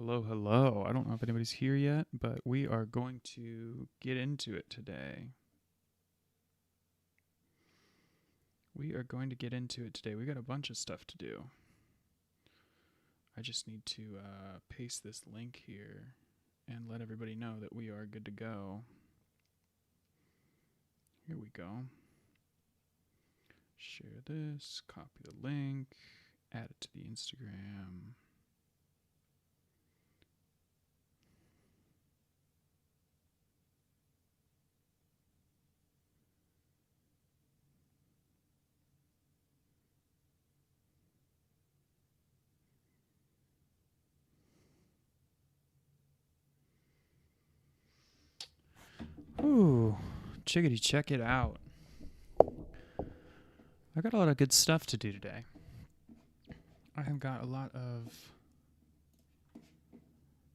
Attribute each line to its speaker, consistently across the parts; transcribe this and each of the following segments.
Speaker 1: Hello, hello. I don't know if anybody's here yet, but we are going to get into it today. We got a bunch of stuff to do. I just need to paste this link here and let everybody know that we are good to go. Here we go. Share this, copy the link, add it to the Instagram. Ooh, chickadee, check it out. I got a lot of good stuff to do today. I have got a lot of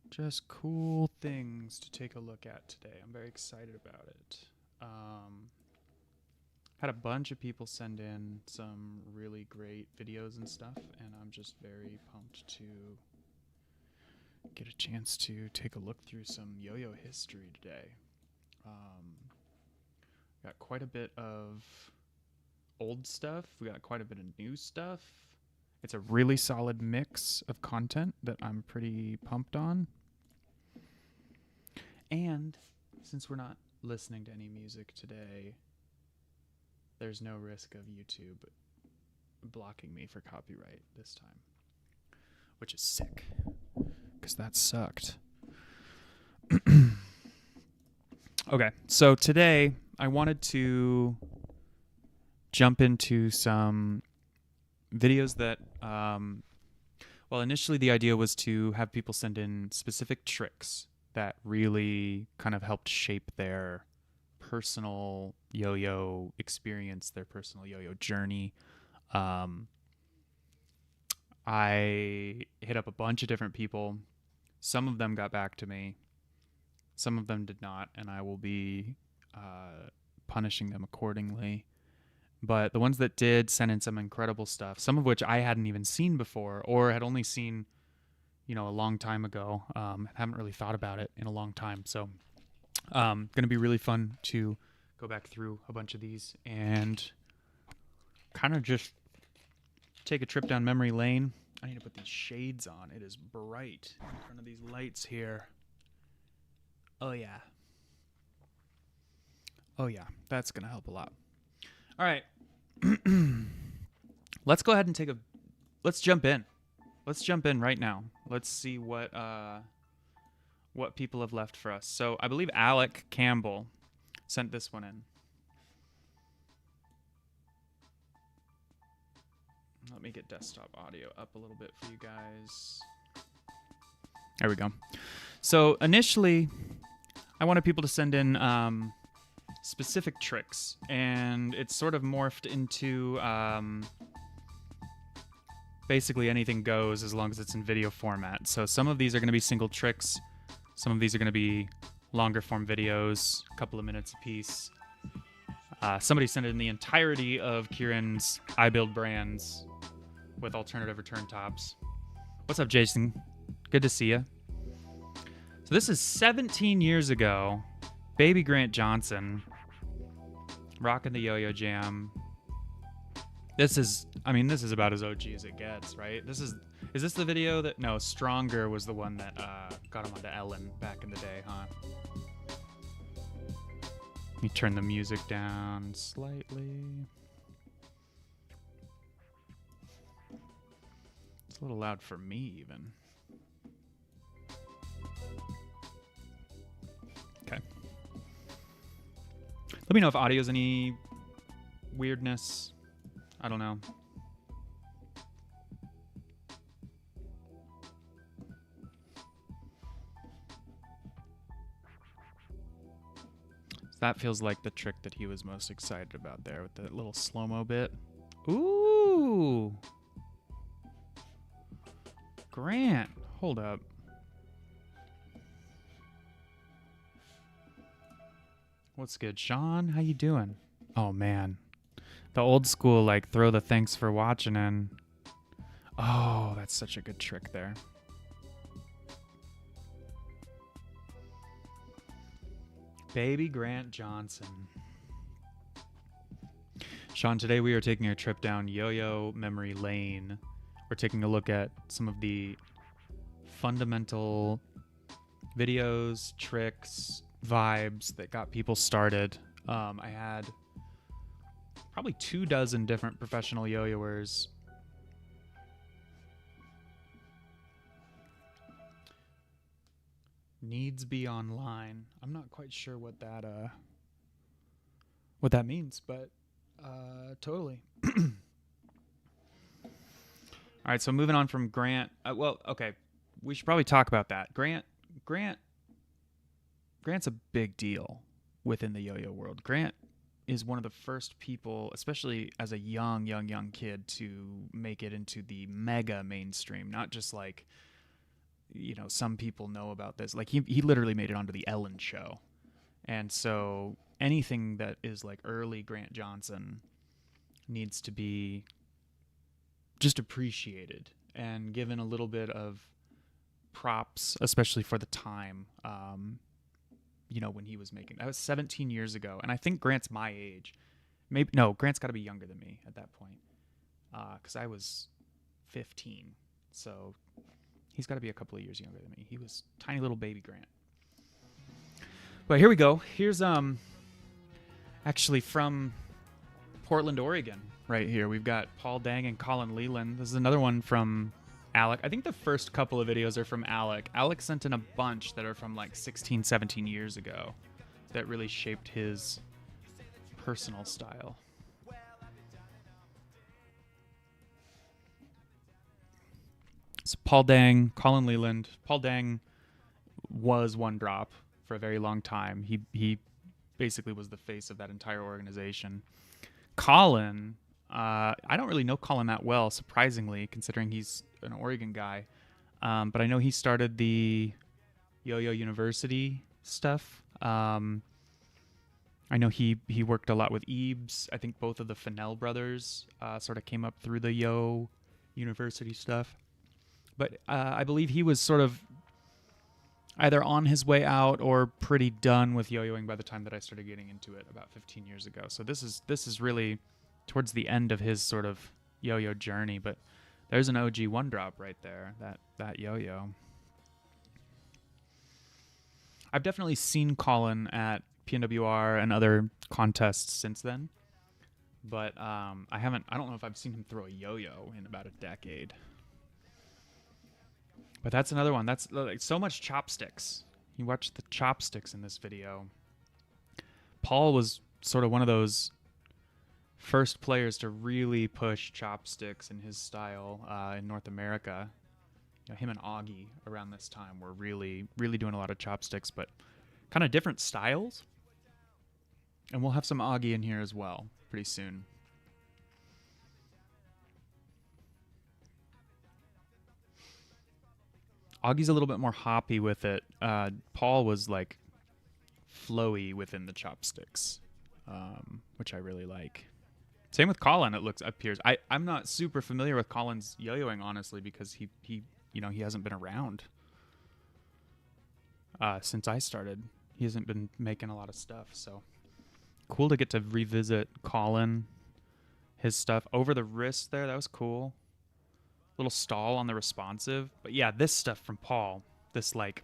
Speaker 1: just cool things to take a look at today. I'm very excited about it. Had a bunch of people send in some really great videos and stuff, and I'm just very pumped to get a chance to take a look through some yo-yo history today. Got quite a bit of old stuff. We got quite a bit of new stuff. It's a really solid mix of content that I'm pretty pumped on. And since we're not listening to any music today, there's no risk of YouTube blocking me for copyright this time, which is sick, because that sucked. Okay, so today I wanted to jump into some videos that, initially the idea was to have people send in specific tricks that really kind of helped shape their personal yo-yo experience, their personal yo-yo journey. I hit up a bunch of different people. Some of them got back to me. Some of them did not, and I will be punishing them accordingly. But the ones that did send in some incredible stuff, some of which I hadn't even seen before or had only seen, a long time ago. Haven't really thought about it in a long time. So going to be really fun to go back through a bunch of these and kind of just take a trip down memory lane. I need to put these shades on. It is bright in front of these lights here. Oh, yeah. Oh, yeah. That's going to help a lot. All right. Let's go ahead and let's jump in. Let's jump in right now. Let's see what people have left for us. So I believe Alec Campbell sent this one in. Let me get desktop audio up a little bit for you guys. There we go. So initially, I wanted people to send in specific tricks, and it's sort of morphed into basically anything goes as long as it's in video format. So some of these are going to be single tricks. Some of these are going to be longer form videos, a couple of minutes a piece. Somebody sent in the entirety of Kieran's I Build Brands with alternative return tops. What's up, Jason? Good to see you. So this is 17 years ago. Baby Grant Johnson rocking the Yo-Yo Jam. This is about as OG as it gets, right? Is this the video that, no, Stronger was the one that got him onto Ellen back in the day, huh? Let me turn the music down slightly. It's a little loud for me, even. Okay. Let me know if audio's any weirdness. I don't know. That feels like the trick that he was most excited about there with the little slow-mo bit. Ooh! Grant, hold up. What's good, Sean? How you doing? Oh, man. The old school, throw the thanks for watching in. Oh, that's such a good trick there. Baby Grant Johnson. Sean, today we are taking a trip down YoYo memory lane. We're taking a look at some of the fundamental videos, tricks, vibes that got people started. I had probably 24 different professional yo-yoers needs be online. I'm not quite sure what that means, but totally. All right, so moving on from Grant. Okay, we should probably talk about that. Grant's a big deal within the yo-yo world. Grant is one of the first people, especially as a young kid, to make it into the mega mainstream. Not just like, some people know about this. Like he literally made it onto the Ellen Show, and so anything that is like early Grant Johnson needs to be just appreciated and given a little bit of props, especially for the time. When he was making that was 17 years ago, and I think Grant's my age. Grant's got to be younger than me at that point, because I was 15, so he's got to be a couple of years younger than me. He was tiny little baby Grant. But here we go. Here's actually from Portland, Oregon. Right here, we've got Paul Dang and Colin Leland. This is another one from Alec. I think the first couple of videos are from Alec. Alec sent in a bunch that are from like 16, 17 years ago that really shaped his personal style. So Paul Dang, Colin Leland. Paul Dang was One Drop for a very long time. He basically was the face of that entire organization. Colin... I don't really know Colin that well, surprisingly, considering he's an Oregon guy. But I know he started the YoYo University stuff. I know he worked a lot with Ebes. I think both of the Fennell brothers sort of came up through the Yo University stuff. But I believe he was sort of either on his way out or pretty done with yo-yoing by the time that I started getting into it about 15 years ago. So this is really towards the end of his sort of yo-yo journey, but there's an OG One Drop right there, that yo-yo. I've definitely seen Colin at PNWR and other contests since then, but I don't know if I've seen him throw a yo-yo in about a decade. But that's another one. That's like so much chopsticks. You watch the chopsticks in this video. Paul was sort of one of those first players to really push chopsticks in his style in North America. Him and Augie around this time were really doing a lot of chopsticks, but kind of different styles. And we'll have some Augie in here as well pretty soon. Augie's a little bit more hoppy with it. Paul was like flowy within the chopsticks, which I really like. Same with Colin. It appears. I'm not super familiar with Colin's yo-yoing, honestly, because he hasn't been around since I started. He hasn't been making a lot of stuff, so cool to get to revisit Colin, his stuff over the wrist there. That was cool. Little stall on the responsive, but yeah, this stuff from Paul, this like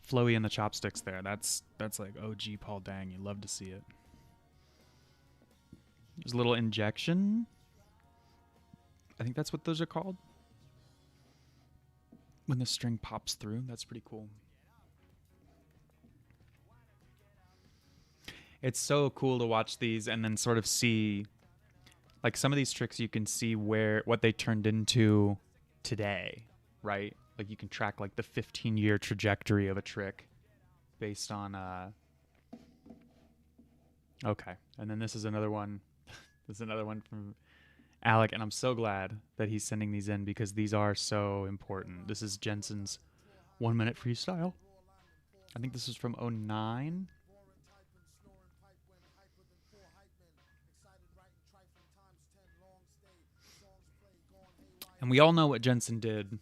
Speaker 1: flowy in the chopsticks there. That's like OG Paul Dang. You love to see it. There's a little injection. I think that's what those are called. When the string pops through, that's pretty cool. It's so cool to watch these and then sort of see, like some of these tricks you can see what they turned into today, right? Like you can track like the 15-year trajectory of a trick based on okay. And then this is another one. This is another one from Alec, and I'm so glad that he's sending these in because these are so important. This is Jensen's 1 minute freestyle. I think this is from 2009. And we all know what Jensen did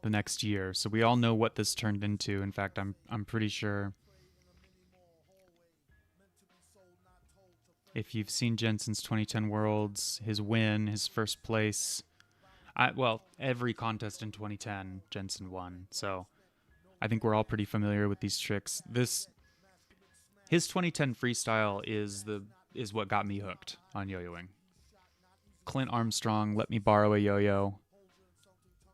Speaker 1: the next year, so we all know what this turned into. In fact, I'm pretty sure If you've seen Jensen's 2010 Worlds, his win, his first place, every contest in 2010, Jensen won. So I think we're all pretty familiar with these tricks. His 2010 freestyle is what got me hooked on yo-yoing. Clint Armstrong let me borrow a yo-yo,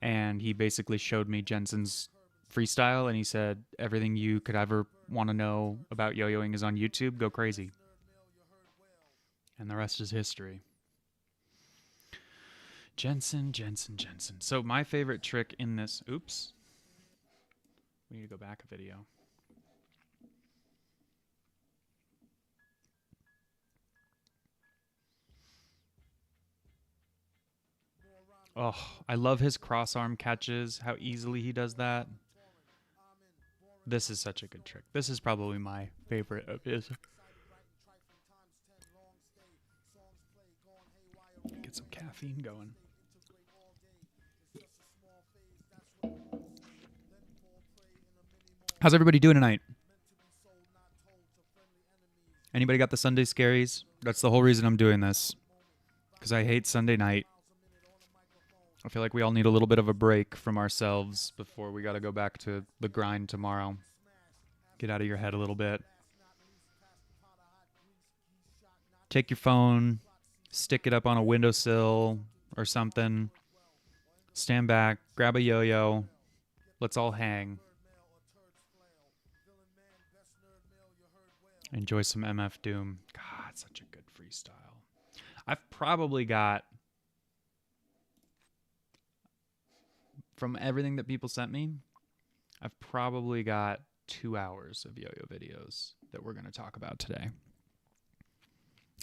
Speaker 1: and he basically showed me Jensen's freestyle, and he said, everything you could ever want to know about yo-yoing is on YouTube. Go crazy. And the rest is history. Jensen. So my favorite trick in this... Oops. We need to go back a video. Oh, I love his cross-arm catches, how easily he does that. This is such a good trick. This is probably my favorite of his. Get some caffeine going. How's everybody doing tonight? Anybody got the Sunday Scaries? That's the whole reason I'm doing this. Because I hate Sunday night. I feel like we all need a little bit of a break from ourselves before we got to go back to the grind tomorrow. Get out of your head a little bit. Take your phone, stick it up on a windowsill or something. Stand back, grab a yo-yo. Let's all hang. Enjoy some MF Doom. God, such a good freestyle. I've probably got... From everything that people sent me, I've probably got 2 hours of yo-yo videos that we're going to talk about today.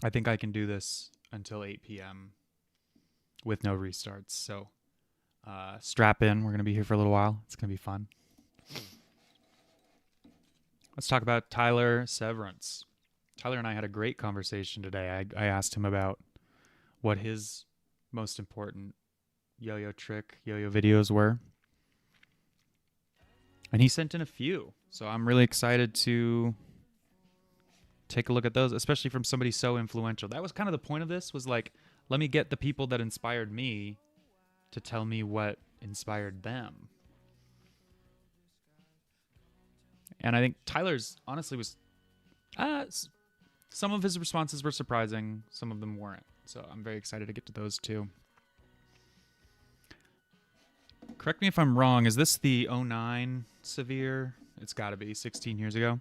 Speaker 1: I think I can do this until 8 p.m. with no restarts. So strap in. We're going to be here for a little while. It's going to be fun. Let's talk about Tyler Severance. Tyler and I had a great conversation today. I asked him about what his most important yo-yo videos were. And he sent in a few. So I'm really excited to take a look at those, especially from somebody so influential. That was kind of the point of this, was like, let me get the people that inspired me to tell me what inspired them. And I think Tyler's honestly was... some of his responses were surprising. Some of them weren't. So I'm very excited to get to those too. Correct me if I'm wrong. Is this the 09 Severe? It's got to be 16 years ago.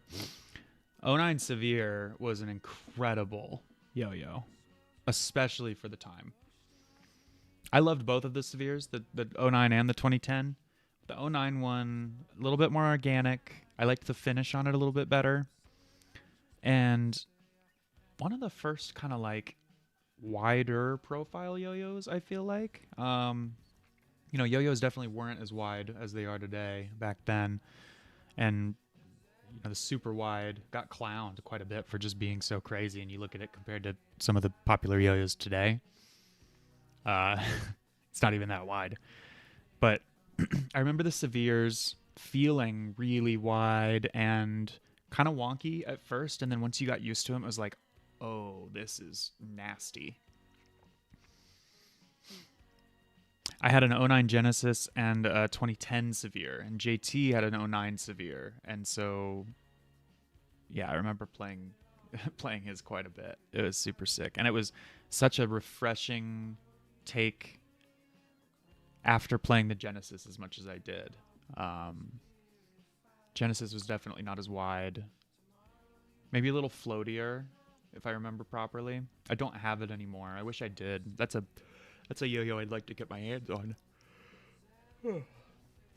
Speaker 1: 09 Severe was an incredible yo-yo, especially for the time. I loved both of the Severes, the 09 and the 2010. The 09 one, a little bit more organic. I liked the finish on it a little bit better. And one of the first kind of like wider profile yo-yos, I feel like. You know, yo-yos definitely weren't as wide as they are today back then. And, you know, the super wide got clowned quite a bit for just being so crazy. And you look at it compared to some of the popular yo-yos today. It's not even that wide. But I remember the Severes feeling really wide and kind of wonky at first. And then once you got used to them, it was like, oh, this is nasty. I had an 09 Genesis and a 2010 Severe, and JT had an 09 Severe, and so, yeah, I remember playing his quite a bit. It was super sick, and it was such a refreshing take after playing the Genesis as much as I did. Genesis was definitely not as wide, maybe a little floatier, if I remember properly. I don't have it anymore. I wish I did. That's a yo-yo I'd like to get my hands on.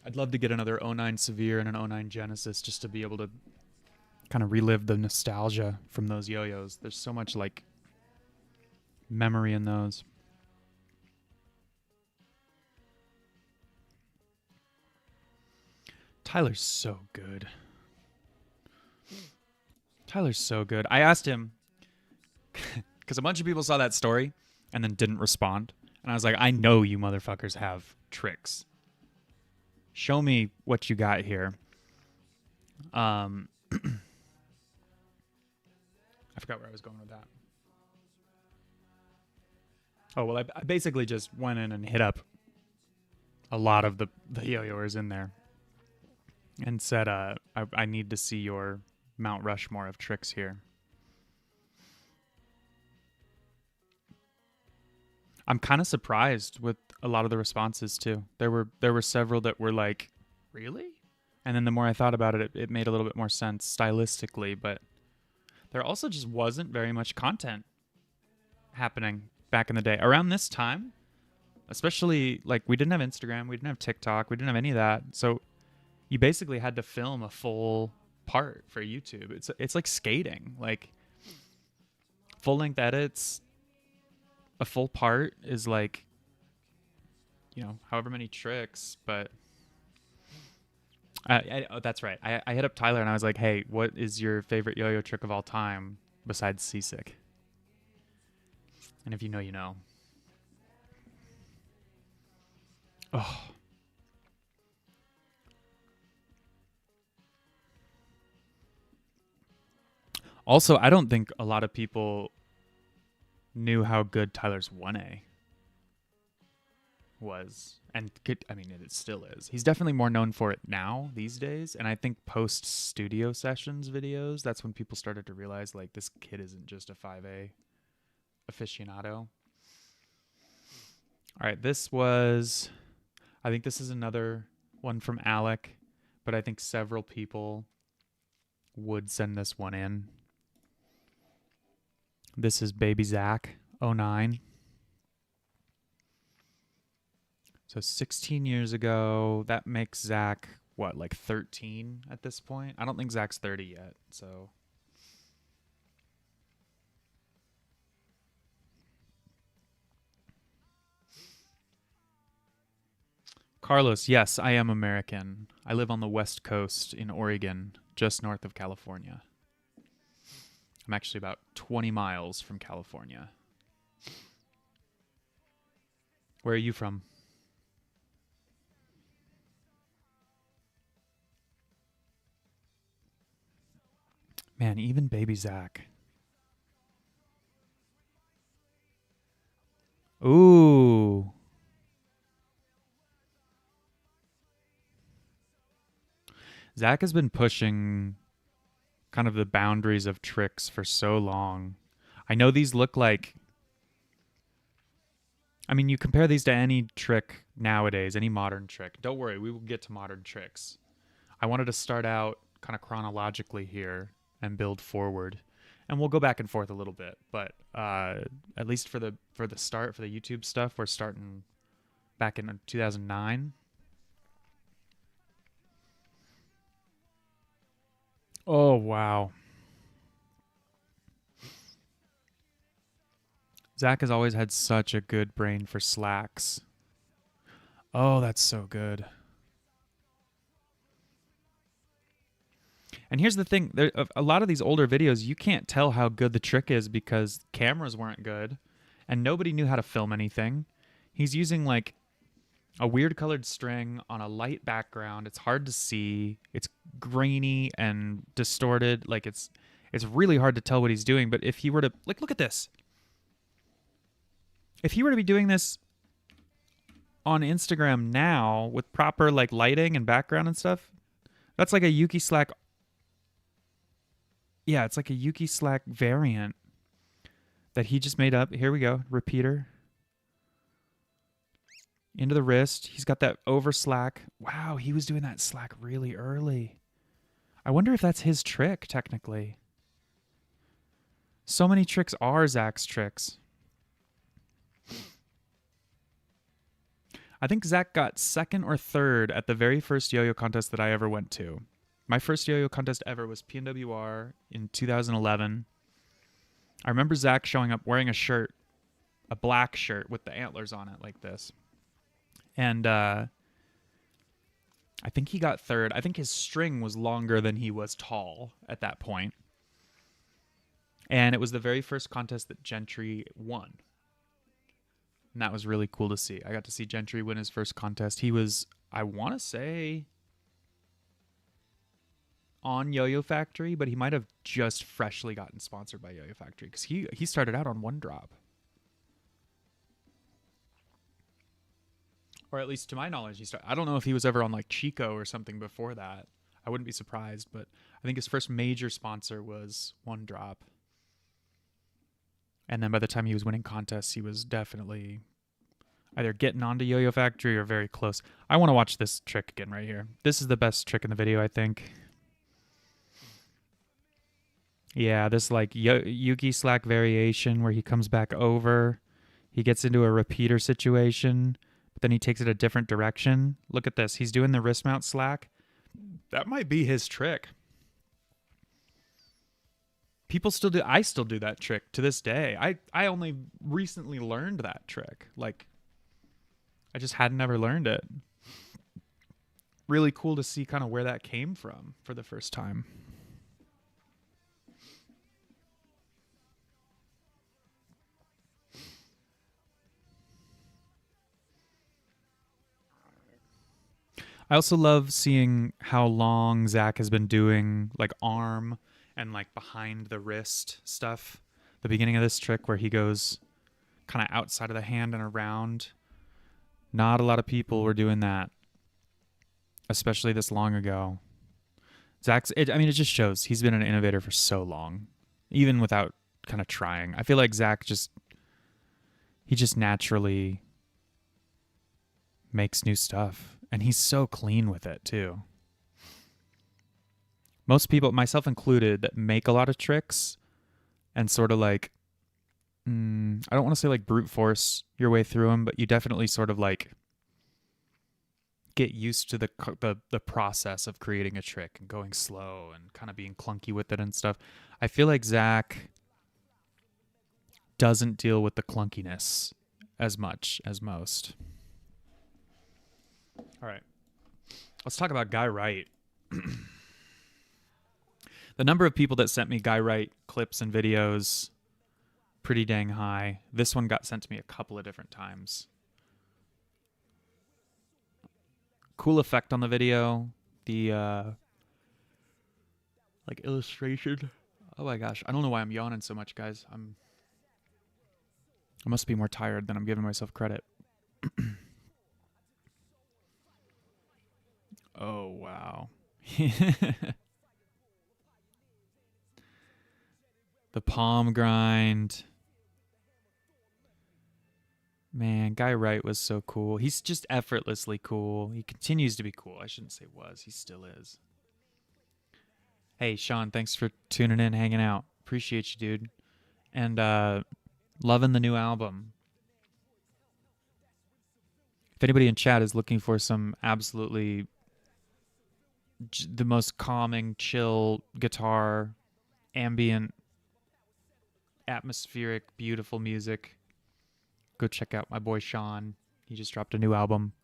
Speaker 1: I'd love to get another 09 Severe and an 09 Genesis just to be able to kind of relive the nostalgia from those yo-yos. There's so much like memory in those. Tyler's so good. Tyler's so good. I asked him, because a bunch of people saw that story and then didn't respond. And I was like, I know you motherfuckers have tricks. Show me what you got here. I forgot where I was going with that. Oh, well, I basically just went in and hit up a lot of the yo-yoers in there and said, I need to see your Mount Rushmore of tricks here. I'm kind of surprised with a lot of the responses too. There were several that were like, "Really?" And then the more I thought about it, it made a little bit more sense stylistically, but there also just wasn't very much content happening back in the day. Around this time, especially like we didn't have Instagram, we didn't have TikTok, we didn't have any of that. So you basically had to film a full part for YouTube. It's like skating. Like full length edits, a full part is like, however many tricks, but oh, that's right. I hit up Tyler and I was like, "Hey, what is your favorite yo-yo trick of all time besides seasick?" And if you know, you know. Oh, also, I don't think a lot of people knew how good Tyler's 1A was. And I mean, it still is. He's definitely more known for it now these days. And I think post studio sessions videos, that's when people started to realize like this kid isn't just a 5A aficionado. All right, I think this is another one from Alec, but I think several people would send this one in. This is Baby Zach 09. So 16 years ago, that makes Zach, what, like 13 at this point? I don't think Zach's 30 yet, so. Carlos, yes, I am American. I live on the West Coast in Oregon, just north of California. I'm actually about 20 miles from California. Where are you from? Man, even baby Zach. Ooh. Zach has been pushing kind of the boundaries of tricks for so long. I know these look like, I mean, you compare these to any trick nowadays, any modern trick. Don't worry, we will get to modern tricks. I wanted to start out kind of chronologically here and build forward. And we'll go back and forth a little bit, but at least for the start for the YouTube stuff, we're starting back in 2009. Oh, wow. Zach has always had such a good brain for slacks. Oh, that's so good. And here's the thing, there a lot of these older videos, you can't tell how good the trick is because cameras weren't good and nobody knew how to film anything. He's using like a weird colored string on a light background. It's hard to see. It's grainy and distorted. Like it's really hard to tell what he's doing, but if he were to like look at this. If he were to be doing this on Instagram now with proper like lighting and background and stuff, that's like a Yuki Slack. Yeah, it's like a Yuki Slack variant that he just made up. Here we go. Repeater. Into the wrist. He's got that over slack. Wow, he was doing that slack really early. I wonder if that's his trick, technically. So many tricks are Zach's tricks. I think Zach got second or third at the very first yo-yo contest that I ever went to. My first yo-yo contest ever was PNWR in 2011. I remember Zach showing up wearing a shirt, a black shirt with the antlers on it like this. And I think he got third. I think his string was longer than he was tall at that point. And it was the very first contest that Gentry won. And that was really cool to see. I got to see Gentry win his first contest. He was, I want to say, on Yo-Yo Factory, but he might have just freshly gotten sponsored by Yo-Yo Factory because he started out on One Drop. Or at least to my knowledge, he started. I don't know if he was ever on like Chico or something before that. I wouldn't be surprised, but I think his first major sponsor was One Drop. And then by the time he was winning contests, he was definitely either getting onto Yo-Yo Factory or very close. I want to watch this trick again right here. This is the best trick in the video, I think. Yeah, this like Yuki slack variation where he comes back over. He gets into a repeater situation, but then he takes it a different direction. Look at this. He's doing the wrist mount slack. That might be his trick. People still do. I still do that trick to this day. I only recently learned that trick. Like, I just had never learned it. Really cool to see kind of where that came from for the first time. I also love seeing how long Zach has been doing like arm and like behind the wrist stuff. The beginning of this trick where he goes kind of outside of the hand and around. Not a lot of people were doing that, especially this long ago. It just shows he's been an innovator for so long, even without kind of trying. I feel like Zach he just naturally makes new stuff. And he's so clean with it, too. Most people, myself included, that make a lot of tricks and sort of like, I don't want to say like brute force your way through them, but you definitely sort of like get used to the process of creating a trick and going slow and kind of being clunky with it and stuff. I feel like Zach doesn't deal with the clunkiness as much as most. All right, let's talk about Guy Wright. The number of people that sent me Guy Wright clips and videos, pretty dang high. This one got sent to me a couple of different times. Cool effect on the video. The like illustration. Oh my gosh, I don't know why I'm yawning so much, guys. I must be more tired than I'm giving myself credit. Oh, wow. The palm grind. Man, Guy Wright was so cool. He's just effortlessly cool. He continues to be cool. I shouldn't say was. He still is. Hey, Sean, thanks for tuning in, hanging out. Appreciate you, dude. And loving the new album. If anybody in chat is looking for some absolutely the most calming, chill guitar, ambient, atmospheric, beautiful music, go check out my boy Sean. He just dropped a new album.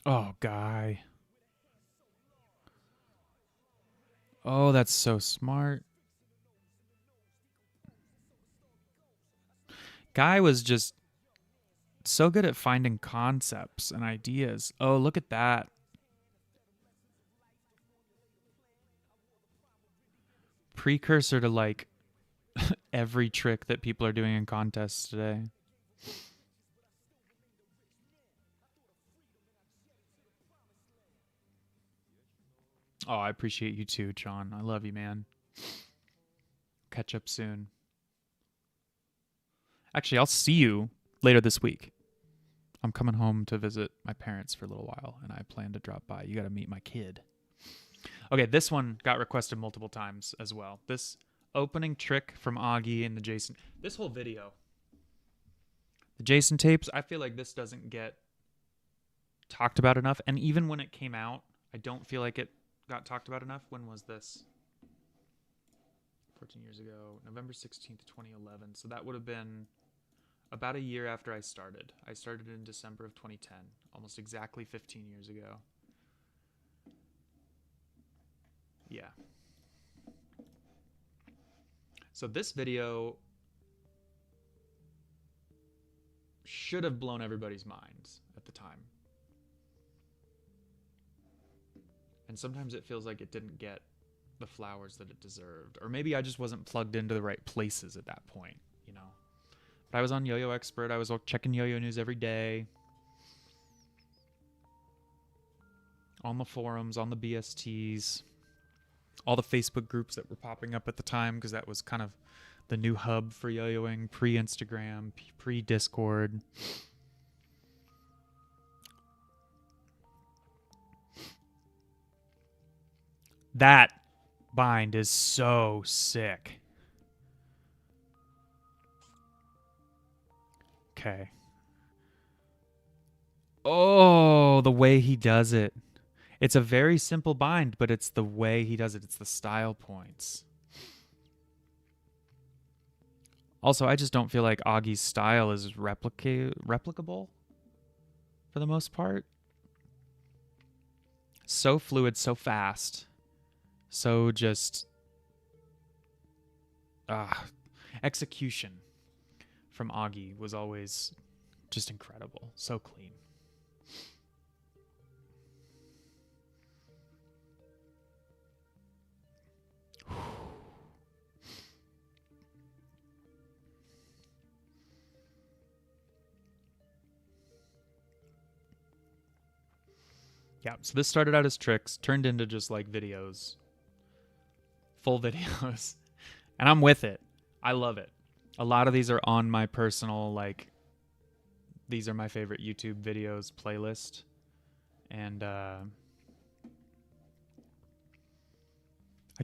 Speaker 1: Oh, Guy. Oh, that's so smart. Guy was just so good at finding concepts and ideas. Oh, look at that. Precursor to like every trick that people are doing in contests today. Oh, I appreciate you too, John. I love you, man. Catch up soon. Actually, I'll see you later this week. I'm coming home to visit my parents for a little while, and I plan to drop by. You got to meet my kid. Okay, this one got requested multiple times as well. This opening trick from Augie and the Jason. This whole video. The Jason tapes, I feel like this doesn't get talked about enough. And even when it came out, I don't feel like it got talked about enough. When was this? 14 years ago. November 16th, 2011. So that would have been about a year after I started. I started in December of 2010, almost exactly 15 years ago. Yeah. So this video should have blown everybody's minds at the time. And sometimes it feels like it didn't get the flowers that it deserved. Or maybe I just wasn't plugged into the right places at that point, you know. But I was on YoYo Expert. I was checking YoYo news every day. On the forums, on the BSTs, all the Facebook groups that were popping up at the time, because that was kind of the new hub for yo-yoing, pre-Instagram, pre-Discord. That bind is so sick. Okay. Oh, the way he does it. It's a very simple bind, but it's the way he does it. It's the style points. Also, I just don't feel like Augie's style is replicable for the most part. So fluid, so fast. So just... execution from Augie was always just incredible. So clean. Yeah, so this started out as tricks, turned into just like videos. Full videos. And I'm with it. I love it. A lot of these are on my personal, like, these are my favorite YouTube videos playlist. And I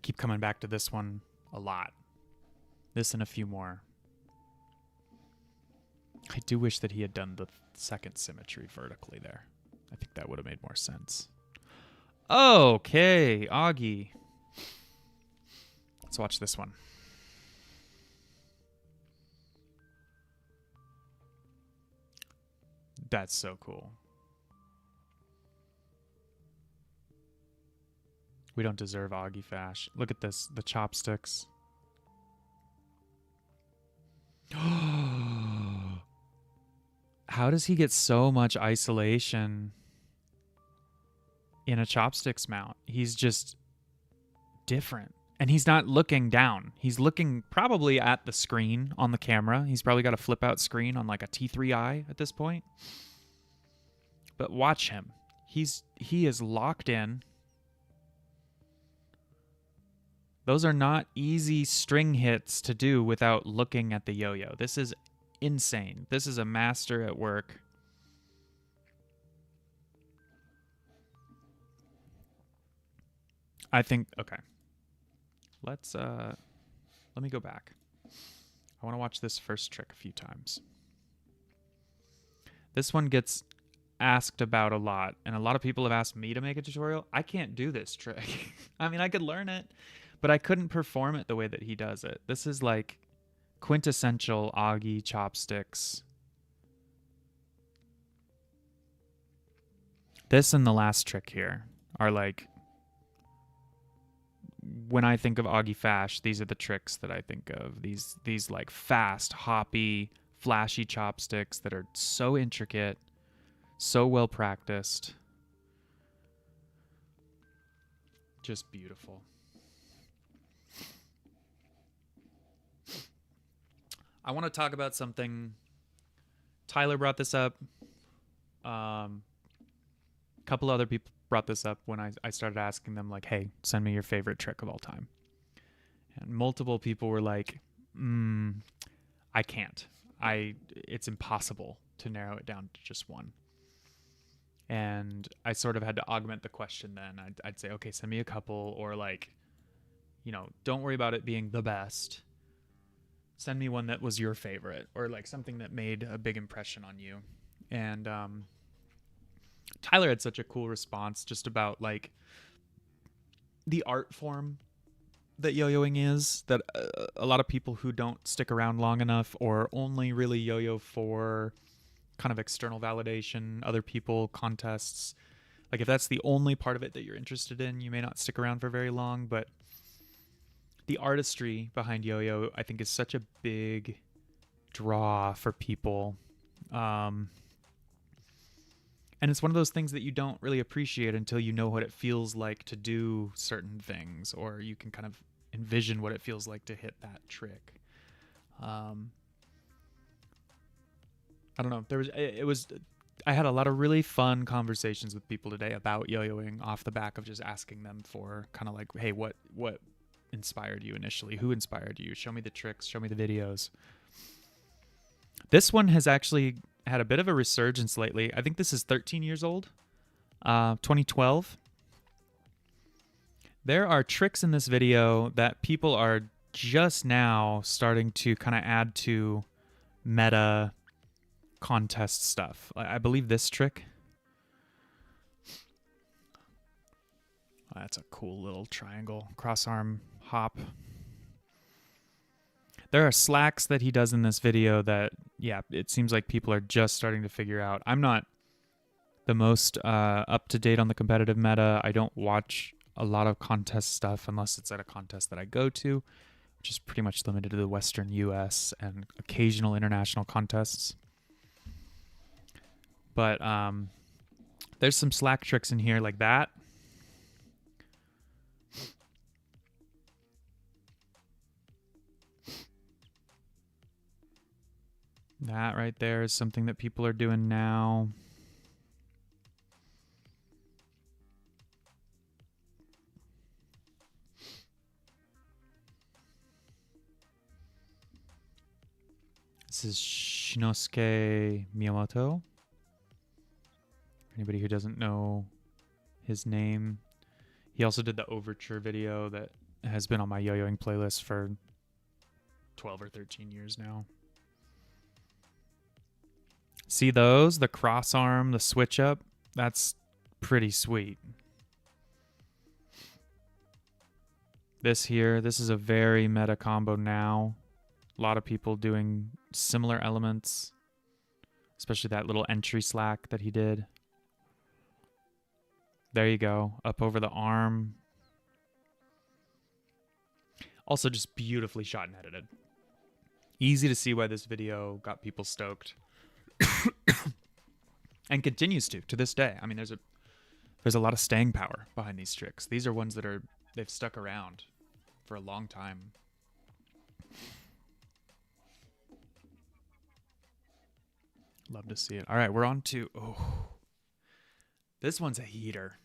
Speaker 1: keep coming back to this one a lot. This and a few more. I do wish that he had done the second symmetry vertically there. I think that would have made more sense. Okay, Augie. Let's watch this one. That's so cool. We don't deserve Augie Fash. Look at this, the chopsticks. How does he get so much isolation in a chopsticks mount? He's just different. And he's not looking down. He's looking probably at the screen on the camera. He's probably got a flip out screen on like a T3i at this point. But watch him. He is locked in. Those are not easy string hits to do without looking at the yo-yo. This is insane. This is a master at work. I think, okay. Let me go back. I want to watch this first trick a few times. This one gets asked about a lot, and a lot of people have asked me to make a tutorial. I can't do this trick. I mean, I could learn it, but I couldn't perform it the way that he does it. This is like quintessential Augie chopsticks. This and the last trick here are like, when I think of Augie Fash, these are the tricks that I think of. These like fast, hoppy, flashy chopsticks that are so intricate, so well practiced. Just beautiful. I want to talk about something. Tyler brought this up. A couple other people brought this up when I started asking them, like, hey, send me your favorite trick of all time. And multiple people were like, I can't. It's impossible to narrow it down to just one. And I sort of had to augment the question then. I'd say, okay, send me a couple, or like, you know, don't worry about it being the best. Send me one that was your favorite, or like something that made a big impression on you. And Tyler had such a cool response just about like the art form that yo-yoing is, that a lot of people who don't stick around long enough or only really yo-yo for kind of external validation, other people, contests, like if that's the only part of it that you're interested in, you may not stick around for very long. But the artistry behind yo-yo, I think, is such a big draw for people. And And it's one of those things that you don't really appreciate until you know what it feels like to do certain things, or you can kind of envision what it feels like to hit that trick. I don't know. I had a lot of really fun conversations with people today about yo-yoing off the back of just asking them for kind of like, hey, what inspired you initially? Who inspired you? Show me the tricks, show me the videos. This one has actually had a bit of a resurgence lately. I think this is 13 years old, 2012. There are tricks in this video that people are just now starting to kind of add to meta contest stuff. I believe this trick. Oh, that's a cool little triangle cross arm hop. There are slacks that he does in this video that, yeah, it seems like people are just starting to figure out. I'm not the most up to date on the competitive meta. I don't watch a lot of contest stuff unless it's at a contest that I go to, which is pretty much limited to the Western US and occasional international contests. But there's some slack tricks in here like that. That right there is something that people are doing now. This is Shinosuke Miyamoto. Anybody who doesn't know his name. He also did the Overture video that has been on my yo-yoing playlist for 12 or 13 years now. See those? The cross arm, the switch up? That's pretty sweet. This here, this is a very meta combo now. A lot of people doing similar elements, especially that little entry slack that he did. There you go, up over the arm. Also just beautifully shot and edited. Easy to see why this video got people stoked. And continues to this day. I mean, there's a lot of staying power behind these tricks. These are ones that they've stuck around for a long time. Love to see it. All right, we're on to, this one's a heater.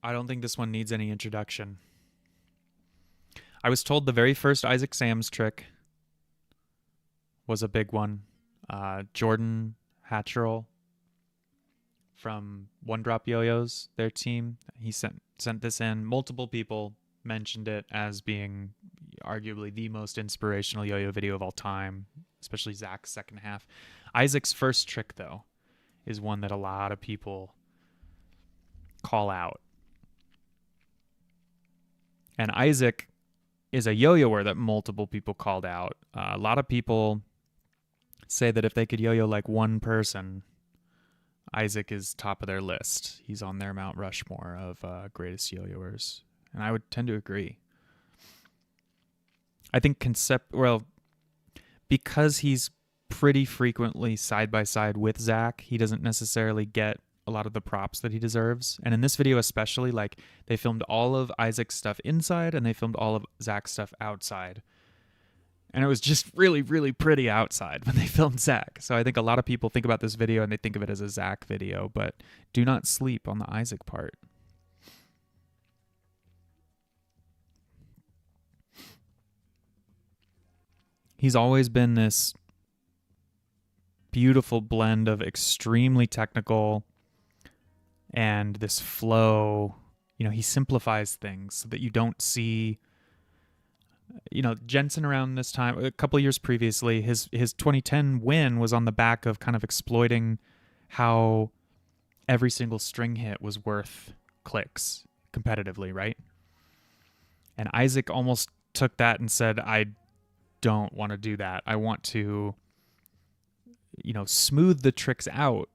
Speaker 1: I don't think this one needs any introduction. I was told the very first Isaac Sam's trick was a big one. Jordan Hatcherell from One Drop Yo-Yos, their team, he sent this in. Multiple people mentioned it as being arguably the most inspirational yo-yo video of all time, especially Zach's second half. Isaac's first trick, though, is one that a lot of people call out. And Isaac is a yo-yoer that multiple people called out. A lot of people say that if they could yo-yo like one person, Isaac is top of their list. He's on their Mount Rushmore of greatest yo-yoers. And I would tend to agree. I think because he's pretty frequently side by side with Zach, he doesn't necessarily get a lot of the props that he deserves. And in this video especially, like, they filmed all of Isaac's stuff inside and they filmed all of Zach's stuff outside. And it was just really, really pretty outside when they filmed Zach. So I think a lot of people think about this video and they think of it as a Zach video, but do not sleep on the Isaac part. He's always been this beautiful blend of extremely technical and this flow. You know, he simplifies things so that you don't see, you know, Jensen around this time, a couple of years previously, his 2010 win was on the back of kind of exploiting how every single string hit was worth clicks competitively, right? And Isaac almost took that and said, I don't want to do that. I want to, you know, smooth the tricks out,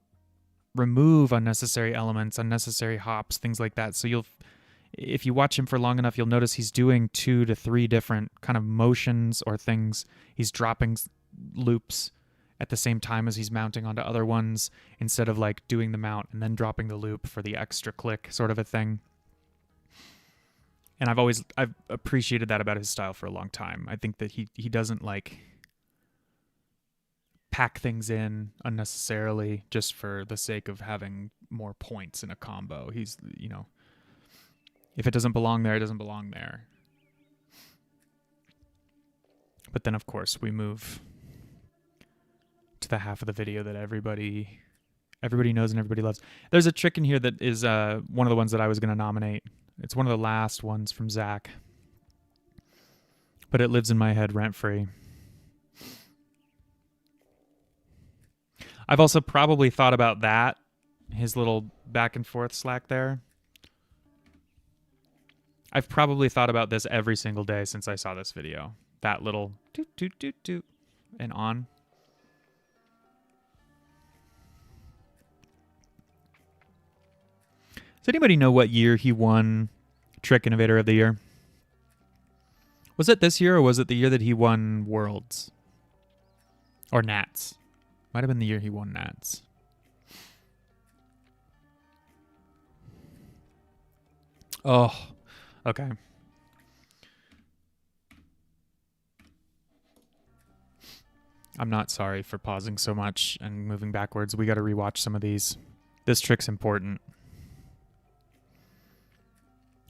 Speaker 1: remove unnecessary elements, unnecessary hops, things like that. So if you watch him for long enough, you'll notice he's doing 2 to 3 different kind of motions or things. He's dropping loops at the same time as he's mounting onto other ones, instead of like doing the mount and then dropping the loop for the extra click sort of a thing. And I've appreciated that about his style for a long time. I think that he doesn't like pack things in unnecessarily just for the sake of having more points in a combo. He's, you know, if it doesn't belong there, it doesn't belong there. But then, of course, we move to the half of the video that everybody knows and everybody loves. There's a trick in here that is one of the ones that I was going to nominate. It's one of the last ones from Zach, but it lives in my head rent-free. I've also probably thought about that, his little back and forth slack there. I've probably thought about this every single day since I saw this video. That little doot, doot, doot, doot, and on. Does anybody know what year he won Trick Innovator of the Year? Was it this year or was it the year that he won Worlds? Or Nats? Might have been the year he won Nats. Oh, okay. I'm not sorry for pausing so much and moving backwards. We got to rewatch some of these. This trick's important.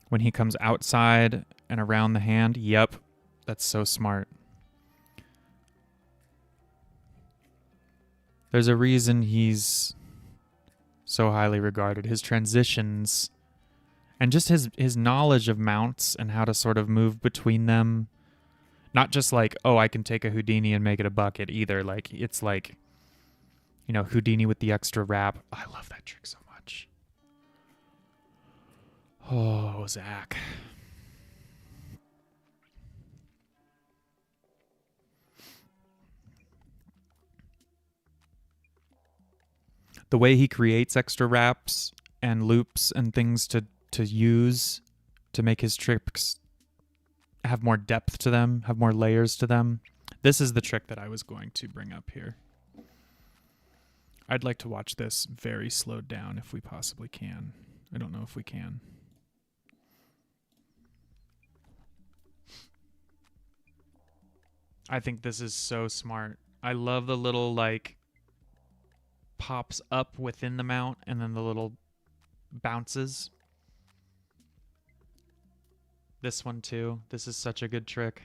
Speaker 1: When he comes outside and around the hand, yep, that's so smart. There's a reason he's so highly regarded. His transitions and just his knowledge of mounts and how to sort of move between them. Not just like, oh, I can take a Houdini and make it a bucket either. Like, it's like, you know, Houdini with the extra wrap. I love that trick so much. Oh, Zach. The way he creates extra wraps and loops and things to use to make his tricks have more depth to them, have more layers to them. This is the trick that I was going to bring up here. I'd like to watch this very slowed down if we possibly can. I don't know if we can. I think this is so smart. I love the little, like, pops up within the mount and then the little bounces. This one too. This is such a good trick.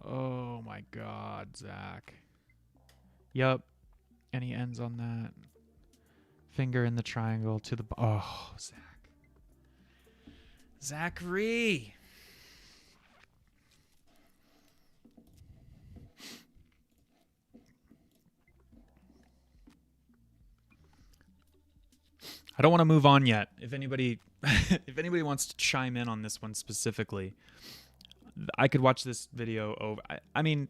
Speaker 1: Oh my God, Zach. Yup. And he ends on that. Finger in the triangle to the... Oh, Zach. Zachary! I don't want to move on yet. If anybody wants to chime in on this one specifically, I could watch this video over. I mean,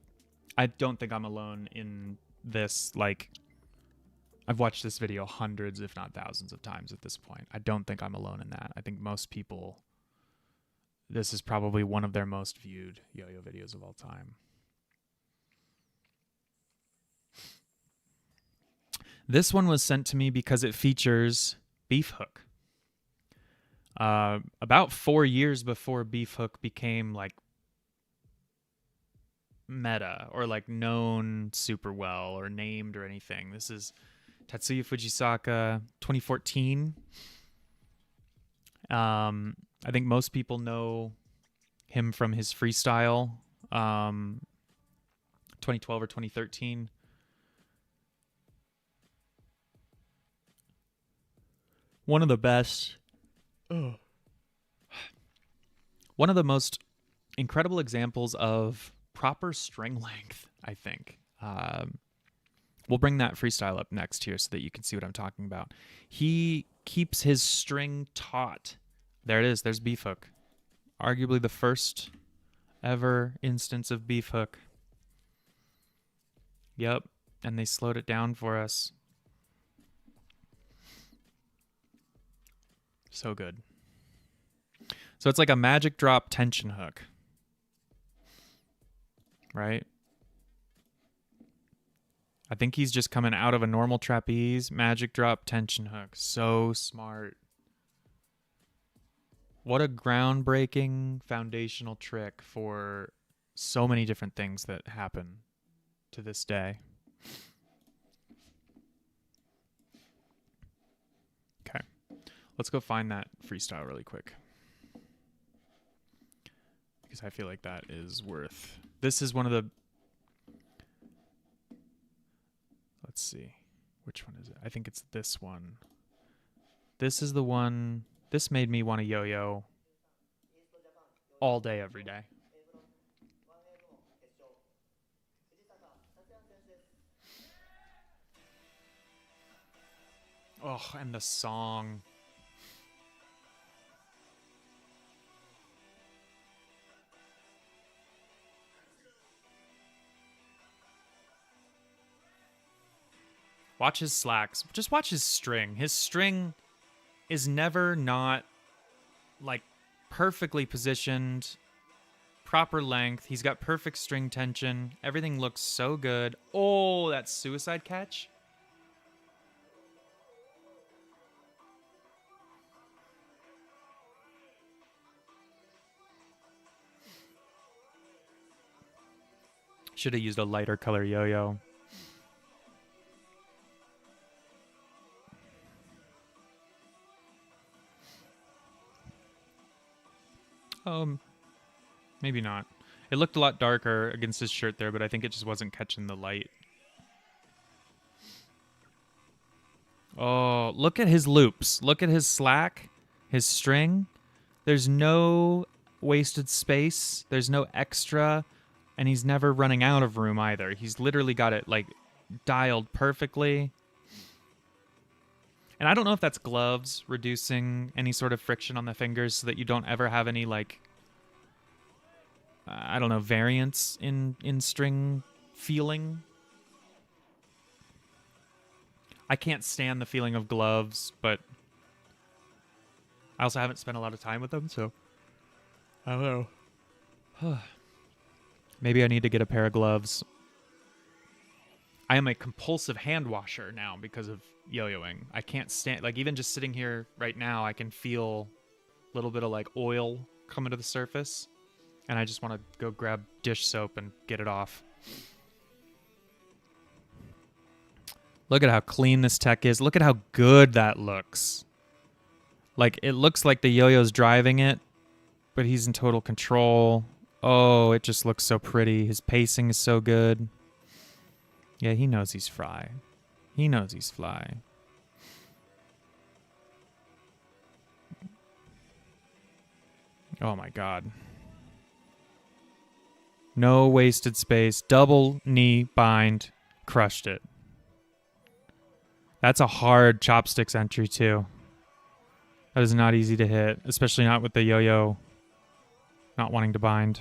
Speaker 1: I don't think I'm alone in this. Like, I've watched this video hundreds, if not thousands of times at this point. I don't think I'm alone in that. I think most people, this is probably one of their most viewed yo-yo videos of all time. This one was sent to me because it features Beef Hook. About 4 years before Beef Hook became like meta or like known super well or named or anything. This is Tatsuya Fujisaka, 2014. I think most people know him from his freestyle, 2012 or 2013. One of the best. One of the most incredible examples of proper string length, I think. We'll bring that freestyle up next here so that you can see what I'm talking about. He keeps his string taut. There it is. There's Beef Hook. Arguably the first ever instance of Beef Hook. Yep. And they slowed it down for us. So good. So it's like a magic drop tension hook. right? I think he's just coming out of a normal trapeze, magic drop, tension hook. So smart. What a groundbreaking foundational trick for so many different things that happen to this day. Okay. Let's go find that freestyle really quick, because I feel like that is worth. This is one of the. Let's see. Which one is it? I think it's this one. This is the one. This made me want to yo-yo all day, every day. Oh, and the song. Watch his slacks. Just watch his string. His string is never not, like, perfectly positioned, proper length. He's got perfect string tension. Everything looks so good. Oh, that suicide catch. Should have used a lighter color yo-yo. Maybe not. It looked a lot darker against his shirt there, but I think it just wasn't catching the light. Oh, look at his loops. Look at his slack, his string. There's no wasted space. There's no extra, and he's never running out of room either. He's literally got it, like, dialed perfectly. And I don't know if that's gloves reducing any sort of friction on the fingers so that you don't ever have any, like, I don't know, variance in string feeling. I can't stand the feeling of gloves, but I also haven't spent a lot of time with them, so I don't know. Maybe I need to get a pair of gloves. I am a compulsive hand washer now because of yo-yoing. I can't stand, like, even just sitting here right now, I can feel a little bit of, like, oil coming to the surface, and I just want to go grab dish soap and get it off. Look at how clean this tech is. Look at how good that looks. Like, it looks like the yo-yo's driving it, but he's in total control. Oh, it just looks so pretty. His pacing is so good. Yeah, he knows he's fly. He knows he's fly. Oh my god. No wasted space. Double knee bind. Crushed it. That's a hard chopsticks entry too. That is not easy to hit, especially not with the yo-yo not wanting to bind.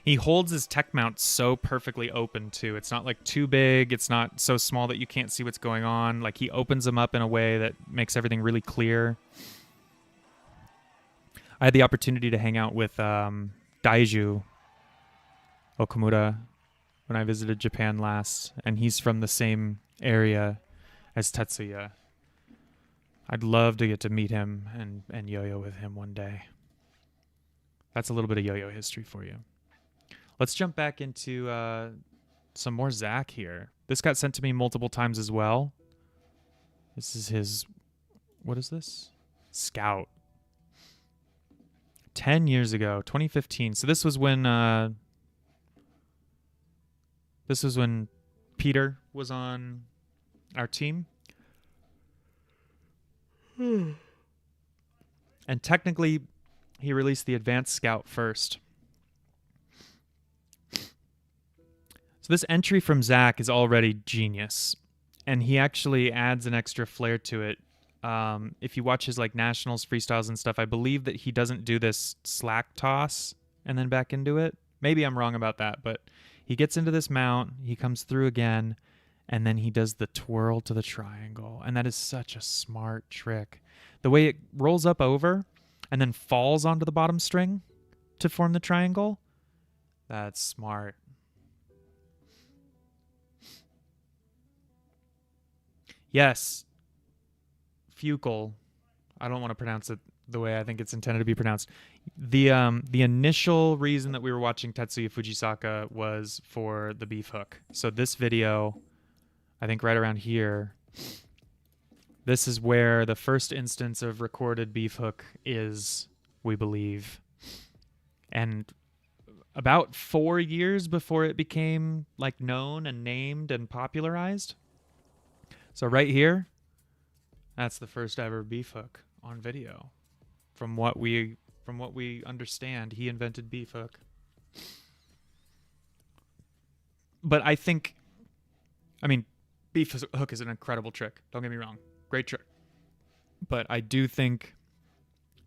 Speaker 1: He holds his tech mount so perfectly open too. It's not like too big. It's not so small that you can't see what's going on. Like, he opens them up in a way that makes everything really clear. I had the opportunity to hang out with Daiju Okamura when I visited Japan last, and he's from the same area as Tetsuya. I'd love to get to meet him and yo-yo with him one day. That's a little bit of yo-yo history for you. Let's jump back into some more Zach here. This got sent to me multiple times as well. This is his, what is this? Scout. 10 years ago, 2015. So this was when Peter was on our team. And technically, he released the Advanced Scout first. So this entry from Zach is already genius. And he actually adds an extra flair to it. If you watch his, like, nationals freestyles and stuff, I believe that he doesn't do this slack toss and then back into it. Maybe I'm wrong about that, but he gets into this mount, he comes through again, and then he does the twirl to the triangle. And that is such a smart trick. The way it rolls up over and then falls onto the bottom string, to form the triangle. That's smart. Yes. Fukel. I don't want to pronounce it the way I think it's intended to be pronounced. The initial reason that we were watching Tetsuya Fujisaka was for the beef hook. So this video, I think right around here, this is where the first instance of recorded beef hook is, we believe. And about 4 years before it became like known and named and popularized. So right here, that's the first ever beef hook on video. From what we understand, he invented beef hook. But I mean, beef hook is an incredible trick. Don't get me wrong, great trick. But I do think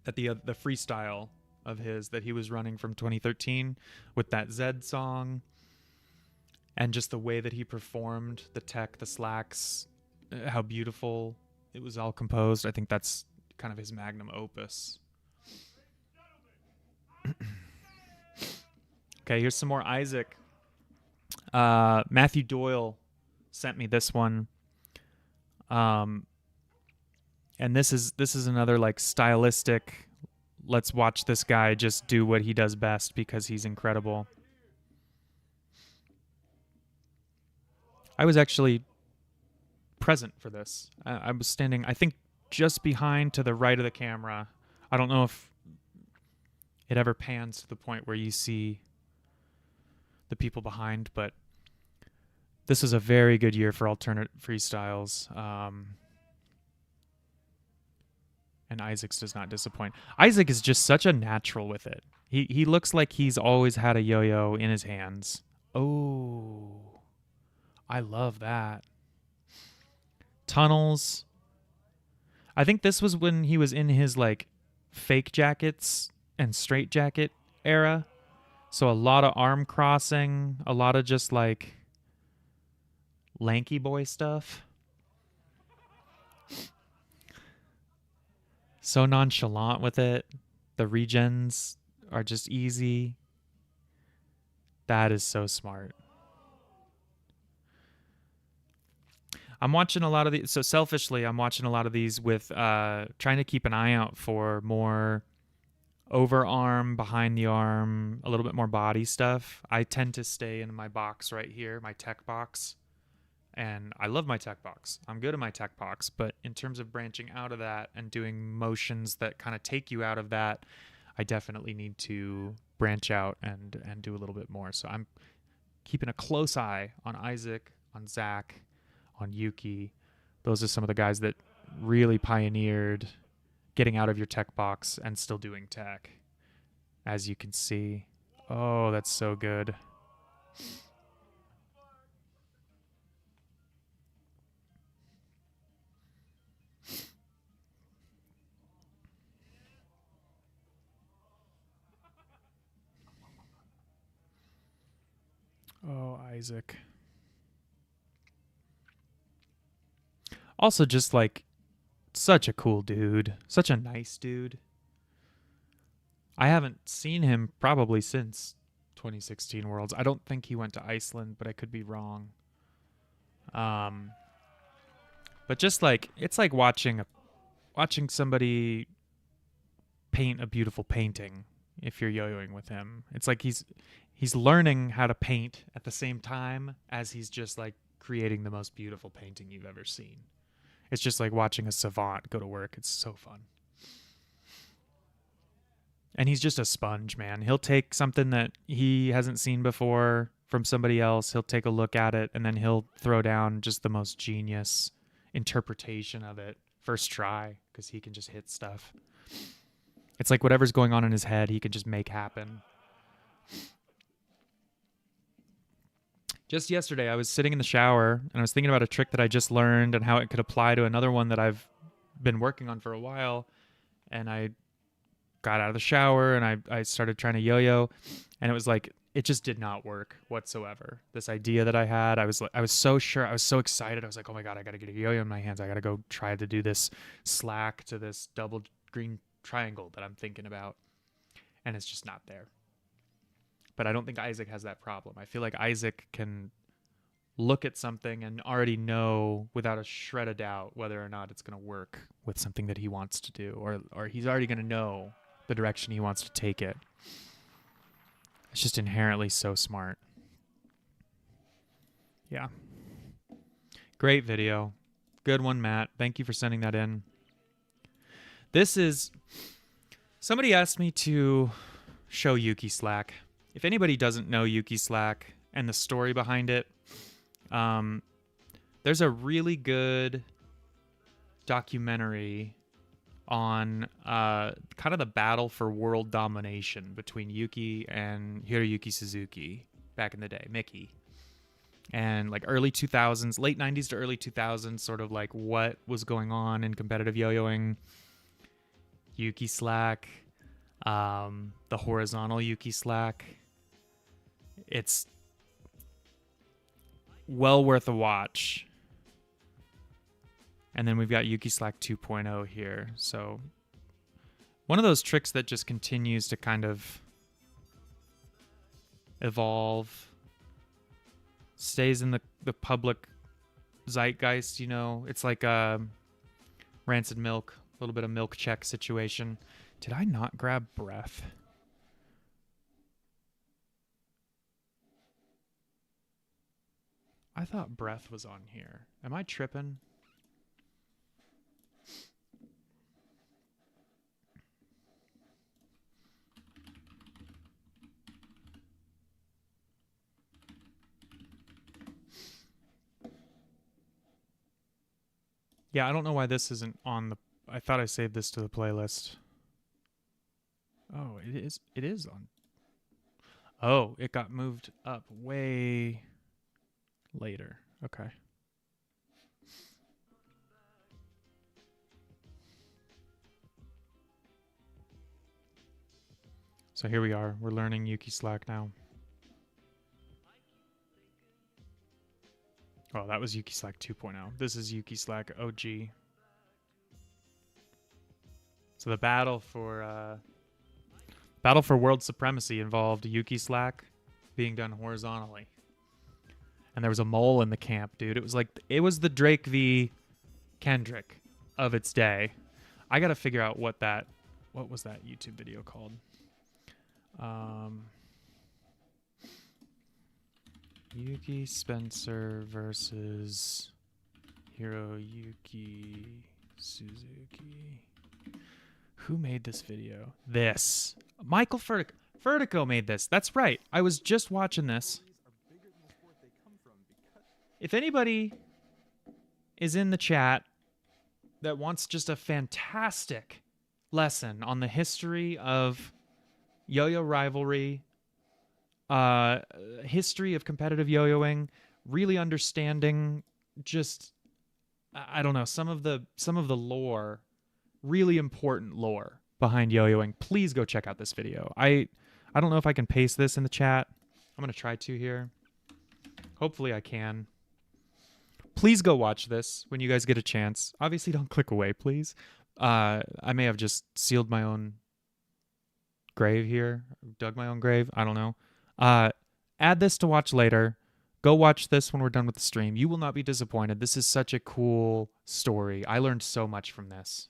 Speaker 1: that the freestyle of his that he was running from 2013 with that Zed song, and just the way that he performed the tech, the slacks, how beautiful it was all composed. I think that's kind of his magnum opus. Okay, here's some more Isaac. Matthew Doyle sent me this one. And this is another like stylistic, let's watch this guy just do what he does best because he's incredible. I was actually present for this. I was standing, I think, just behind to the right of the camera. I don't know if it ever pans to the point where you see the people behind, but this is a very good year for alternate freestyles. And Isaac's does not disappoint. Isaac is just such a natural with it. He looks like he's always had a yo-yo in his hands. Oh, I love that. Tunnels. I think this was when he was in his like fake jackets and straight jacket era. So a lot of arm crossing, a lot of just like lanky boy stuff. So nonchalant with it. The regens are just easy. That is so smart. I'm watching a lot of these. So selfishly, I'm watching a lot of these with trying to keep an eye out for more overarm, behind the arm, a little bit more body stuff. I tend to stay in my box right here, my tech box. And I love my tech box. I'm good at my tech box. But in terms of branching out of that and doing motions that kind of take you out of that, I definitely need to branch out and do a little bit more. So I'm keeping a close eye on Isaac, on Zach, on Yuki. Those are some of the guys that really pioneered getting out of your tech box and still doing tech, as you can see. Oh, that's so good. Oh, Isaac. Also just like such a cool dude. Such a nice dude. I haven't seen him probably since 2016 Worlds. I don't think he went to Iceland, but I could be wrong. But just like it's like watching somebody paint a beautiful painting if you're yo-yoing with him. It's like he's learning how to paint at the same time as he's just like creating the most beautiful painting you've ever seen. It's just like watching a savant go to work. It's so fun. And he's just a sponge, man. He'll take something that he hasn't seen before from somebody else. He'll take a look at it, and then he'll throw down just the most genius interpretation of it first try, because he can just hit stuff. It's like whatever's going on in his head, he can just make happen. Just yesterday, I was sitting in the shower, and I was thinking about a trick that I just learned and how it could apply to another one that I've been working on for a while. And I got out of the shower, and I started trying to yo-yo, and it was like, it just did not work whatsoever. This idea that I had, I was so sure, I was so excited. I was like, oh my God, I got to get a yo-yo in my hands. I got to go try to do this slack to this double green triangle that I'm thinking about. And it's just not there. But I don't think Isaac has that problem. I feel like Isaac can look at something and already know without a shred of doubt whether or not it's going to work with something that he wants to do, or he's already going to know the direction he wants to take it. It's just inherently so smart. Yeah. Great video. Good one, Matt. Thank you for sending that in. This is... Somebody asked me to show Yuki Slack. If anybody doesn't know Yuki Slack and the story behind it, there's a really good documentary on kind of the battle for world domination between Yuki and Hiroyuki Suzuki back in the day, Mickey. And like early 2000s, late 90s to early 2000s, sort of like what was going on in competitive yo-yoing. Yuki Slack, the horizontal Yuki Slack. It's well worth a watch. And then we've got Yuki Slack 2.0 here. So one of those tricks that just continues to kind of evolve, stays in the public zeitgeist, you know. It's like rancid milk, a little bit of milk check situation. Did I not grab breath? I thought breath was on here. Am I tripping? Yeah, I don't know why this isn't on the... I thought I saved this to the playlist. Oh, it is on. Oh, it got moved up way later. Okay. So here we are. We're learning Yuki Slack now. Oh, that was Yuki Slack 2.0. This is Yuki Slack OG. So the battle for world supremacy involved Yuki Slack being done horizontally. And there was a mole in the camp, dude. It was the Drake v. Kendrick of its day. I got to figure out what was that YouTube video called? Yuki Spencer versus Hiroyuki Suzuki. Who made this video? This. Michael Vertigo made this. That's right. I was just watching this. If anybody is in the chat that wants just a fantastic lesson on the history of yo-yo rivalry, history of competitive yo-yoing, really understanding just, I don't know, some of the lore, really important lore behind yo-yoing, please go check out this video. I don't know if I can paste this in the chat. I'm going to try to here. Hopefully I can. Please go watch this when you guys get a chance. Obviously don't click away, please. I may have just sealed my own grave here, dug my own grave. I don't know. Add this to watch later. Go watch this when we're done with the stream. You will not be disappointed. This is such a cool story. I learned so much from this.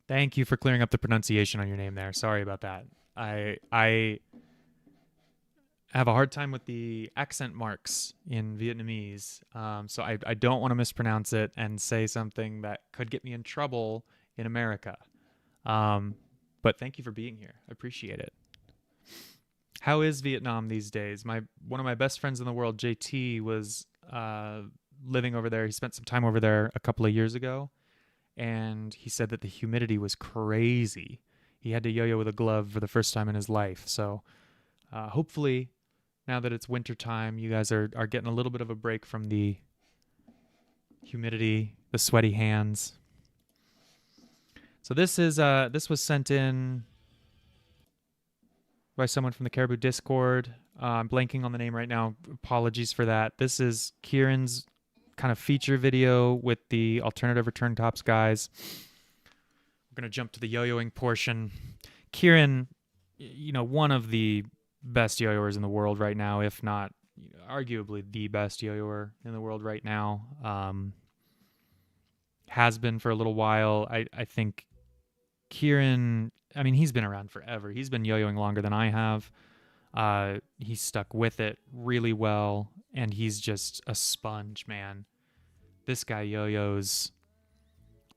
Speaker 1: Thank you for clearing up the pronunciation on your name there. Sorry about that. I have a hard time with the accent marks in Vietnamese, so I don't want to mispronounce it and say something that could get me in trouble in America. But thank you for being here. I appreciate it. How is Vietnam these days? One of my best friends in the world, JT, was living over there. He spent some time over there a couple of years ago, and he said that the humidity was crazy. He had to yo-yo with a glove for the first time in his life. So hopefully, now that it's winter time, you guys are getting a little bit of a break from the humidity, the sweaty hands. So this was sent in by someone from the Caribou Discord. I'm blanking on the name right now. Apologies for that. This is Kieran's kind of feature video with the alternative return tops guys. We're going to jump to the yo-yoing portion. Kieran, one of the best yo-yoers in the world right now, if not arguably the best yo-yoer in the world right now. Has been for a little while. I think Kieran, he's been around forever. He's been yo-yoing longer than I have. He's stuck with it really well, and he's just a sponge, man. This guy yo-yos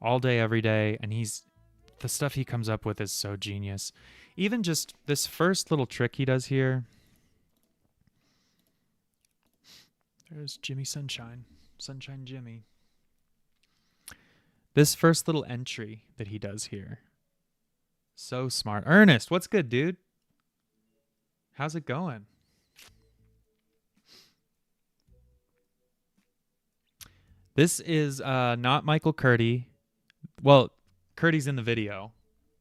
Speaker 1: all day, every day, and the stuff he comes up with is so genius. Even just this first little trick he does here. There's Jimmy Sunshine. Sunshine Jimmy. This first little entry that he does here. So smart. Ernest, what's good, dude? How's it going? This is not Michael Curdy. Well, Curdy's in the video,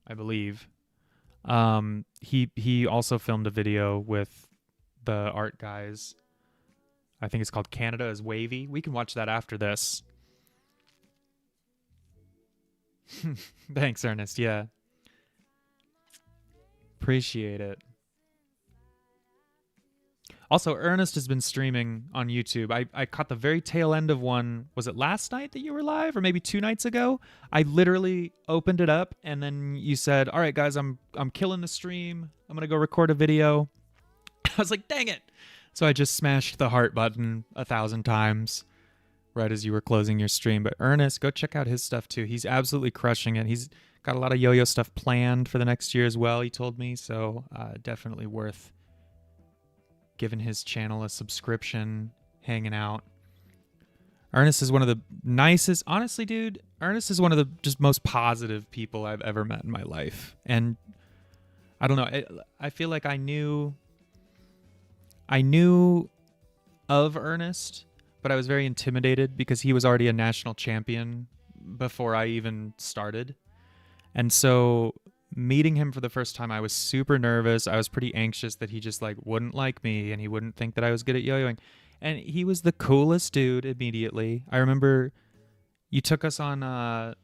Speaker 1: I believe. He also filmed a video with the art guys. I think it's called Canada is Wavy. We can watch that after this. Thanks, Ernest. Yeah. Appreciate it. Also, Ernest has been streaming on YouTube. I caught the very tail end of one. Was it last night that you were live, or maybe 2 nights ago? I literally opened it up, and then you said, "All right, guys, I'm killing the stream. I'm gonna go record a video." I was like, "Dang it!" So I just smashed the heart button 1,000 times right as you were closing your stream. But Ernest, go check out his stuff too. He's absolutely crushing it. He's got a lot of yo-yo stuff planned for the next year as well, he told me. So definitely worth giving his channel a subscription, hanging out. Ernest is one of the nicest, honestly, dude, Ernest is one of the just most positive people I've ever met in my life. And I don't know, I feel like I knew of Ernest, but I was very intimidated because he was already a national champion before I even started. And so meeting him for the first time, I was super nervous. I was pretty anxious that he just wouldn't like me and he wouldn't think that I was good at yo-yoing. And he was the coolest dude immediately. I remember you took us on,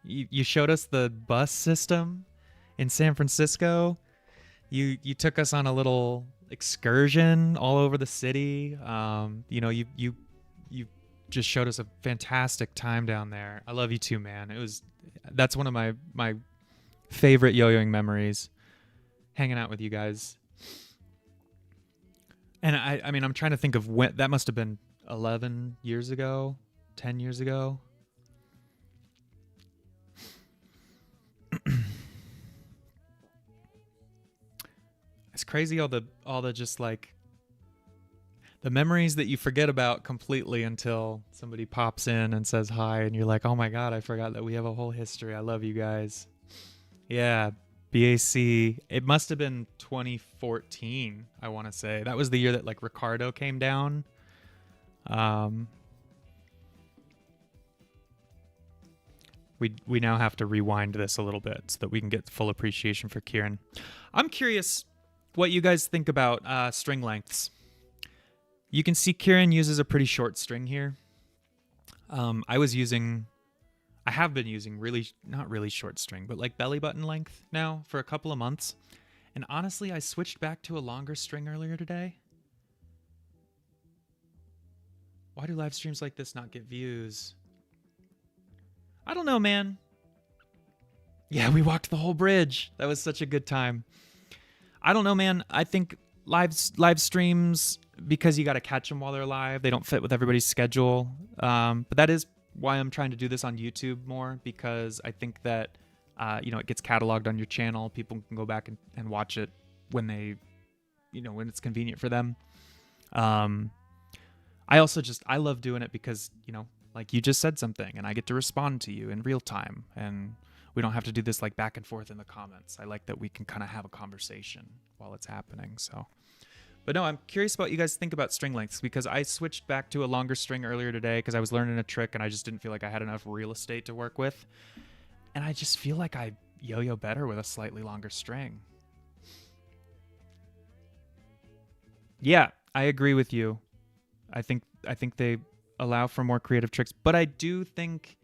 Speaker 1: you showed us the bus system in San Francisco. You took us on a little excursion all over the city. You just showed us a fantastic time down there. I love you too, man. That's one of my favorite yo-yoing memories, hanging out with you guys. And I'm trying to think of when that must have been 11 years ago, 10 years ago. It's crazy all the just the memories that you forget about completely until somebody pops in and says hi and you're like, "Oh my God, I forgot that we have a whole history. I love you guys." Yeah, BAC. It must have been 2014, I want to say. That was the year that Ricardo came down. We now have to rewind this a little bit so that we can get full appreciation for Kieran. I'm curious what you guys think about string lengths. You can see Kieran uses a pretty short string here. I have been using not really short string, but belly button length now for a couple of months. And honestly, I switched back to a longer string earlier today. Why do live streams like this not get views? I don't know, man. Yeah, we walked the whole bridge. That was such a good time. I don't know, man. I think live streams, because you got to catch them while they're live, they don't fit with everybody's schedule. But that is why I'm trying to do this on YouTube more, because I think that it gets cataloged on your channel. People can go back and watch it when when it's convenient for them. I love doing it because you just said something and I get to respond to you in real time, and we don't have to do this back and forth in the comments. I like that we can kind of have a conversation while it's happening. So, but no, I'm curious about what you guys think about string lengths, because I switched back to a longer string earlier today because I was learning a trick and I just didn't feel like I had enough real estate to work with. And I just feel like I yo-yo better with a slightly longer string. Yeah, I agree with you. I think they allow for more creative tricks, but I do think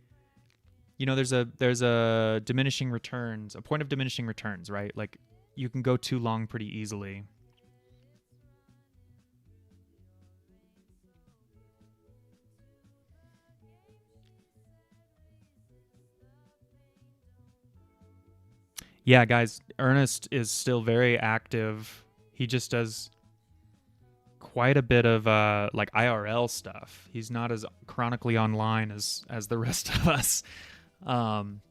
Speaker 1: there's a diminishing returns, a point of diminishing returns, right? Like you can go too long pretty easily. Yeah, guys, Ernest is still very active. He just does quite a bit of like IRL stuff. He's not as chronically online as the rest of us. Um,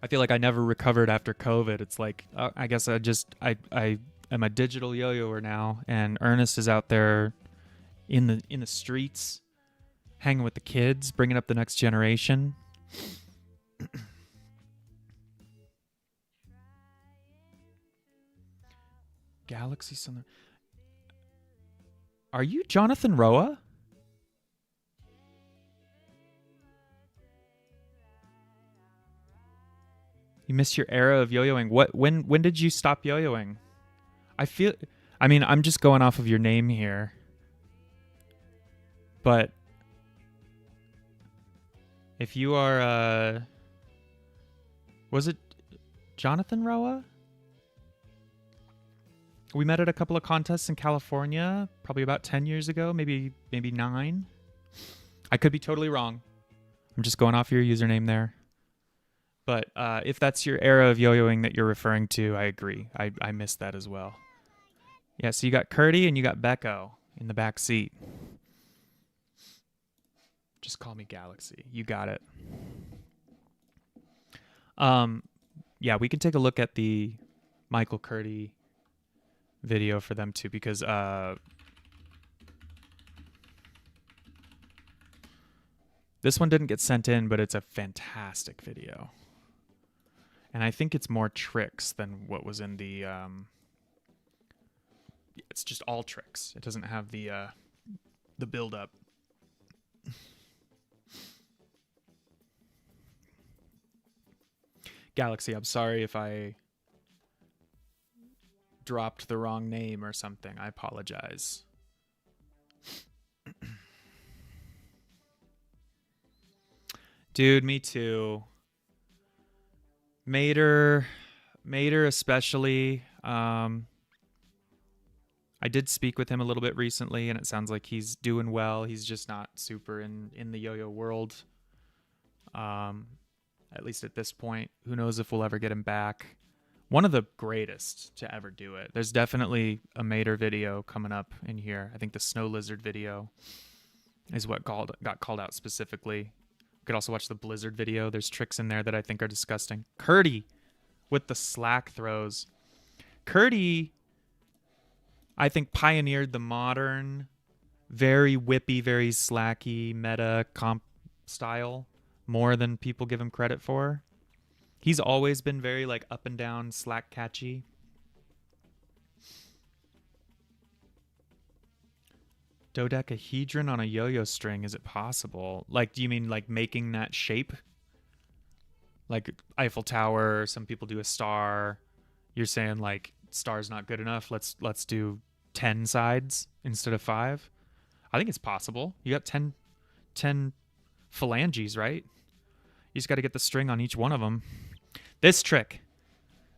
Speaker 1: I feel like I never recovered after COVID. It's like I guess I am a digital yo-yoer now, and Ernest is out there in the streets, hanging with the kids, bringing up the next generation. Galaxy Sun. Are you Jonathan Roa? You missed your era of yo-yoing. When did you stop yo-yoing? I mean, I'm just going off of your name here. But if you are was it Jonathan Roa? We met at a couple of contests in California, probably about 10 years ago, maybe 9. I could be totally wrong. I'm just going off your username there. But if that's your era of yo-yoing that you're referring to, I agree. I missed that as well. Yeah, so you got Curdy and you got Becco in the back seat. Just call me Galaxy. You got it. Yeah, we can take a look at the Michael Curdy video for them too, because this one didn't get sent in, but it's a fantastic video. And I think it's more tricks than what was in the it's just all tricks. It doesn't have the build up. Galaxy, I'm sorry if I dropped the wrong name or something. I apologize. Dude, me too. Mater especially. I did speak with him a little bit recently, and it sounds like he's doing well. He's just not super in the yo-yo world. At least at this point. Who knows if we'll ever get him back. One of the greatest to ever do it. There's definitely a Mater video coming up in here. I think the Snow Lizard video is what got called out specifically. You could also watch the Blizzard video. There's tricks in there that I think are disgusting. Curdy with the slack throws. Curdy, I think, pioneered the modern, very whippy, very slacky meta comp style more than people give him credit for. He's always been very like up and down, slack catchy. Dodecahedron on a yo-yo string, is it possible? Like, do you mean like making that shape? Like Eiffel Tower, some people do a star. You're saying like star's not good enough. Let's do 10 sides instead of 5. I think it's possible. You got 10 phalanges, right? You just got to get the string on each one of them. This trick.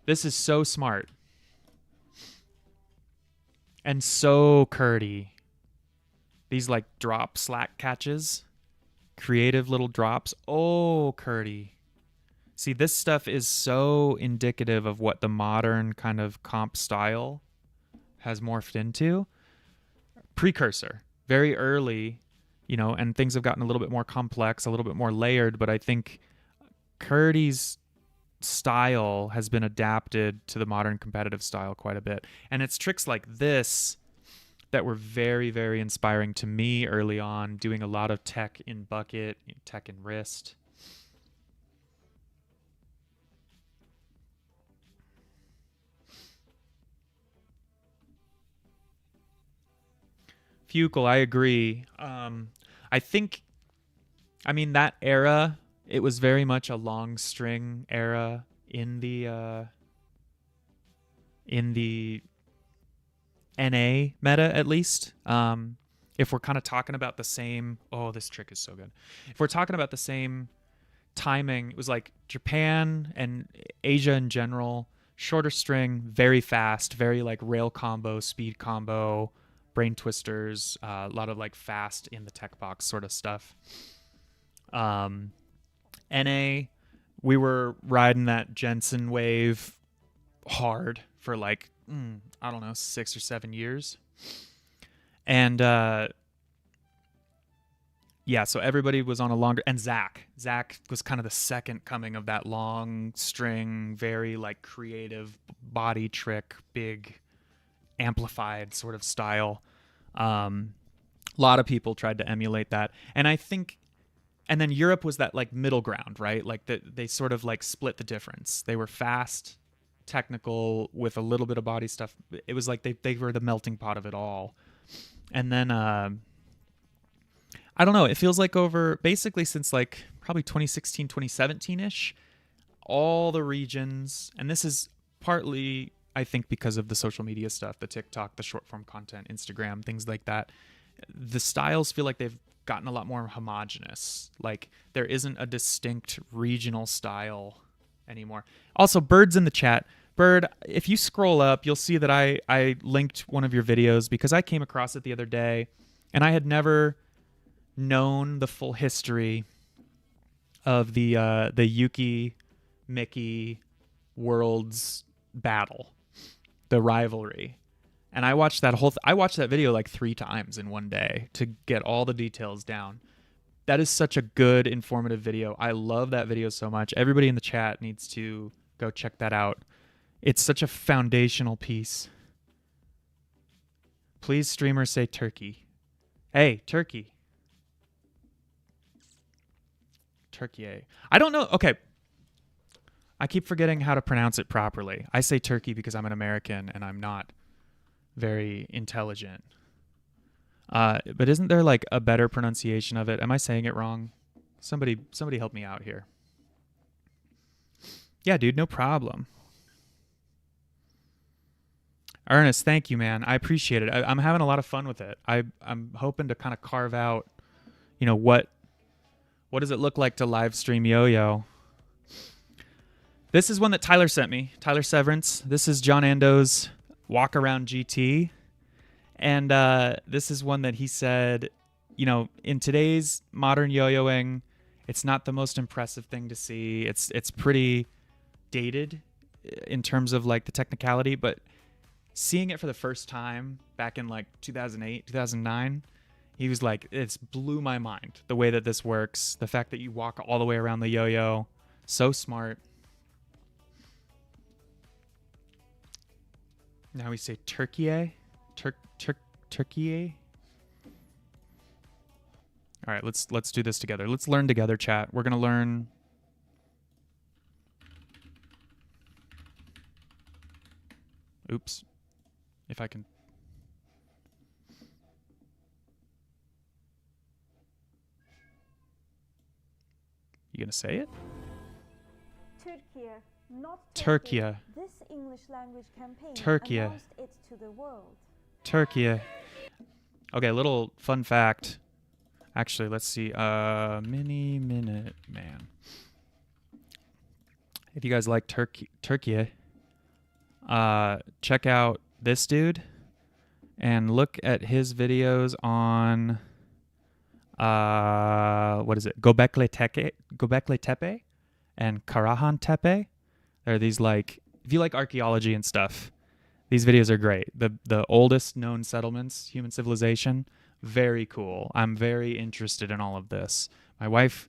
Speaker 1: This is so smart. And so Curdy. These like drop slack catches. Creative little drops. Oh, Curdy. See, this stuff is so indicative of what the modern kind of comp style has morphed into. Precursor. Very early, and things have gotten a little bit more complex, a little bit more layered, but I think Curdy's style has been adapted to the modern competitive style quite a bit. And it's tricks like this that were very, very inspiring to me early on, doing a lot of tech in bucket, tech in wrist. Fukel, I agree. I think, that era, it was very much a long string era in the NA meta, at least. If we're kind of talking about the same, oh, this trick is so good. If we're talking about the same timing, it was like Japan and Asia in general, shorter string, very fast, very like rail combo, speed combo, brain twisters, a lot of like fast in the tech box sort of stuff. NA, we were riding that Jensen wave hard for like, I don't know, 6 or 7 years. And yeah, so everybody was on a longer, and Zach was kind of the second coming of that long string, very like creative body trick, big amplified sort of style. A lot of people tried to emulate that, and I think, and then Europe was that like middle ground, right? Like they sort of like split the difference. They were fast, technical with a little bit of body stuff. It was like they were the melting pot of it all. And then I don't know, it feels like over basically since like probably 2016, 2017-ish, all the regions, and this is partly I think because of the social media stuff, the TikTok, the short form content, Instagram, things like that, the styles feel like they've gotten a lot more homogenous. Like there isn't a distinct regional style anymore. Also, Bird's in the chat. Bird, if you scroll up, you'll see that I linked one of your videos because I came across it the other day, and I had never known the full history of the Yuki Mickey Worlds battle, the rivalry. And I watched that I watched that video like 3 times in one day to get all the details down. That is such a good, informative video. I love that video so much. Everybody in the chat needs to go check that out. It's such a foundational piece. Please, streamers, say turkey. Hey, turkey. Turkey. I don't know. Okay. I keep forgetting how to pronounce it properly. I say turkey because I'm an American and I'm not very intelligent. But isn't there like a better pronunciation of it? Am I saying it wrong? Somebody help me out here. Yeah, dude, no problem. Ernest, thank you, man. I appreciate it. I'm having a lot of fun with it. I'm hoping to kind of carve out, what does it look like to live stream YoYo? This is one that Tyler sent me. Tyler Severance. This is John Ando's Walk Around GT. And this is one that he said, in today's modern yo-yoing, it's not the most impressive thing to see. It's pretty dated in terms of like the technicality, but seeing it for the first time back in like 2008, 2009, he was like, it's blew my mind the way that this works. The fact that you walk all the way around the yo-yo. So smart. Now we say turkey. Turkey. All right, let's do this together. Let's learn together, chat. We're gonna learn. Oops. If I can. You gonna say it?
Speaker 2: Turkey, not
Speaker 1: Turkey.
Speaker 2: This English language campaign
Speaker 1: Turkey.
Speaker 2: announced it to the world.
Speaker 1: Turkey. Okay, little fun fact. Actually, let's see. Mini Minute Man. If you guys like Turkey, check out this dude and look at his videos on what is it? Göbekli Tepe and Karahan Tepe. They're these like, if you like archaeology and stuff, these videos are great. The oldest known settlements, human civilization, very cool. I'm very interested in all of this. My wife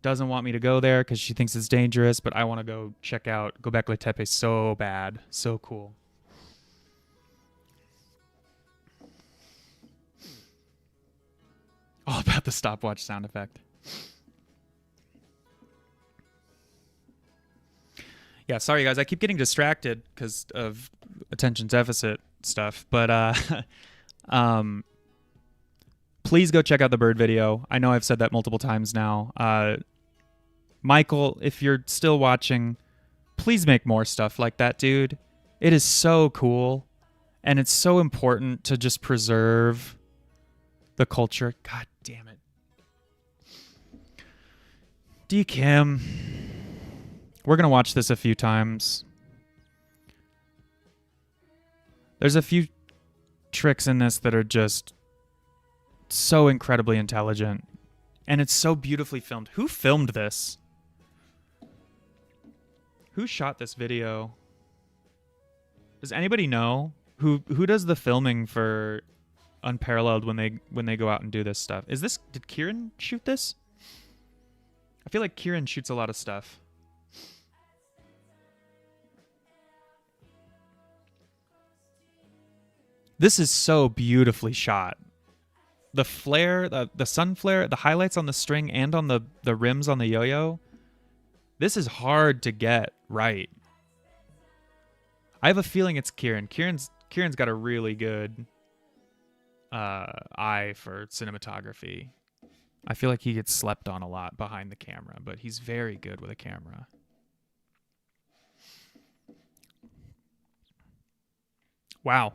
Speaker 1: doesn't want me to go there because she thinks it's dangerous, but I want to go check out Göbekli Tepe so bad. So cool. All about the stopwatch sound effect. Yeah, sorry guys, I keep getting distracted because of attention deficit stuff, but please go check out the bird video. I know I've said that multiple times now. Michael, if you're still watching, please make more stuff like that, dude. It is so cool. And it's so important to just preserve the culture. God damn it. D. Kim. We're going to watch this a few times. There's a few tricks in this that are just so incredibly intelligent. And it's so beautifully filmed. Who filmed this? Who shot this video? Does anybody know? Who does the filming for Unparalleled when they go out and do this stuff? Did Kieran shoot this? I feel like Kieran shoots a lot of stuff. This is so beautifully shot. The flare, the sun flare, the highlights on the string and on the rims on the yo-yo. This is hard to get right. I have a feeling it's Kieran. Kieran's got a really good eye for cinematography. I feel like he gets slept on a lot behind the camera, but he's very good with a camera. Wow.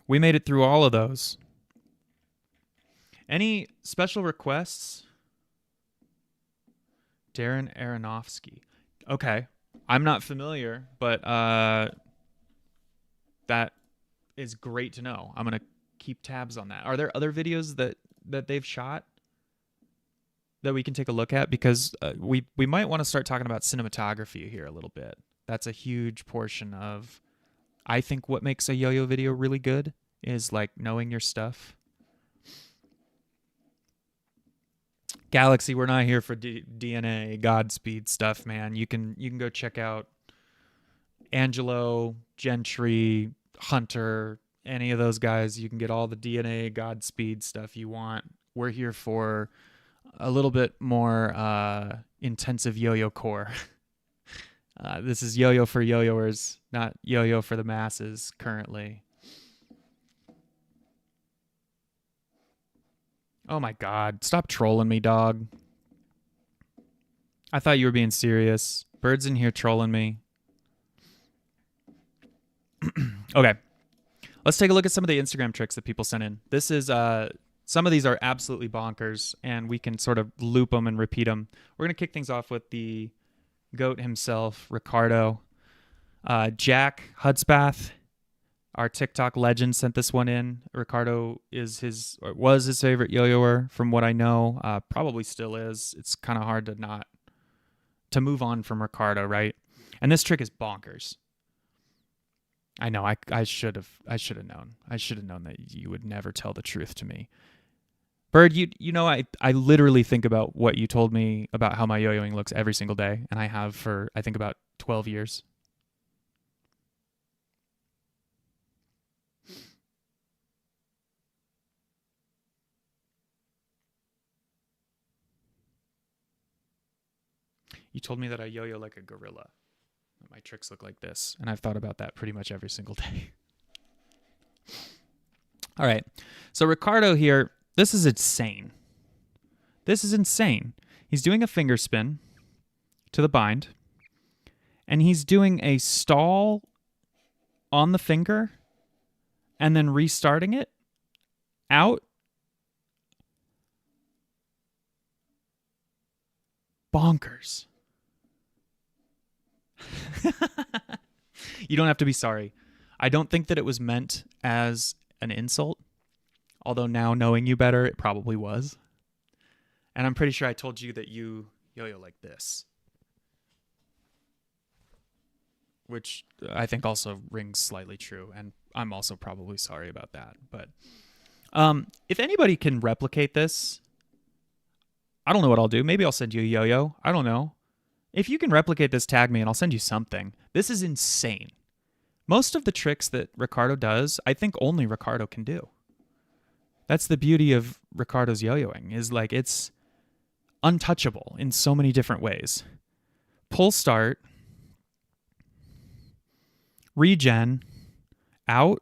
Speaker 1: We made it through all of those. Any special requests? Darren Aronofsky. Okay. I'm not familiar, but that is great to know. I'm going to keep tabs on that. Are there other videos that they've shot that we can take a look at? Because we might want to start talking about cinematography here a little bit. That's a huge portion of, I think, what makes a yo-yo video really good is like knowing your stuff. Galaxy, we're not here for DNA Godspeed stuff, man. You can go check out Angelo, Gentry, Hunter, any of those guys. You can get all the DNA Godspeed stuff you want. We're here for a little bit more intensive yo-yo core. This is yo-yo for yo-yoers, not yo-yo for the masses currently. Oh my God, stop trolling me, dog. I thought you were being serious. Bird's in here trolling me. Okay, let's take a look at some of the Instagram tricks that people sent in. This is, some of these are absolutely bonkers, and we can sort of loop them and repeat them. We're going to kick things off with the GOAT himself, Ricardo. Jack Hudspath, our TikTok legend, sent this one in. Ricardo was his favorite yo-yoer, from what I know. Probably still is. It's kind of hard to move on from Ricardo, right? And this trick is bonkers. I know. I should have known. I should have known that you would never tell the truth to me. Bird, you know, I literally think about what you told me about how my yo-yoing looks every single day, and I have for, I think, about 12 years. You told me that I yo-yo like a gorilla. My tricks look like this, and I've thought about that pretty much every single day. All right, so Ricardo here, this is insane. This is insane. He's doing a finger spin to the bind, and he's doing a stall on the finger and then restarting it out. Bonkers. You don't have to be sorry. I don't think that it was meant as an insult, although now knowing you better, it probably was. And I'm pretty sure I told you that you yo-yo like this, which I think also rings slightly true, and I'm also probably sorry about that. But if anybody can replicate this, I don't know what I'll do. Maybe I'll send you a yo-yo. I don't know. If you can replicate this, tag me and I'll send you something. This is insane. Most of the tricks that Ricardo does, I think only Ricardo can do. That's the beauty of Ricardo's yo-yoing, is like it's untouchable in so many different ways. Pull start, regen, out.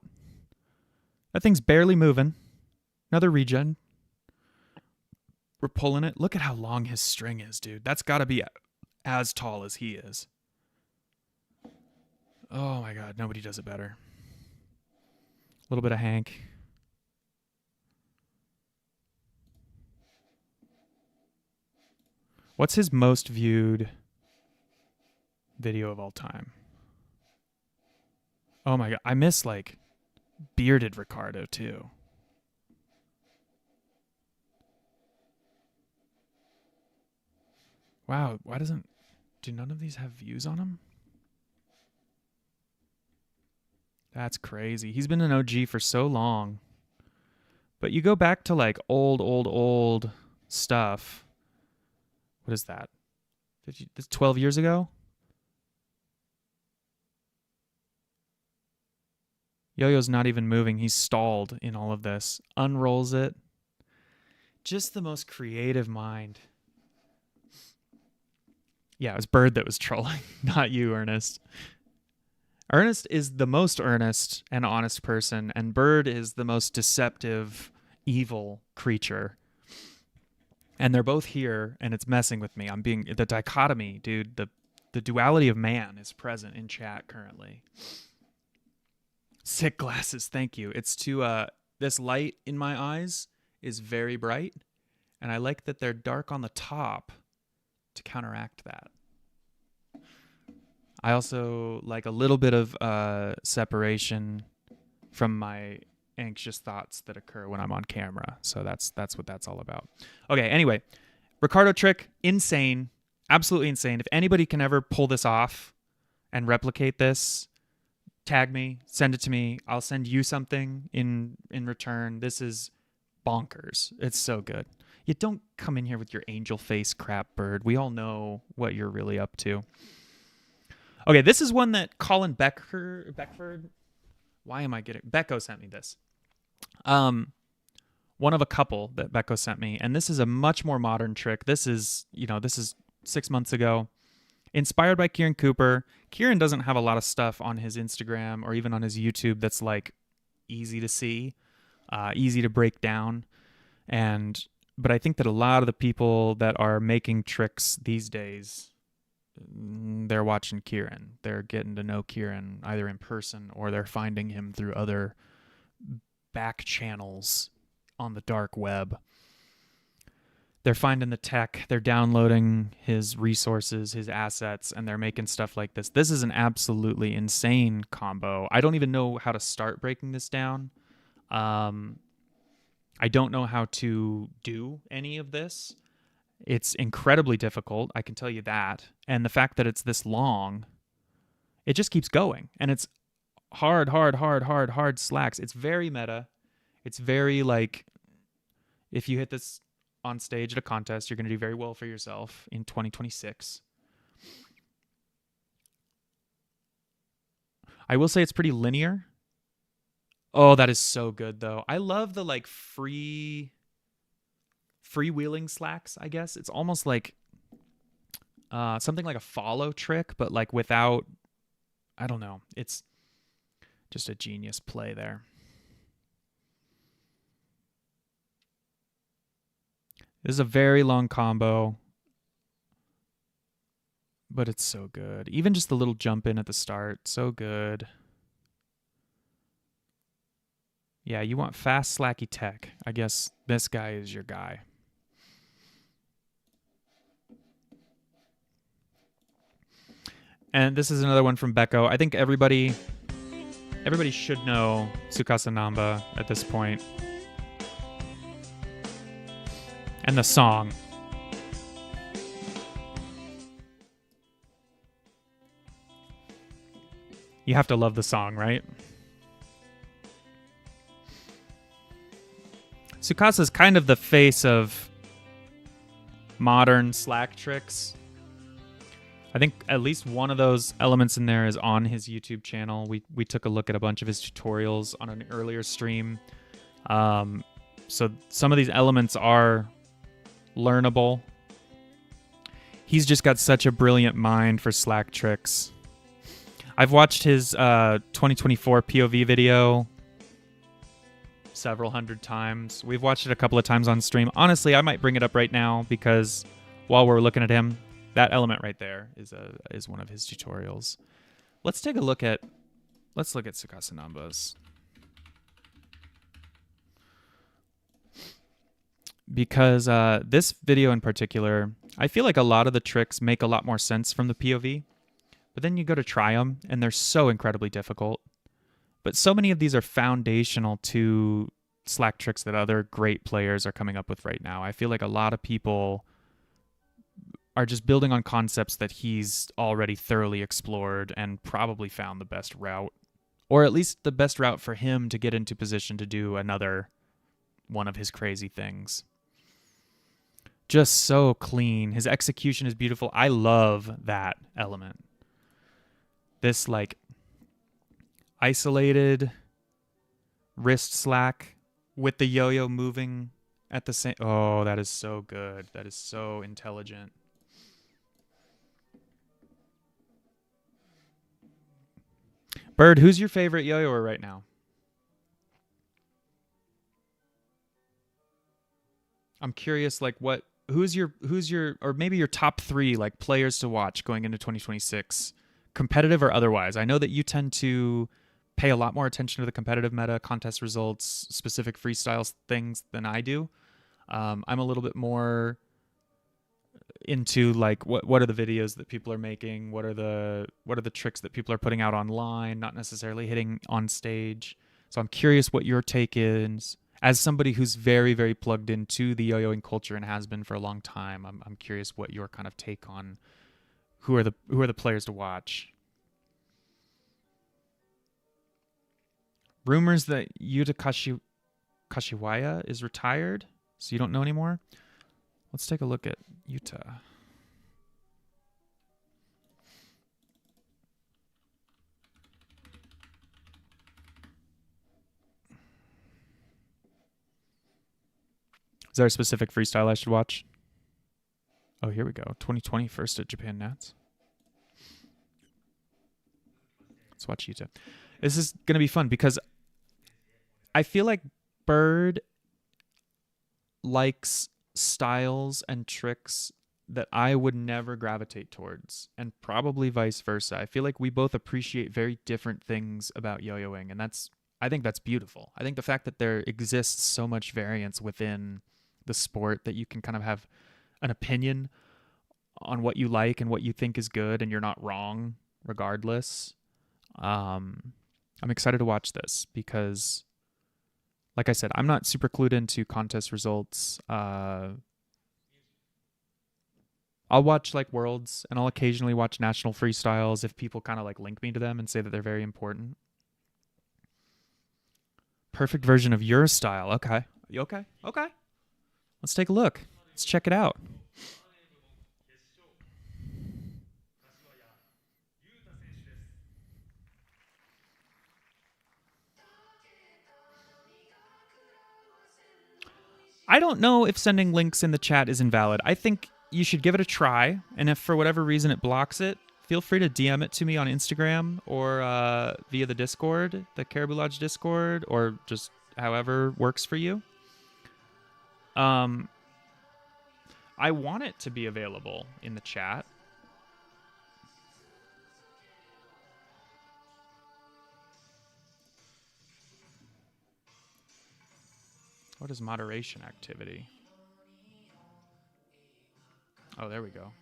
Speaker 1: That thing's barely moving. Another regen. We're pulling it. Look at how long his string is, dude. That's got to be as tall as he is. Oh my God, nobody does it better. little bit of Hank. What's his most viewed video of all time? Oh my god, I miss like bearded Ricardo too. Wow, do none of these have views on them? That's crazy. He's been an OG for so long. But you go back to like old stuff. What is that? 12 years ago? YoYo's not even moving. He's stalled in all of this. Unrolls it. Just the most creative mind. Yeah, it was Bird that was trolling, not you, Ernest. Ernest is the most earnest and honest person, and Bird is the most deceptive, evil creature. And they're both here, and it's messing with me. I'm being the dichotomy, dude. The duality of man is present in chat currently. Sick glasses, thank you. It's to this light in my eyes is very bright, and I like that they're dark on the top to counteract that. I also like a little bit of separation from my anxious thoughts that occur when I'm on camera. So that's what that's all about. Okay, anyway, Ricardo trick, insane, absolutely insane. If anybody can ever pull this off and replicate this, tag me, send it to me. I'll send you something in return. This is bonkers. It's so good. You don't come in here with your angel face crap, Bird. We all know what you're really up to. Okay, this is one that Colin Beckford. Why am I getting? Becco sent me this. One of a couple that Becco sent me, and this is a much more modern trick. This is 6 months ago. Inspired by Kieran Cooper. Kieran doesn't have a lot of stuff on his Instagram or even on his YouTube that's like easy to see, easy to break down. But I think that a lot of the people that are making tricks these days, they're watching Kieran. They're getting to know Kieran either in person or they're finding him through other back channels on the dark web. They're finding the tech, they're downloading his resources, his assets, and they're making stuff like this. This is an absolutely insane combo. I don't even know how to start breaking this down. I don't know how to do any of this. It's incredibly difficult, I can tell you that. And the fact that it's this long, it just keeps going. And it's hard slacks. It's very meta. It's very like, if you hit this on stage at a contest, you're going to do very well for yourself in 2026. I will say it's pretty linear. Oh, that is so good, though. I love the like freewheeling slacks, I guess. It's almost like something like a follow trick, but like without, I don't know. It's just a genius play there. This is a very long combo, but it's so good. Even just the little jump in at the start, so good. Yeah, you want fast, slacky tech. I guess this guy is your guy. And this is another one from Becco. I think everybody should know Tsukasa Namba at this point. And the song. You have to love the song, right? Tsukasa's kind of the face of modern slack tricks. I think at least one of those elements in there is on his YouTube channel. We took a look at a bunch of his tutorials on an earlier stream. So some of these elements are learnable. He's just got such a brilliant mind for slack tricks. I've watched his 2024 POV video several hundred times. We've watched it a couple of times on stream. Honestly, I might bring it up right now because while we're looking at him, that element right there is one of his tutorials. Let's look at Tsukasa Namba's. because this video in particular, I feel like a lot of the tricks make a lot more sense from the POV, but then you go to try them and they're so incredibly difficult. But so many of these are foundational to Slack tricks that other great players are coming up with right now. I feel like a lot of people are just building on concepts that he's already thoroughly explored and probably found the best route, or at least the best route for him to get into position to do another one of his crazy things. Just so clean. His execution is beautiful. I love that element. This like isolated wrist slack with the yo-yo moving at the same. Oh, that is so good. That is so intelligent. Bird, who's your favorite yo-yoer right now? I'm curious, like who's your or maybe your top 3 like players to watch going into 2026, competitive or otherwise. I know that you tend to pay a lot more attention to the competitive meta, contest results, specific freestyles things than I do. I'm a little bit more into like what are the videos that people are making, what are the tricks that people are putting out online, not necessarily hitting on stage. So I'm curious what your take is as somebody who's very, very plugged into the yo-yoing culture and has been for a long time. I'm curious what your kind of take on who are the players to watch. Rumors that Yuta Kashiwaya is retired, so you don't know anymore. Let's take a look at Yuta. Is there a specific freestyle I should watch? Oh, here we go. 2020 first at Japan Nats. Let's watch Yuta. This is going to be fun because I feel like Bird likes styles and tricks that I would never gravitate towards, and probably vice versa. I feel like we both appreciate very different things about yo-yoing, and I think that's beautiful. I think the fact that there exists so much variance within the sport that you can kind of have an opinion on what you like and what you think is good, and you're not wrong regardless. I'm excited to watch this because, like I said, I'm not super clued into contest results. I'll watch like Worlds, and I'll occasionally watch national freestyles if people kind of like link me to them and say that they're very important. Perfect version of your style. Okay. Okay. Let's take a look. Let's check it out. I don't know if sending links in the chat is invalid. I think you should give it a try, and if for whatever reason it blocks it, feel free to DM it to me on Instagram or via the Discord, the Caribou Lodge Discord, or just however works for you. I want it to be available in the chat. What is moderation activity? Oh, there we go.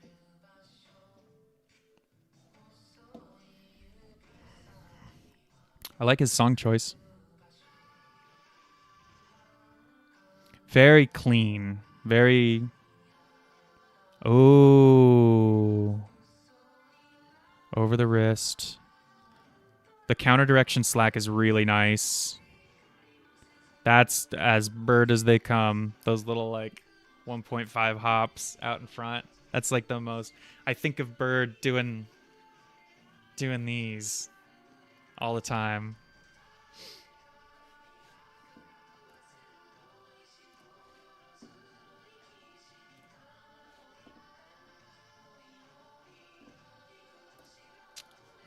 Speaker 1: I like his song choice. Very clean. Very... Oh. Over the wrist. The counter direction slack is really nice. That's as Bird as they come. Those little like 1.5 hops out in front. That's like the most... I think of Bird doing these all the time.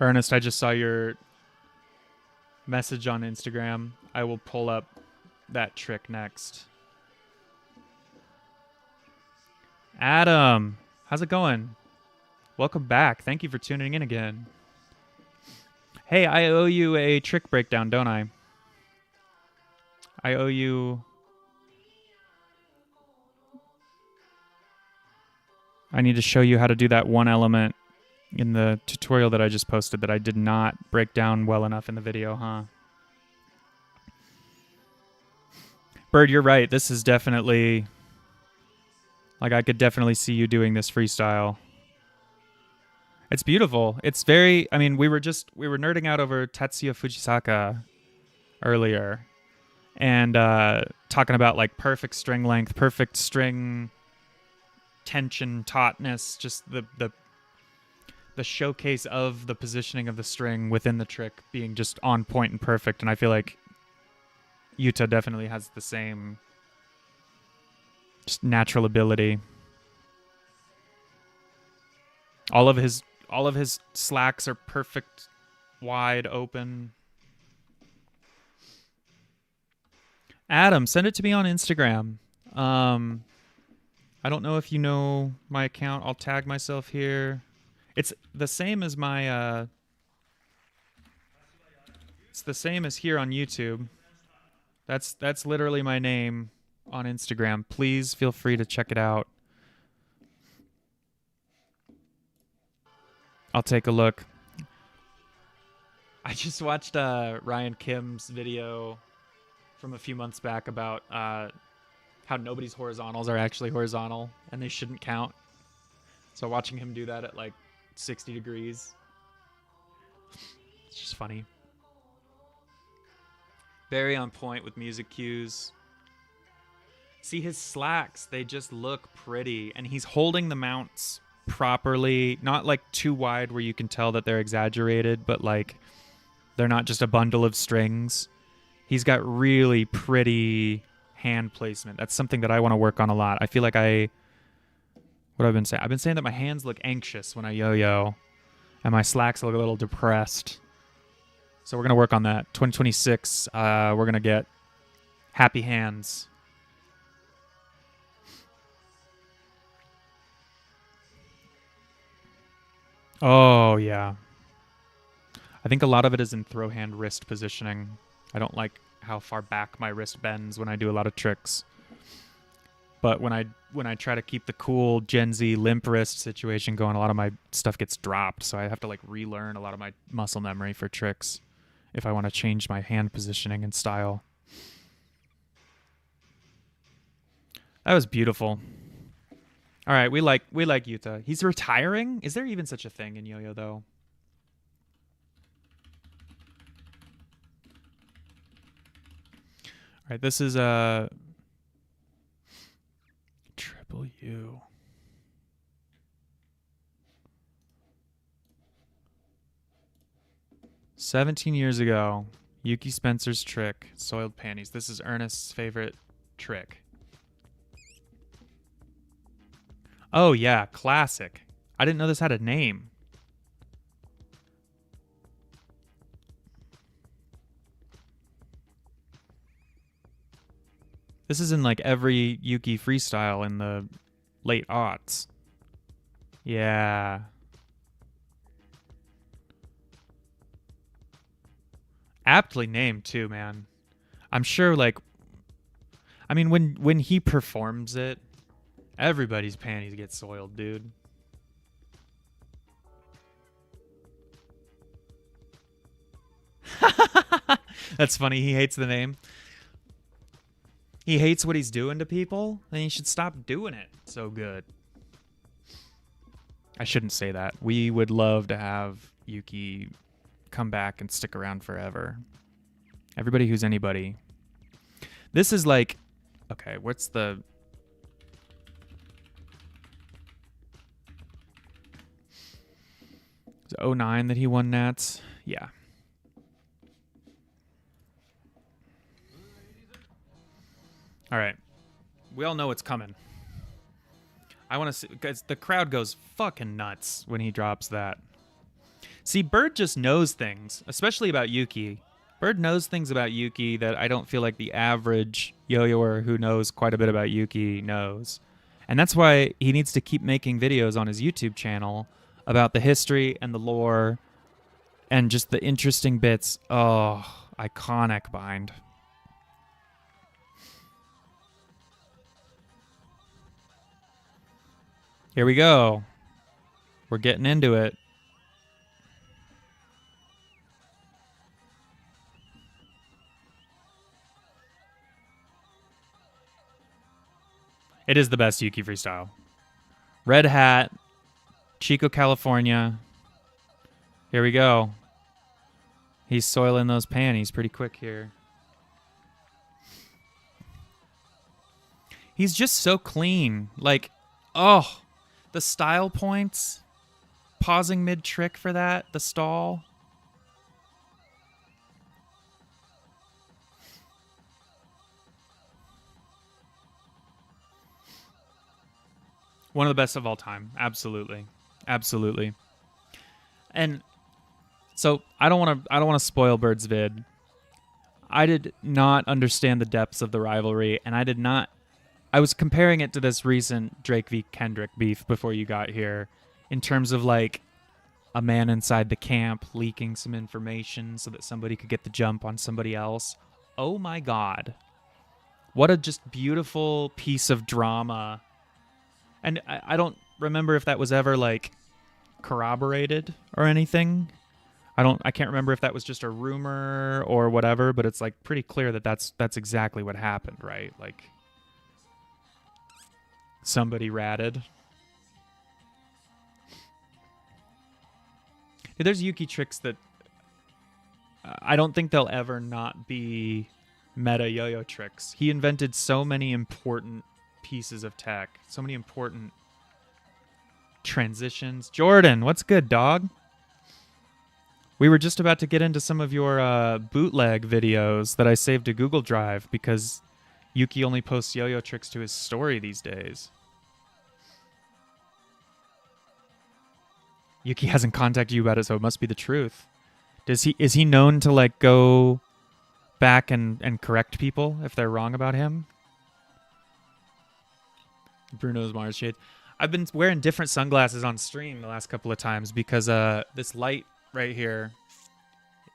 Speaker 1: Ernest, I just saw your message on Instagram. I will pull up that trick next. Adam, how's it going? Welcome back. Thank you for tuning in again. Hey, I owe you a trick breakdown, don't I? I owe you I need to show you how to do that one element in the tutorial that I just posted that I did not break down well enough in the video, huh? Bird, you're right. This is definitely... Like, I could definitely see you doing this freestyle. It's beautiful. It's very... I mean, we were nerding out over Tetsuya Fujisaka earlier. And talking about, like, perfect string length, perfect string tension, tautness, just the showcase of the positioning of the string within the trick being just on point and perfect. And I feel like Yuta definitely has the same just natural ability. All of his slacks are perfect, wide open. Adam, send it to me on Instagram. I don't know if you know my account. I'll tag myself here. It's the same as my it's the same as here on YouTube. That's literally my name on Instagram. Please feel free to check it out. I'll take a look. I just watched Ryan Kim's video from a few months back about how nobody's horizontals are actually horizontal and they shouldn't count. So watching him do that at like 60 degrees, it's just funny. Very on point with music cues. See his slacks, they just look pretty, and he's holding the mounts properly, not like too wide where you can tell that they're exaggerated, but like they're not just a bundle of strings. He's got really pretty hand placement. That's something that I want to work on a lot. I feel like what have I been saying? I've been saying that my hands look anxious when I yo-yo, and my slacks look a little depressed. So we're going to work on that. 2026, we're going to get happy hands. Oh, yeah. I think a lot of it is in throw hand wrist positioning. I don't like how far back my wrist bends when I do a lot of tricks. But when I try to keep the cool Gen Z limp wrist situation going, a lot of my stuff gets dropped. So I have to like relearn a lot of my muscle memory for tricks if I want to change my hand positioning and style. That was beautiful. All right, we like Yuta. He's retiring? Is there even such a thing in yo-yo though? All right, this is a triple U. "17 years ago, Yuki Spencer's trick, soiled panties." This is Ernest's favorite trick. Oh yeah, classic. I didn't know this had a name. This is in like every Yuki freestyle in the late aughts. Yeah. Aptly named too, man. I'm sure like I mean when he performs it, everybody's panties get soiled, dude. That's funny. He hates the name. He hates what he's doing to people, then he should stop doing it so good. I shouldn't say that. We would love to have Yuki come back and stick around forever. Everybody who's anybody. This is like... Okay, what's the... Is it 09 that he won Nats? Yeah. All right. We all know what's coming. I want to see... Guys, the crowd goes fucking nuts when he drops that. See, Bird just knows things, especially about Yuki. Bird knows things about Yuki that I don't feel like the average yo-yoer who knows quite a bit about Yuki knows. And that's why he needs to keep making videos on his YouTube channel about the history and the lore and just the interesting bits. Oh, iconic bind. Here we go. We're getting into it. It is the best Yuki freestyle. Red Hat, Chico, California. Here we go. He's soiling those panties pretty quick here. He's just so clean. Like, oh, the style points. Pausing mid-trick for that. The stall. One of the best of all time. Absolutely. Absolutely. And so I don't want to spoil Bird's vid. I did not understand the depths of the rivalry, and I was comparing it to this recent Drake v. Kendrick beef before you got here, in terms of like a man inside the camp leaking some information so that somebody could get the jump on somebody else. Oh my God. What a just beautiful piece of drama. And I don't remember if that was ever like corroborated or anything. I can't remember if that was just a rumor or whatever, but it's like pretty clear that that's exactly what happened, right? Like somebody ratted. There's Yuki tricks that I don't think they'll ever not be meta YoYo tricks. He invented so many important pieces of tech, so many important transitions. Jordan, what's good, dog? We were just about to get into some of your bootleg videos that I saved to Google Drive because Yuki only posts yo-yo tricks to his story these days. Yuki hasn't contacted you about it, so it must be the truth. Is he known to like go back and correct people if they're wrong about him? Bruno's Mars shade. I've been wearing different sunglasses on stream the last couple of times because this light right here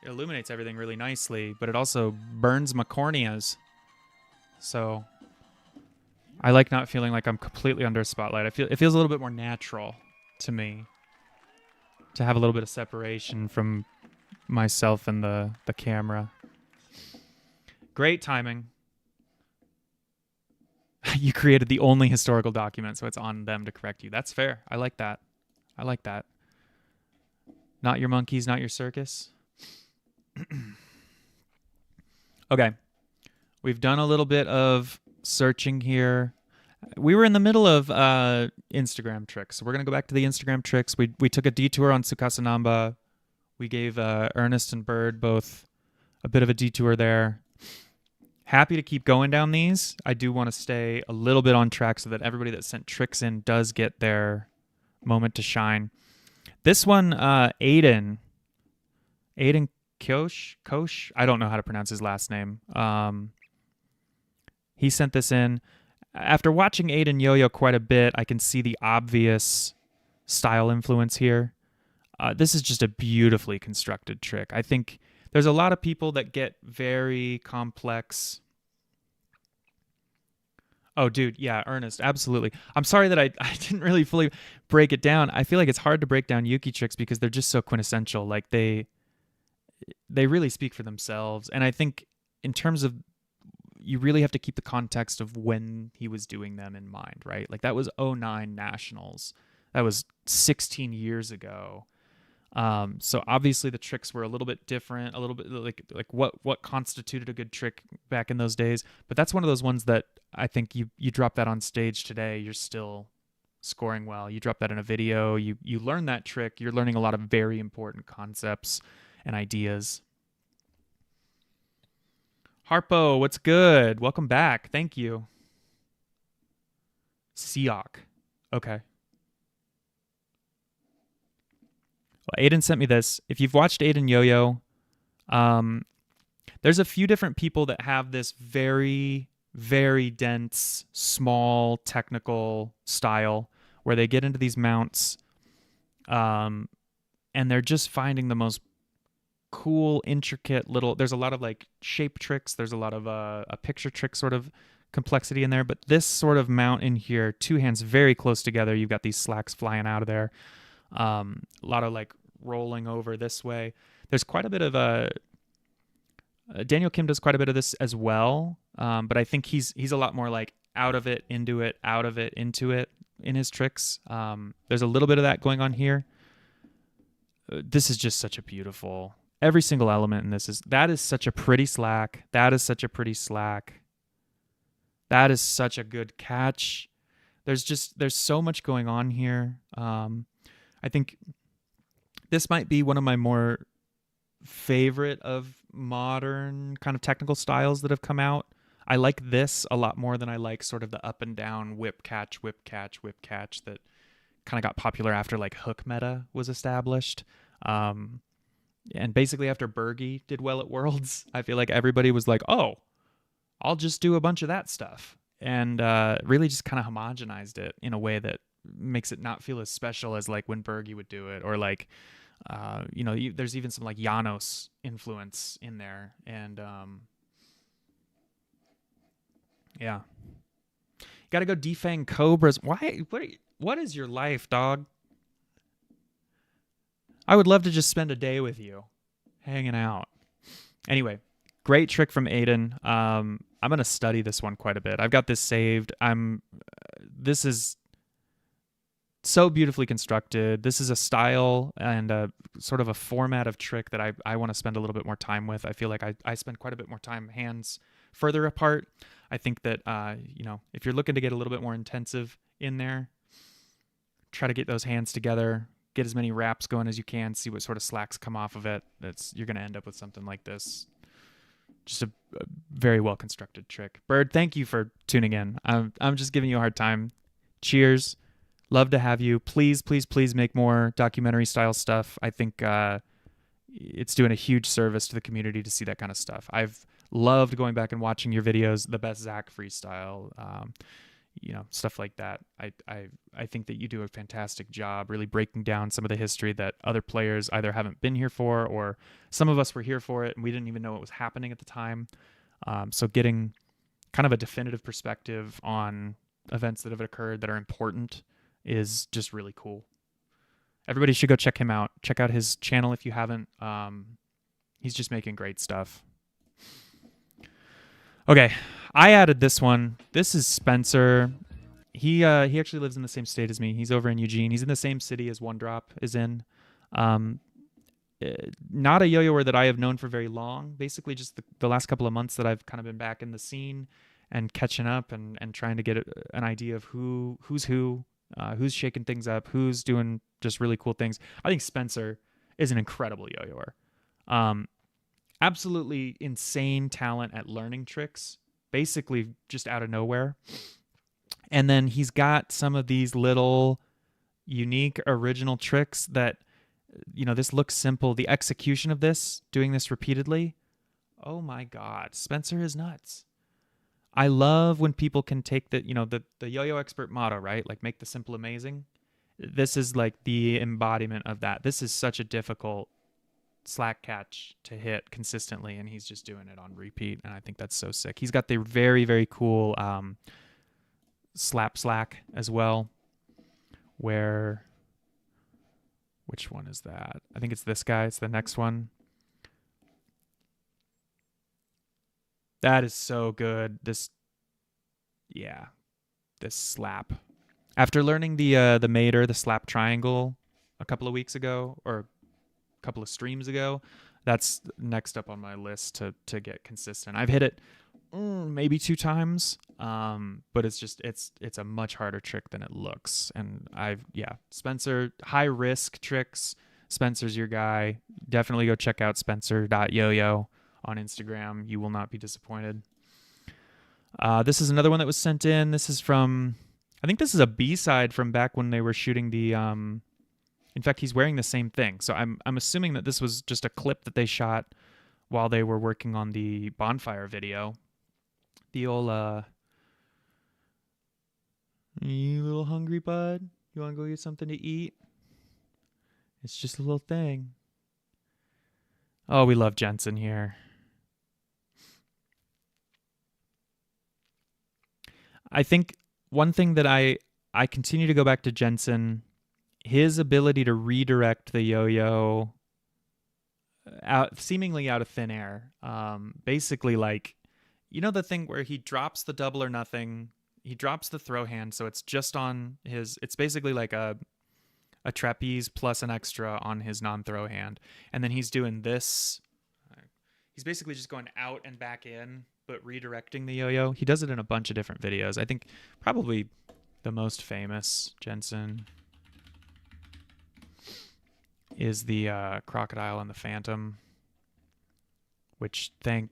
Speaker 1: illuminates everything really nicely, but it also burns my corneas. So I like not feeling like I'm completely under a spotlight. It feels a little bit more natural to me to have a little bit of separation from myself and the camera. Great timing. You created the only historical document, so it's on them to correct you. That's fair. I like that. I like that. Not your monkeys, not your circus. Okay. We've done a little bit of searching here. We were in the middle of Instagram tricks. So we're going to go back to the Instagram tricks. We took a detour on Sukasanamba. We gave Ernest and Bird both a bit of a detour there. Happy to keep going down these. I do want to stay a little bit on track so that everybody that sent tricks in does get their moment to shine. This one, Aiden Kosh, I don't know how to pronounce his last name. He sent this in. After watching Aiden yo-yo quite a bit, I can see the obvious style influence here. This is just a beautifully constructed trick. I think there's a lot of people that get very complex. Oh, dude, yeah, Ernest, absolutely. I'm sorry that I didn't really fully break it down. I feel like it's hard to break down Yuki tricks because they're just so quintessential. Like they really speak for themselves. And I think in terms of, you really have to keep the context of when he was doing them in mind, right? Like that was 09 Nationals. That was 16 years ago. So obviously the tricks were a little bit different, a little bit like what constituted a good trick back in those days. But that's one of those ones that I think you drop that on stage today, you're still scoring well. You drop that in a video, you learn that trick, you're learning a lot of very important concepts and ideas. Harpo, what's good? Welcome back. Thank you. Siok. Okay. Well, Aiden sent me this. If you've watched Aiden yo-yo, there's a few different people that have this very, very dense, small, technical style where they get into these mounts and they're just finding the most cool, intricate little... There's a lot of like shape tricks. There's a lot of a picture trick sort of complexity in there. But this sort of mount in here, two hands very close together. You've got these slacks flying out of there. A lot of like rolling over this way. There's quite a bit of Daniel Kim does quite a bit of this as well, but I think he's a lot more like out of it, into it, out of it, into it in his tricks. There's a little bit of that going on here. This is just such a beautiful. Every single element in this that is such a pretty slack. That is such a pretty slack. That is such a good catch. There's so much going on here. I think this might be one of my more favorite of modern kind of technical styles that have come out. I like this a lot more than I like sort of the up and down whip catch, whip catch, whip catch that kind of got popular after like hook meta was established. And basically after Berge did well at Worlds, I feel like everybody was like, oh, I'll just do a bunch of that stuff. And really just kind of homogenized it in a way that makes it not feel as special as like when Berge would do it, or like, there's even some like Janos influence in there. And yeah. Got to go defang cobras. Why? What is your life, dog? I would love to just spend a day with you, hanging out. Anyway, great trick from Aiden. I'm gonna study this one quite a bit. I've got this saved. This is so beautifully constructed. This is a style and a sort of a format of trick that I want to spend a little bit more time with. I feel like I spend quite a bit more time hands further apart. I think that, if you're looking to get a little bit more intensive in there, try to get those hands together, get as many wraps going as you can, see what sort of slacks come off of it. You're going to end up with something like this. Just a very well constructed trick. Bird, thank you for tuning in. I'm just giving you a hard time. Cheers. Love to have you. Please, please, please make more documentary style stuff. I think it's doing a huge service to the community to see that kind of stuff. I've loved going back and watching your videos, the best Zach freestyle, stuff like that. I think that you do a fantastic job really breaking down some of the history that other players either haven't been here for, or some of us were here for it and we didn't even know what was happening at the time. So getting kind of a definitive perspective on events that have occurred that are important is just really cool. Everybody should go check him out. Check out his channel if you haven't. He's just making great stuff. Okay, I added this one. This is Spencer. He actually lives in the same state as me. He's over in Eugene. He's in the same city as One Drop is in. Not a yo-yoer that I have known for very long. Basically just the last couple of months that I've kind of been back in the scene and catching up and trying to get an idea of who's shaking things up, who's doing just really cool things. I think Spencer is an incredible yo-yoer. Absolutely insane talent at learning tricks, basically just out of nowhere. And then he's got some of these little unique original tricks that, this looks simple. The execution of this, doing this repeatedly, oh my God, Spencer is nuts. I love when people can take the yo-yo expert motto, right? Like make the simple amazing. This is like the embodiment of that. This is such a difficult slack catch to hit consistently, and he's just doing it on repeat, and I think that's so sick. He's got the very, very cool slap slack as well, which one is that? I think it's this guy. It's the next one. That is so good. This slap. After learning the mater, the slap triangle a couple of weeks ago, or couple of streams ago, that's next up on my list to get consistent. I've hit it maybe 2 times, but it's a much harder trick than it looks. And Spencer, high risk tricks. Spencer's your guy. Definitely go check out spencer.yoyo on Instagram. You will not be disappointed. This is another one that was sent in. This is I think this is a B-side from back when they were shooting the in fact, he's wearing the same thing. So I'm assuming that this was just a clip that they shot while they were working on the bonfire video. The old, you little hungry bud? You want to go get something to eat? It's just a little thing. Oh, we love Jensen here. I think one thing that I continue to go back to Jensen, his ability to redirect the yo-yo seemingly out of thin air. Basically, like, you know, the thing where he drops the double or nothing, he drops the throw hand, so it's just on his. It's basically like a trapeze plus an extra on his non-throw hand, and then he's doing this. He's basically just going out and back in, but redirecting the yo-yo. He does it in a bunch of different videos. I think probably the most famous Jensen is the Crocodile and the Phantom, which thank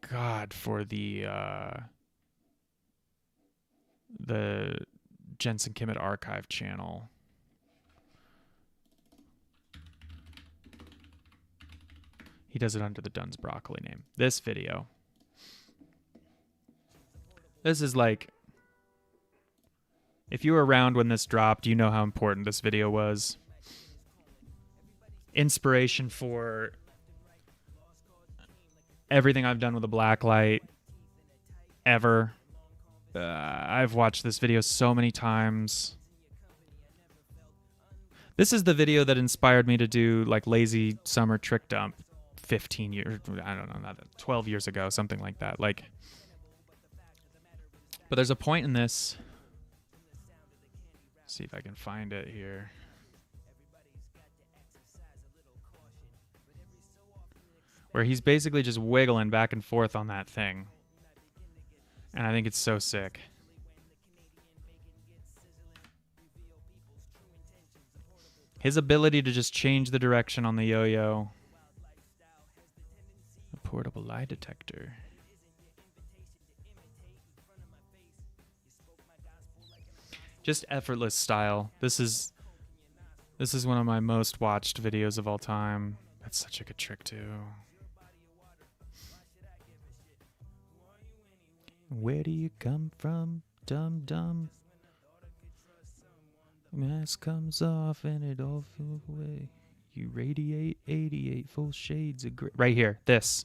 Speaker 1: God for the Jensen Kimmett archive channel. He does it under the Dunn's Broccoli name. This video. This is like, if you were around when this dropped, you know how important this video was. Inspiration for everything I've done with a blacklight ever. I've watched this video so many times. This is the video that inspired me to do like lazy summer trick dump 15 years, I don't know, 12 years ago, something like that. Like, but there's a point in this. Let's see if I can find it here. Where he's basically just wiggling back and forth on that thing. And I think it's so sick. His ability to just change the direction on the yo-yo. A portable lie detector. Just effortless style. This is one of my most watched videos of all time. That's such a good trick too. Where do you come from, dum-dum? Mask comes off and it all feels away. You radiate 88 full shades of gray. Right here, this.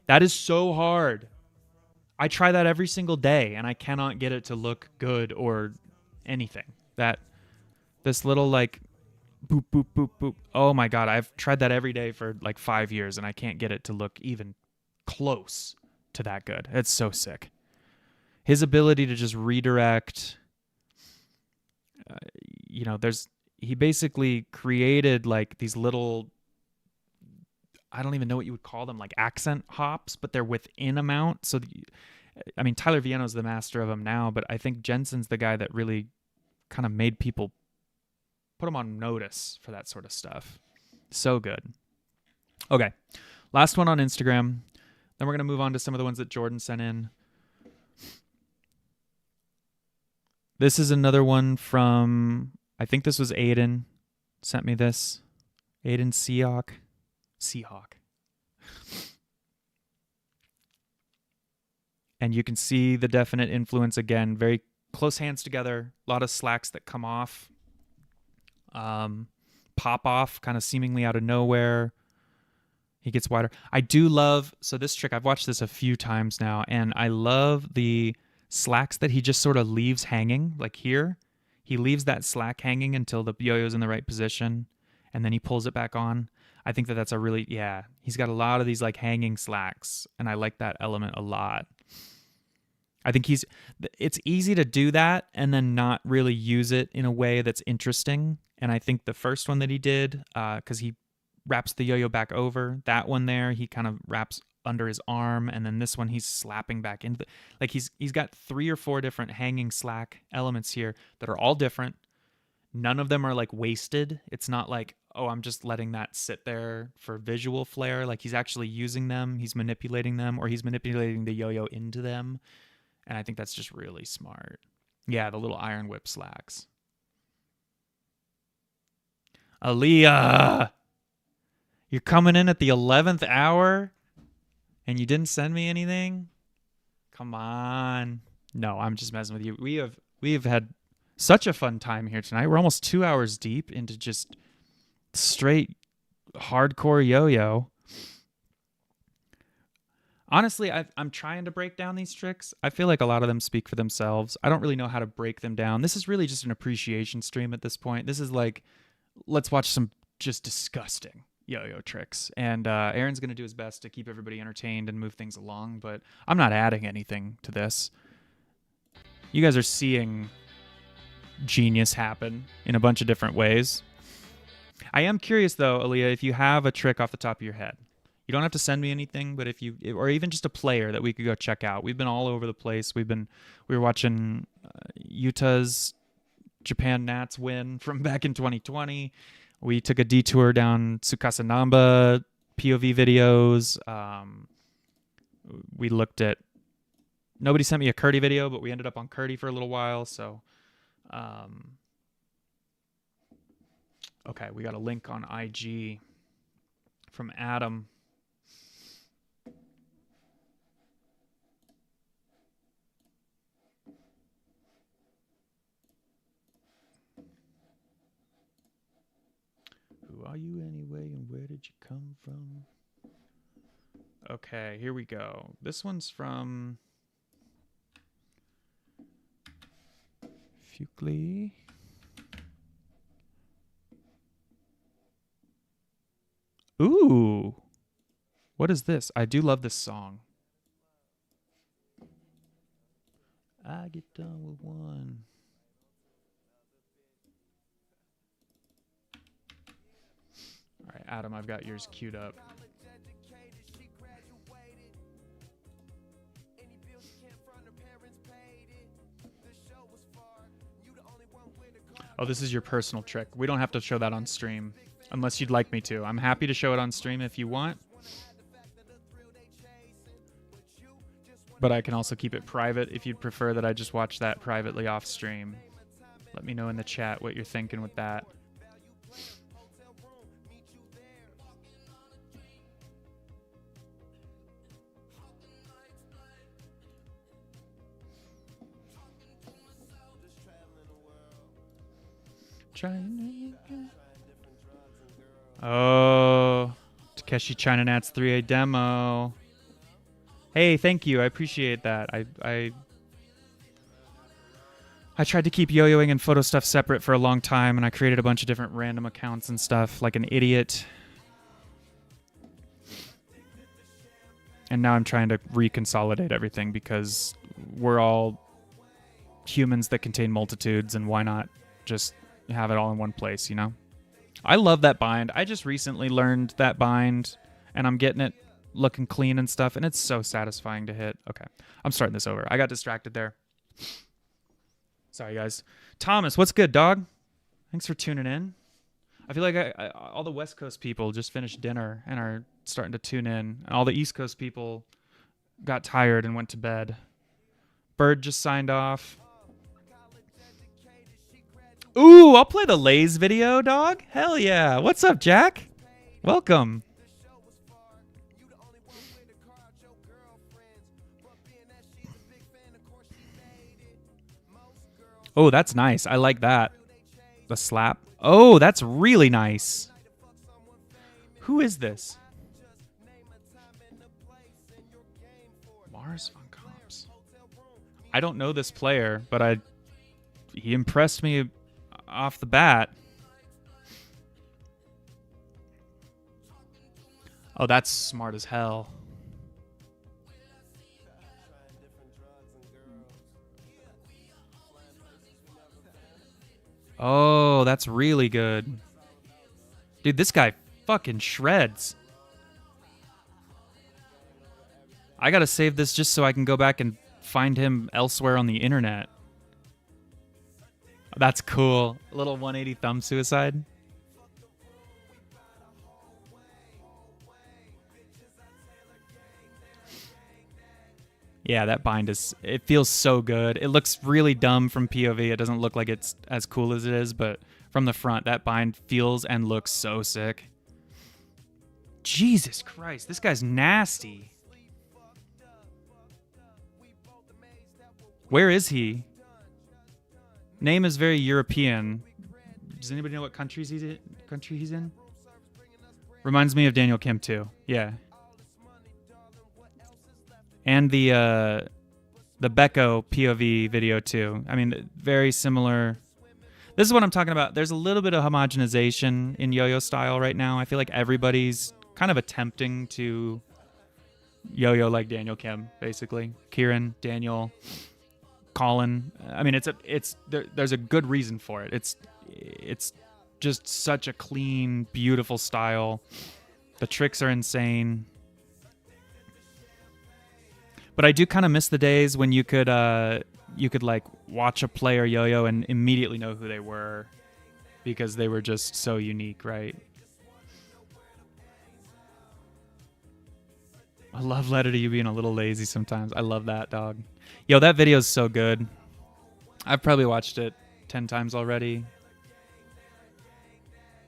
Speaker 1: That is so hard. I try that every single day, and I cannot get it to look good or anything. This little, like, boop, boop, boop, boop. Oh, my God. I've tried that every day for, like, 5 years, and I can't get it to look even close to that good. It's so sick. His ability to just redirect, you know, he basically created like these little, I don't even know what you would call them, like accent hops, but they're within a mount. So, I mean, Tyler Vienno's the master of them now, but I think Jensen's the guy that really kind of made people put him on notice for that sort of stuff. So good. Okay. Last one on Instagram. Then we're going to move on to some of the ones that Jordan sent in. This is another one from, I think this was Aiden sent me this. Aiden Seahawk. And you can see the definite influence again. Very close hands together. A lot of slacks that come off. Pop off kind of seemingly out of nowhere. He gets wider. I do love, so this trick, I've watched this a few times now, and I love the slacks that he just sort of leaves hanging, like here. He leaves that slack hanging until the yo-yo's in the right position, and then he pulls it back on. I think that's a really, yeah, he's got a lot of these like hanging slacks, and I like that element a lot. I think it's easy to do that and then not really use it in a way that's interesting. And I think the first one that he did, because he wraps the yo-yo back over, that one there, he kind of wraps under his arm, and then this one he's slapping back into like he's got 3 or 4 different hanging slack elements here that are all different. None of them are like wasted. It's not like, oh, I'm just letting that sit there for visual flair. Like he's actually using them, he's manipulating them, or he's manipulating the yo-yo into them. And I think that's just really smart. Yeah, the little iron whip slacks. Aaliyah, you're coming in at the 11th hour? And you didn't send me anything? Come on. No, I'm just messing with you. We have had such a fun time here tonight. We're almost 2 hours deep into just straight hardcore yo-yo. Honestly, I'm trying to break down these tricks. I feel like a lot of them speak for themselves. I don't really know how to break them down. This is really just an appreciation stream at this point. This is like, let's watch some just disgusting yo-yo tricks. And Aaron's going to do his best to keep everybody entertained and move things along, but I'm not adding anything to this. You guys are seeing genius happen in a bunch of different ways. I am curious, though, Aaliyah, if you have a trick off the top of your head. You don't have to send me anything, but if you, or even just a player that we could go check out. We've been all over the place. We were watching Utah's Japan Nats win from back in 2020. We took a detour down Tsukasa Namba POV videos. We looked at. Nobody sent me a Curdy video, but we ended up on Curdy for a little while. So, okay, we got a link on IG from Adam. Who are you anyway, and where did you come from? Okay, here we go. This one's from Fuckley. Ooh. What is this? I do love this song. I get done with one. All right, Adam, I've got yours queued up. Oh, this is your personal trick. We don't have to show that on stream unless you'd like me to. I'm happy to show it on stream if you want. But I can also keep it private if you'd prefer that I just watch that privately off stream. Let me know in the chat what you're thinking with that. Oh, Takeshi China Nats 3A demo. Hey, thank you. I appreciate that. I tried to keep yo-yoing and photo stuff separate for a long time, and I created a bunch of different random accounts and stuff like an idiot. And now I'm trying to reconsolidate everything because we're all humans that contain multitudes, and why not just have it all in one place, you know? I love that bind. I just recently learned that bind, and I'm getting it looking clean and stuff, and it's so satisfying to hit. Okay, I'm starting this over. I got distracted there. Sorry, guys. Thomas, what's good, dog? Thanks for tuning in. I feel like all the West Coast people just finished dinner and are starting to tune in, and all the East Coast people got tired and went to bed. Bird just signed off. Ooh, I'll play the Lays video, dog. Hell yeah. What's up, Jack? Welcome. Oh, that's nice. I like that. The slap. Oh, that's really nice. Who is this? Mars on comps. I don't know this player, but he impressed me off the bat. Oh, that's smart as hell. Oh, that's really good. Dude, this guy fucking shreds. I gotta save this just so I can go back and find him elsewhere on the internet. That's cool. A little 180 thumb suicide. Yeah, that bind it feels so good. It looks really dumb from POV. It doesn't look like it's as cool as it is, but from the front, that bind feels and looks so sick. Jesus Christ, this guy's nasty. Where is he? Name is very European. Does anybody know what country he's in? Reminds me of Daniel Kim too. Yeah. And the Becco POV video too. I mean, very similar. This is what I'm talking about. There's a little bit of homogenization in yo-yo style right now. I feel like everybody's kind of attempting to yo-yo like Daniel Kim, basically. Kieran, Daniel, Colin. I mean, there's a good reason for it. It's just such a clean, beautiful style. The tricks are insane. But I do kind of miss the days when you could like watch a player yo-yo and immediately know who they were because they were just so unique, right? A love letter to you being a little lazy sometimes. I love that, dog. Yo, that video is so good. I've probably watched it 10 times already.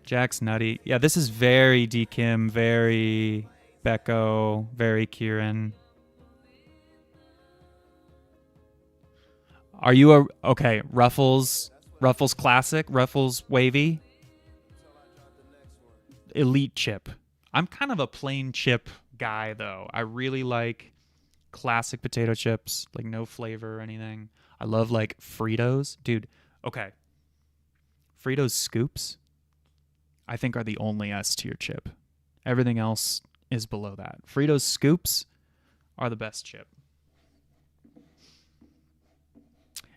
Speaker 1: Jack's nutty. Yeah, this is very D Kim, very Becco, very Kieran. Are you okay, Ruffles classic, Ruffles wavy? Elite chip. I'm kind of a plain chip guy though. I really like classic potato chips, like no flavor or anything. I love like Fritos. Dude, okay. Fritos scoops, I think, are the only S tier chip. Everything else is below that. Fritos scoops are the best chip.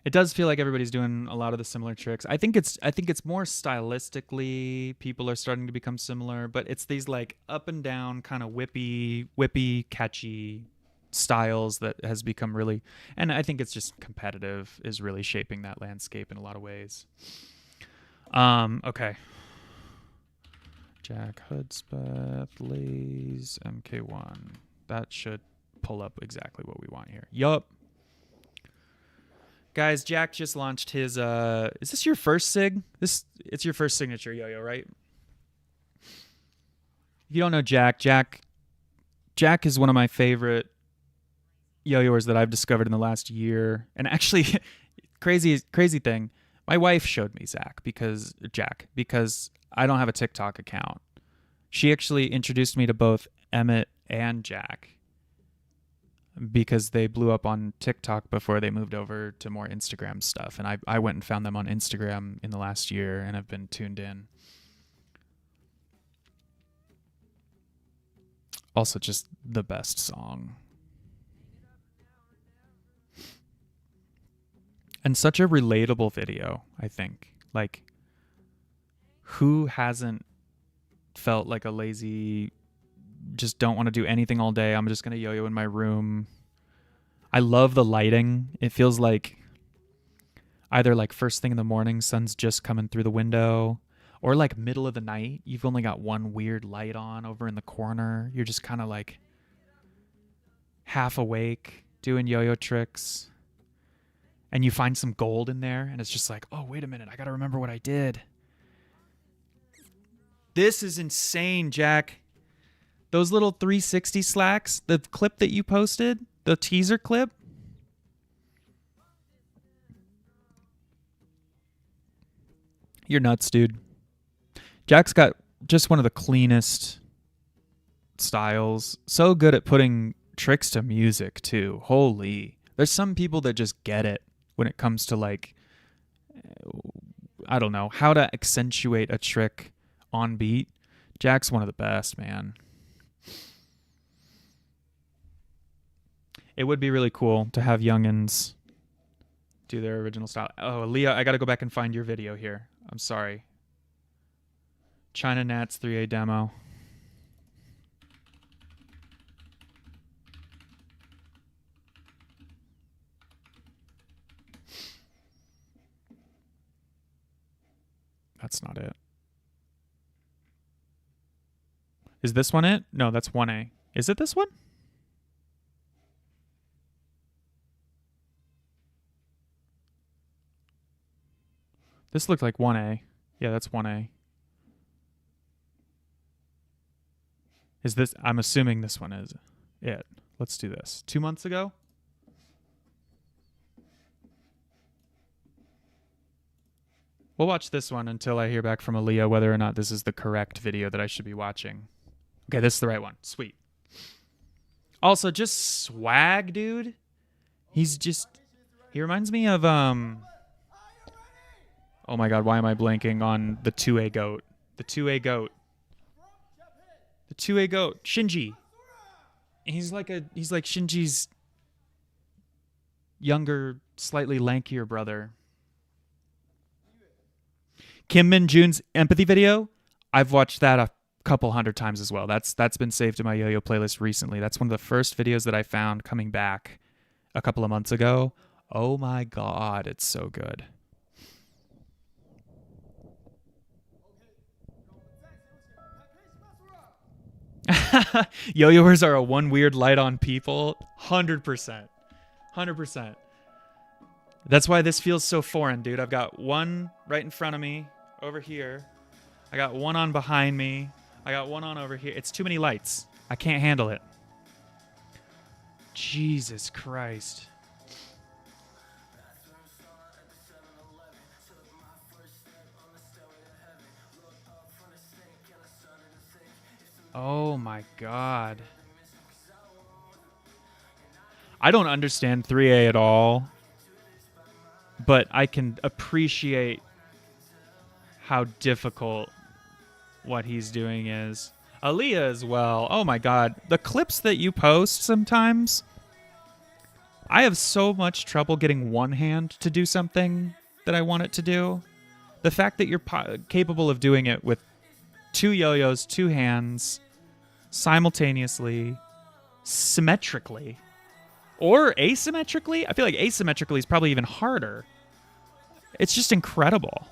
Speaker 1: It does feel like everybody's doing a lot of the similar tricks. I think it's more stylistically people are starting to become similar, but it's these like up and down kind of whippy, catchy styles that has become really, and I think it's just competitive is really shaping that landscape in a lot of ways. Okay. Jack Hudspeth, Lays, MK1. That should pull up exactly what we want here. Yup. Guys, Jack just launched his is this your first sig? It's your first signature yo-yo, right? If you don't know Jack is one of my favorite yo-yoers that I've discovered in the last year. And actually crazy thing, my wife showed me Jack because I don't have a TikTok account. She actually introduced me to both Emmett and Jack because they blew up on TikTok before they moved over to more Instagram stuff. And I went and found them on Instagram in the last year and have been tuned in. Also, just the best song. And such a relatable video, I think. Like, who hasn't felt like a lazy, just don't want to do anything all day, I'm just going to yo-yo in my room. I love the lighting. It feels like either like first thing in the morning, sun's just coming through the window, or like middle of the night, you've only got one weird light on over in the corner. You're just kind of like half awake doing yo-yo tricks. And you find some gold in there, and it's just like, oh, wait a minute, I got to remember what I did. This is insane, Jack. Those little 360 slacks, the clip that you posted, the teaser clip. You're nuts, dude. Jack's got just one of the cleanest styles. So good at putting tricks to music, too. Holy. There's some people that just get it when it comes to, like, I don't know, how to accentuate a trick on beat. Jack's one of the best, man. It would be really cool to have youngins do their original style. Oh, Leah, I got to go back and find your video here. I'm sorry. China Nats 3A demo. That's not it. Is this one it? No, that's 1A. Is it this one? This looked like 1A. Yeah, that's 1A. Is this? I'm assuming this one is it. Let's do this. 2 months ago? We'll watch this one until I hear back from Aaliyah whether or not this is the correct video that I should be watching. Okay, this is the right one. Sweet. Also, just swag, dude. He's just... He reminds me of, Oh my god, why am I blanking on the 2A goat? The 2A goat. The 2A goat. Shinji. He's like Shinji's younger, slightly lankier brother. Kim Min Jun's empathy video, I've watched that a couple hundred times as well. That's been saved to my YoYo playlist recently. That's one of the first videos that I found coming back a couple of months ago. Oh my god, it's so good. Yo-yoers are a one weird light on people. 100%. 100%. That's why this feels so foreign, dude. I've got one right in front of me over here. I got one on behind me. I got one on over here. It's too many lights. I can't handle it. Jesus Christ. Oh my god. I don't understand 3A at all, but I can appreciate how difficult what he's doing is. Aaliyah as well. Oh my god. The clips that you post sometimes, I have so much trouble getting one hand to do something that I want it to do. The fact that you're capable of doing it with two yo-yos, two hands, simultaneously, symmetrically, or asymmetrically. I feel like asymmetrically is probably even harder. It's just incredible.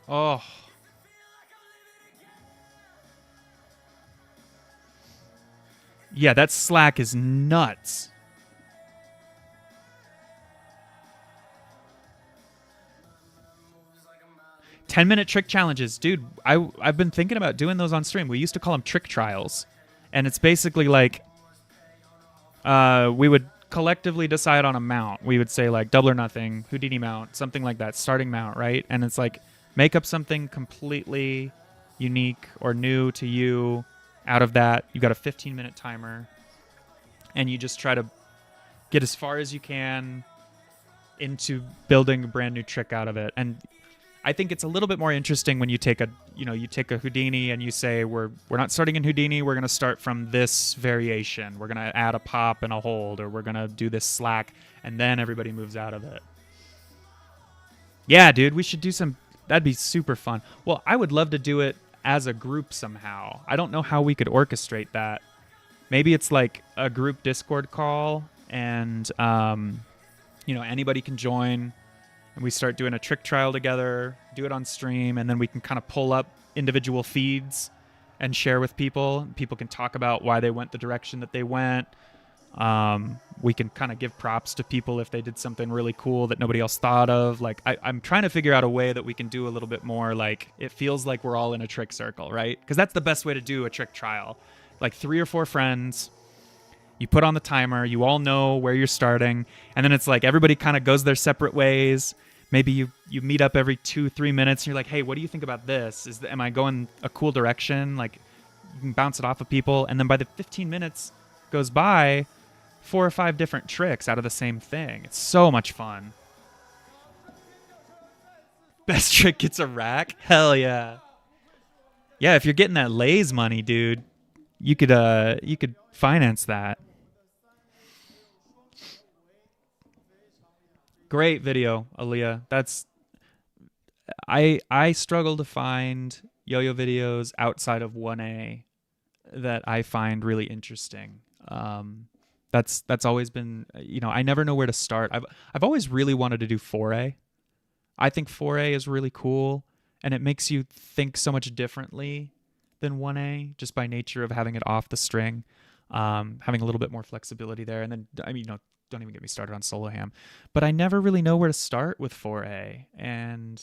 Speaker 1: Oh. Yeah, that slack is nuts. "10-minute trick challenges." Dude, I've been thinking about doing those on stream. We used to call them trick trials. And it's basically like we would collectively decide on a mount. We would say like double or nothing, Houdini mount, something like that, starting mount, right? And it's like make up something completely unique or new to you out of that. You've got a 15-minute timer. And you just try to get as far as you can into building a brand new trick out of it. And I think it's a little bit more interesting when you take a Houdini and you say we're not starting in Houdini, we're going to start from this variation. We're going to add a pop and a hold, or we're going to do this slack, and then everybody moves out of it. Yeah, dude, we should do some. That'd be super fun. Well, I would love to do it as a group somehow. I don't know how we could orchestrate that. Maybe it's like a group Discord call, and anybody can join. And we start doing a trick trial together, do it on stream, and then we can kind of pull up individual feeds and share with people. People can talk about why they went the direction that they went. We can kind of give props to people if they did something really cool that nobody else thought of. Like I'm trying to figure out a way that we can do a little bit more like it feels like we're all in a trick circle, right? Because that's the best way to do a trick trial. Like 3 or 4 friends. You put on the timer. You all know where you're starting. And then it's like everybody kind of goes their separate ways. Maybe you meet up every 2-3 minutes and you're like, hey, what do you think about this? Am I going a cool direction? Like, you can bounce it off of people. And then by the 15 minutes goes by, 4 or 5 different tricks out of the same thing. It's so much fun. Best trick gets a rack? Hell yeah. Yeah, if you're getting that Lay's money, dude, you could finance that. Great video, Aaliyah. I struggle to find yo-yo videos outside of 1A that I find really interesting. That's always been, I never know where to start. I've always really wanted to do 4A. I think 4A is really cool, and it makes you think so much differently than 1A just by nature of having it off the string, having a little bit more flexibility there. And then, don't even get me started on solo ham. But I never really know where to start with 4A. And,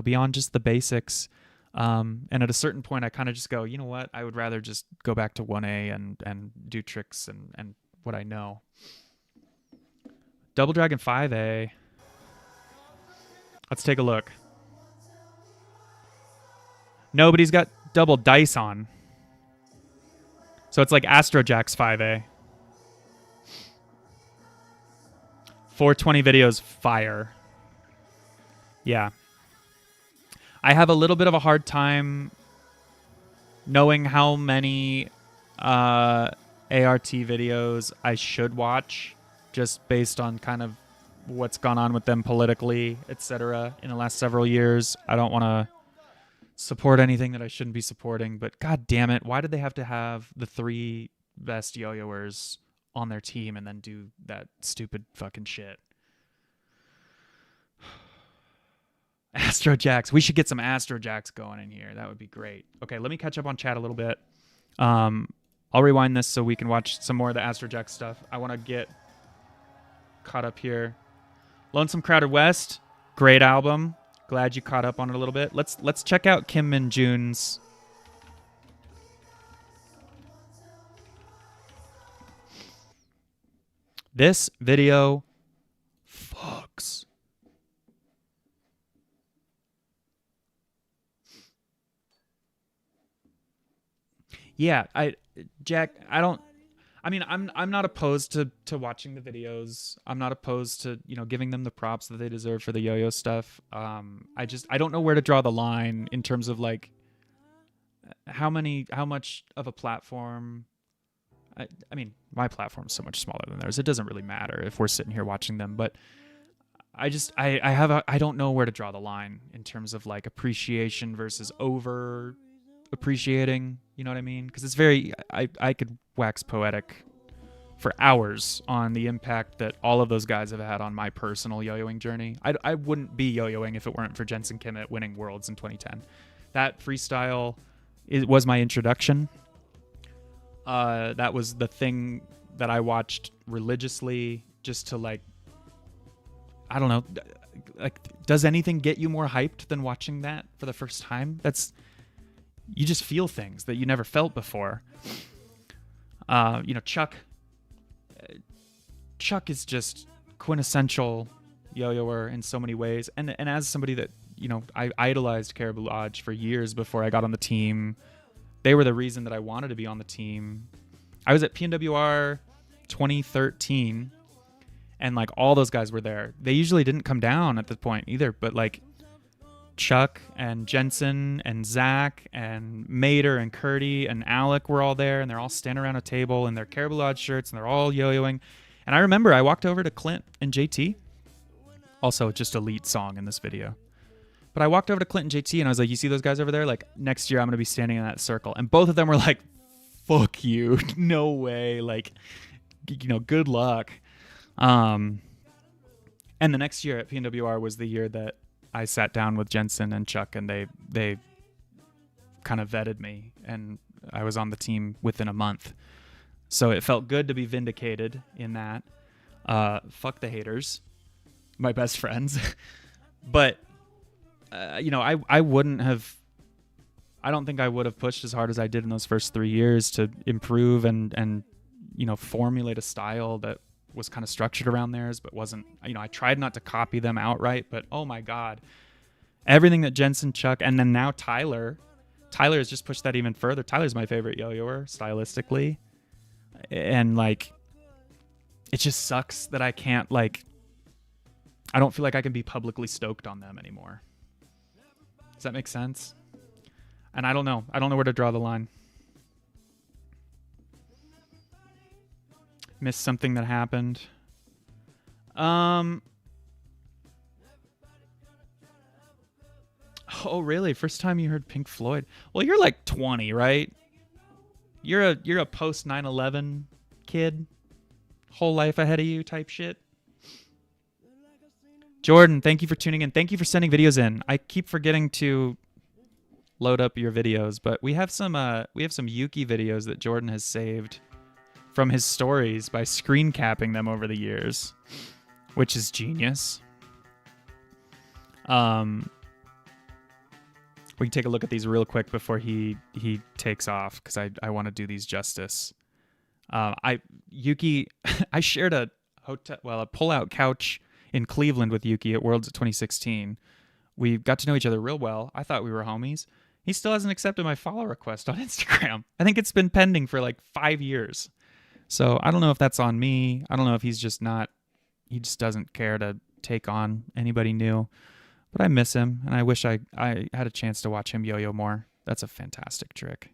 Speaker 1: beyond just the basics. And at a certain point, I kind of just go, you know what? I would rather just go back to 1A and do tricks and what I know. Double Dragon 5A. Let's take a look. Nobody's got double dice on. So it's like Astrojack's 5A. 420 videos, fire. Yeah. I have a little bit of a hard time knowing how many ART videos I should watch just based on kind of what's gone on with them politically, etc. in the last several years. I don't want to support anything that I shouldn't be supporting, but god damn it, why did they have to have the 3 best yo-yoers on their team and then do that stupid fucking shit? Astrojacks. We should get some Astrojacks going in here. That would be great. Okay, let me catch up on chat a little bit. I'll rewind this so we can watch some more of the Astrojack stuff. I want to get caught up here. Lonesome Crowded West, great album. Glad you caught up on it a little bit. Let's check out Kim Min Jun's. This video fucks. Yeah, Jack, I'm not opposed to watching the videos. I'm not opposed to, giving them the props that they deserve for the yo-yo stuff. I don't know where to draw the line in terms of like how much of a platform. I mean, my platform's so much smaller than theirs. It doesn't really matter if we're sitting here watching them, but I don't know where to draw the line in terms of like appreciation versus over appreciating, you know what I mean? Because it's very, I could wax poetic for hours on the impact that all of those guys have had on my personal yo-yoing journey. I wouldn't be yo-yoing if it weren't for Jensen Kimmett winning Worlds in 2010. That freestyle was my introduction. That was the thing that I watched religiously just to like, I don't know, like, does anything get you more hyped than watching that for the first time? You just feel things that you never felt before. Chuck is just quintessential yo-yoer in so many ways. And as somebody that, I idolized Caribou Lodge for years before I got on the team. They were the reason that I wanted to be on the team. I was at PNWR 2013, and like all those guys were there. They usually didn't come down at the point either, but like Chuck and Jensen and Zach and Mater and Curdy and Alec were all there, and they're all standing around a table in their Caribou Lodge shirts, and they're all yo-yoing. And I remember I walked over to Clint and JT. Also, just a lead song in this video. But I walked over to Clint and JT, and I was like, you see those guys over there? Like, next year I'm going to be standing in that circle. And both of them were like, fuck you. No way. Like, good luck. And the next year at PNWR was the year that I sat down with Jensen and Chuck, and they kind of vetted me, and I was on the team within a month. So it felt good to be vindicated in that. Fuck the haters, my best friends. But, I wouldn't have, I don't think I would have pushed as hard as I did in those first 3 years to improve and formulate a style that was kind of structured around theirs, but wasn't, I tried not to copy them outright, but oh my God, everything that Jensen, Chuck, and then now Tyler has just pushed that even further. Tyler's my favorite yo-yoer stylistically. And like, it just sucks that I can't I don't feel like I can be publicly stoked on them anymore. Does that make sense? And I don't know where to draw the line. Missed something that happened. Oh, really? First time you heard Pink Floyd? Well, you're like 20, right? You're a post 9/11 kid. Whole life ahead of you type shit. Jordan, thank you for tuning in. Thank you for sending videos in. I keep forgetting to load up your videos, but we have some Yuki videos that Jordan has saved from his stories by screen capping them over the years, which is genius. We can take a look at these real quick before he takes off, because I want to do these justice. Yuki, I shared a pull-out couch in Cleveland with Yuki at Worlds of 2016. We got to know each other real well. I thought we were homies. He still hasn't accepted my follow request on Instagram. I think it's been pending for like 5 years. So I don't know if that's on me. I don't know if he just doesn't care to take on anybody new. But I miss him, and I wish I had a chance to watch him yo-yo more. That's a fantastic trick.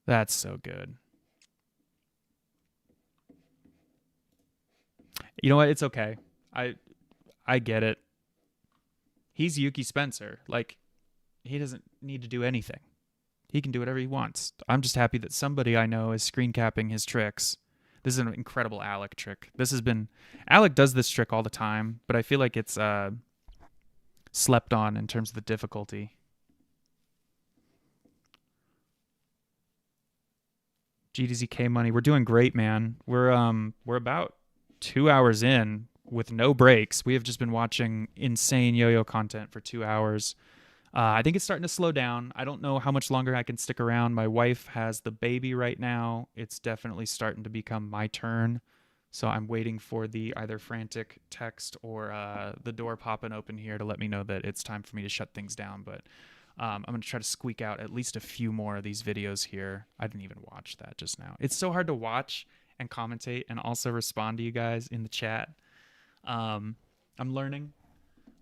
Speaker 1: That's so good. You know what? It's okay. I get it. He's Yuki Spencer. Like, he doesn't need to do anything. He can do whatever he wants. I'm just happy that somebody I know is screen capping his tricks. This is an incredible Alec trick. Alec does this trick all the time, but I feel like it's slept on in terms of the difficulty. GDZK money. We're doing great, man. We're about 2 hours in with no breaks. We have just been watching insane yo-yo content for 2 hours. I think it's starting to slow down. I don't know how much longer I can stick around. My wife has the baby right now. It's definitely starting to become my turn. So I'm waiting for the either frantic text or the door popping open here to let me know that it's time for me to shut things down. But I'm going to try to squeak out at least a few more of these videos here. I didn't even watch that just now. It's so hard to watch and commentate and also respond to you guys in the chat. I'm learning.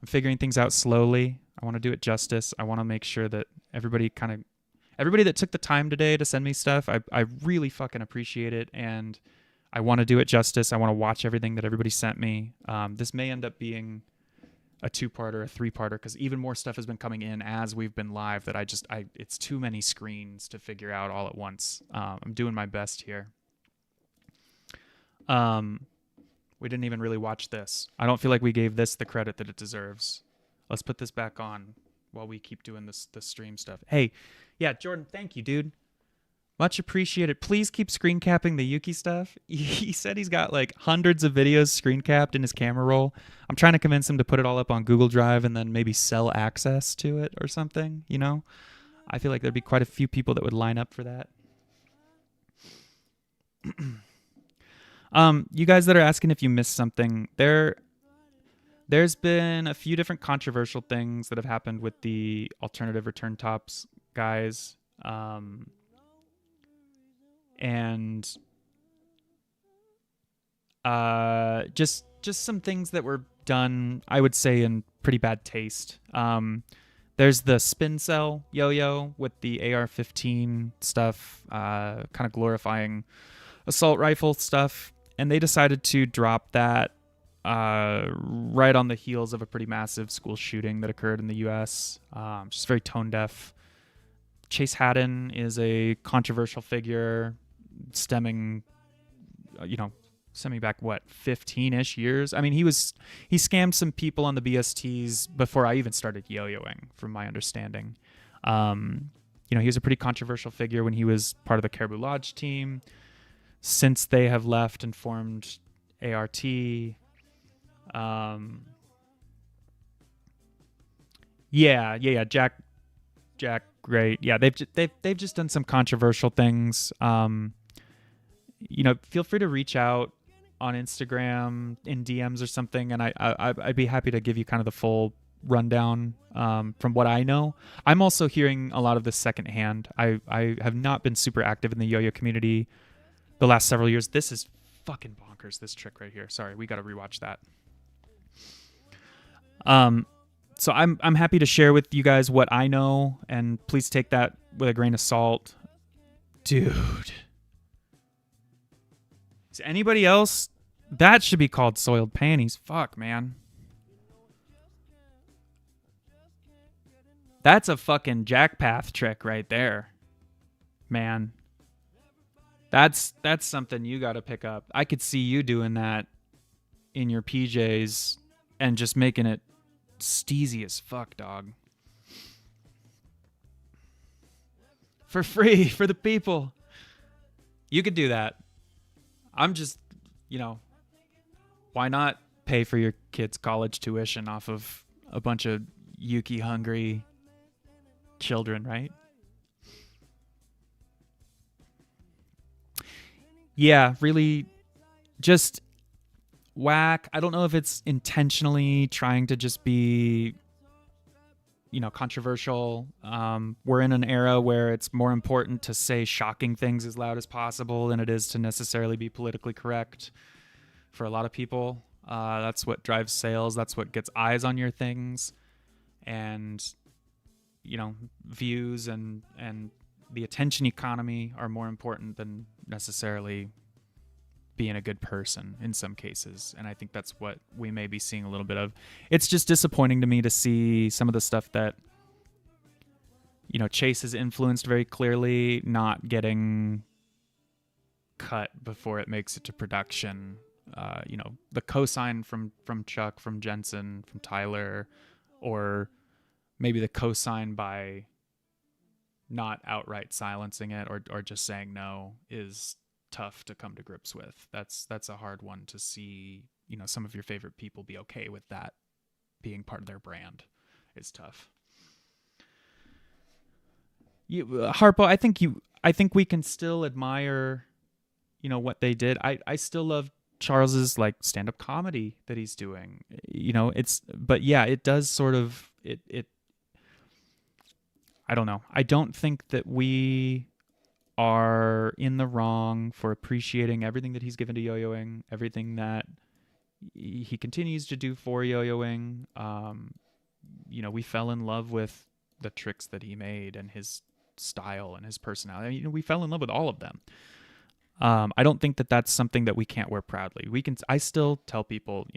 Speaker 1: I'm figuring things out slowly. I want to do it justice. I want to make sure that everybody that took the time today to send me stuff, I really fucking appreciate it. And I want to do it justice. I want to watch everything that everybody sent me. This may end up being a 2-parter, a 3-parter, because even more stuff has been coming in as we've been live that it's too many screens to figure out all at once. I'm doing my best here. We didn't even really watch this. I don't feel like we gave this the credit that it deserves. Let's put this back on while we keep doing this stream stuff. Hey, yeah, Jordan, thank you, dude. Much appreciated. Please keep screen capping the Yuki stuff. He said he's got like hundreds of videos screen capped in his camera roll. I'm trying to convince him to put it all up on Google Drive and then maybe sell access to it or something, you know? I feel like there'd be quite a few people that would line up for that. You guys that are asking if you missed something, there's been a few different controversial things that have happened with the alternative return tops guys. And just some things that were done, I would say, in pretty bad taste. There's the spin cell yo-yo with the AR-15 stuff, kind of glorifying assault rifle stuff. And they decided to drop that right on the heels of a pretty massive school shooting that occurred in the U.S. Just very tone deaf. Chase Haddon is a controversial figure stemming back, 15-ish years? I mean, he scammed some people on the BSTs before I even started yo-yoing, from my understanding. He was a pretty controversial figure when he was part of the Caribou Lodge team. Since they have left and formed ART, Jack, great. Yeah, they've just done some controversial things. Feel free to reach out on Instagram in DMs or something, and I'd be happy to give you kind of the full rundown from what I know. I'm also hearing a lot of this secondhand. I have not been super active in the yo-yo community the last several years. This is fucking bonkers, this trick right here. Sorry, we got to rewatch that. So I'm happy to share with you guys what I know, and please take that with a grain of salt. Dude. Is anybody else? That should be called soiled panties. Fuck, man. That's a fucking jackpath trick right there. Man. That's something you got to pick up. I could see you doing that in your PJs and just making it steezy as fuck, dog. For free, for the people. You could do that. I'm just, why not pay for your kids' college tuition off of a bunch of Yuki hungry children, right? Yeah, really just whack. I don't know if it's intentionally trying to just be controversial. We're in an era where it's more important to say shocking things as loud as possible than it is to necessarily be politically correct. For a lot of people, that's what drives sales. That's what gets eyes on your things, and views and the attention economy are more important than necessarily being a good person in some cases. And I think that's what we may be seeing a little bit of. It's just disappointing to me to see some of the stuff that Chase is influenced very clearly not getting cut before it makes it to production. The cosign from Chuck, from Jensen, from Tyler, or maybe the cosign by not outright silencing it or just saying no is tough to come to grips with. That's a hard one to see. Some of your favorite people be okay with that being part of their brand is tough. Harpo, I think we can still admire, what they did. I still love Charles's like stand-up comedy that he's doing. But yeah, it does sort of it. I don't know. I don't think that we are in the wrong for appreciating everything that he's given to yo-yoing, everything that he continues to do for yo-yoing. We fell in love with the tricks that he made and his style and his personality. We fell in love with all of them. I don't think that that's something that we can't wear proudly. I still tell people,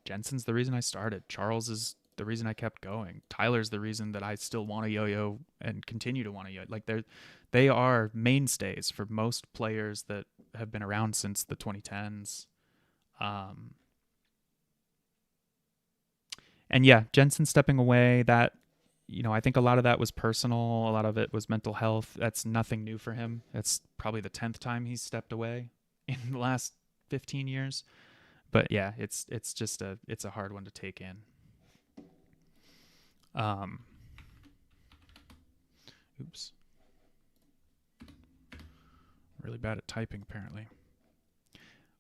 Speaker 1: Jensen's the reason I started. Charles is the reason I kept going. Tyler's the reason that I still want to yo-yo and continue to want to yo. Like they are mainstays for most players that have been around since the 2010s. And yeah, Jensen stepping away, that I think a lot of that was personal, a lot of it was mental health. That's nothing new for him. That's probably the 10th time he's stepped away in the last 15 years. But yeah, it's just it's a hard one to take in. Oops. Really bad at typing, apparently.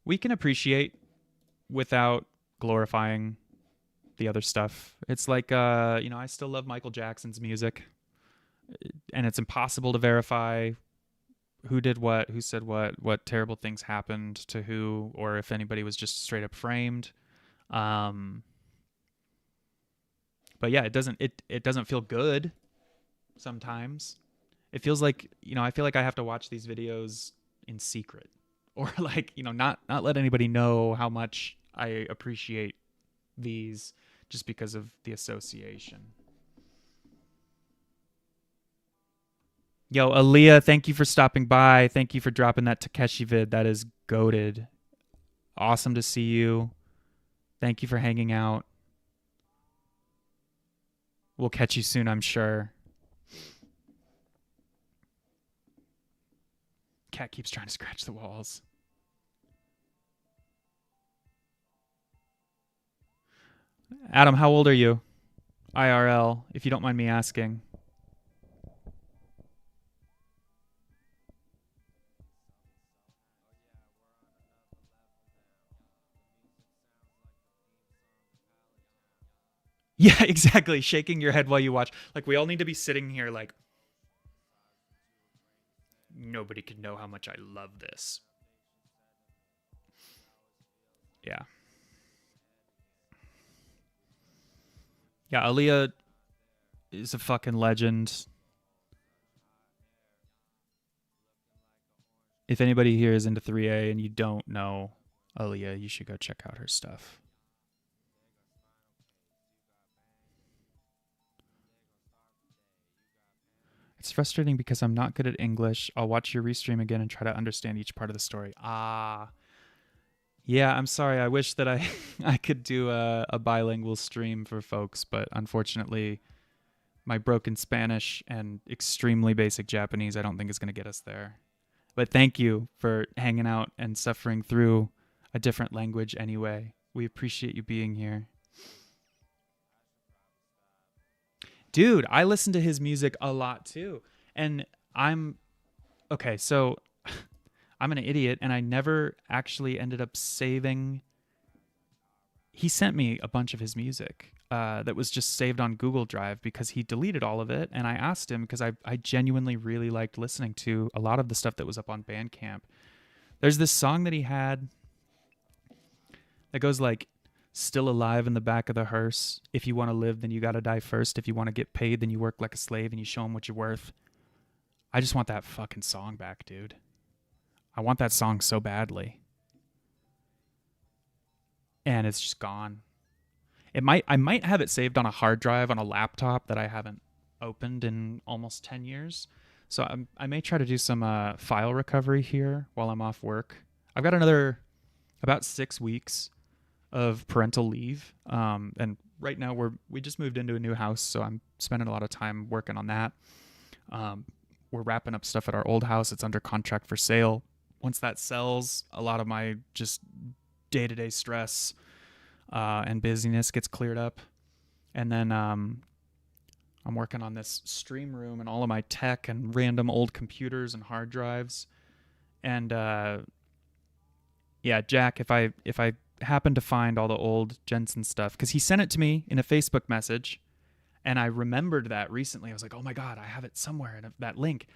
Speaker 1: We can appreciate without glorifying the other stuff. It's like, I still love Michael Jackson's music, and it's impossible to verify who did what, who said what terrible things happened to who, or if anybody was just straight up framed. But yeah, it doesn't feel good sometimes. It feels like, I feel like I have to watch these videos in secret, or like, not let anybody know how much I appreciate these just because of the association. Yo, Aaliyah, thank you for stopping by. Thank you for dropping that Takeshi vid. That is goated. Awesome to see you. Thank you for hanging out. We'll catch you soon, I'm sure. Cat keeps trying to scratch the walls. Adam, how old are you? IRL, if you don't mind me asking. Yeah, exactly. Shaking your head while you watch. Like, we all need to be sitting here like, nobody can know how much I love this. Yeah. Yeah, Aaliyah is a fucking legend. If anybody here is into 3A and you don't know Aaliyah, you should go check out her stuff. It's frustrating because I'm not good at English. I'll watch your restream again and try to understand each part of the story. Yeah, I'm sorry. I wish that I I could do a bilingual stream for folks, but unfortunately, my broken Spanish and extremely basic Japanese, I don't think is going to get us there. But thank you for hanging out and suffering through a different language anyway. We appreciate you being here. Dude, I listen to his music a lot too. And okay, so I'm an idiot and I never actually ended up saving he sent me a bunch of his music that was just saved on Google Drive because he deleted all of it. And I asked him because I genuinely really liked listening to a lot of the stuff that was up on Bandcamp. There's this song that he had that goes like, still alive in the back of the hearse. If you want to live, then you got to die first. If you want to get paid, then you work like a slave and you show them what you're worth. I just want that fucking song back, dude. I want that song so badly. And it's just gone. I might have it saved on a hard drive on a laptop that I haven't opened in almost 10 years. So I may try to do some file recovery here while I'm off work. I've got another about 6 weeks of parental leave. And right now we just moved into a new house, so I'm spending a lot of time working on that. We're wrapping up stuff at our old house. It's under contract for sale. Once that sells, a lot of my just day-to-day stress and busyness gets cleared up. And then I'm working on this stream room and all of my tech and random old computers and hard drives. And yeah, Jack, if I happen to find all the old Jensen stuff, because he sent it to me in a Facebook message, and I remembered that recently. I was like, oh my God, I have it somewhere in that link.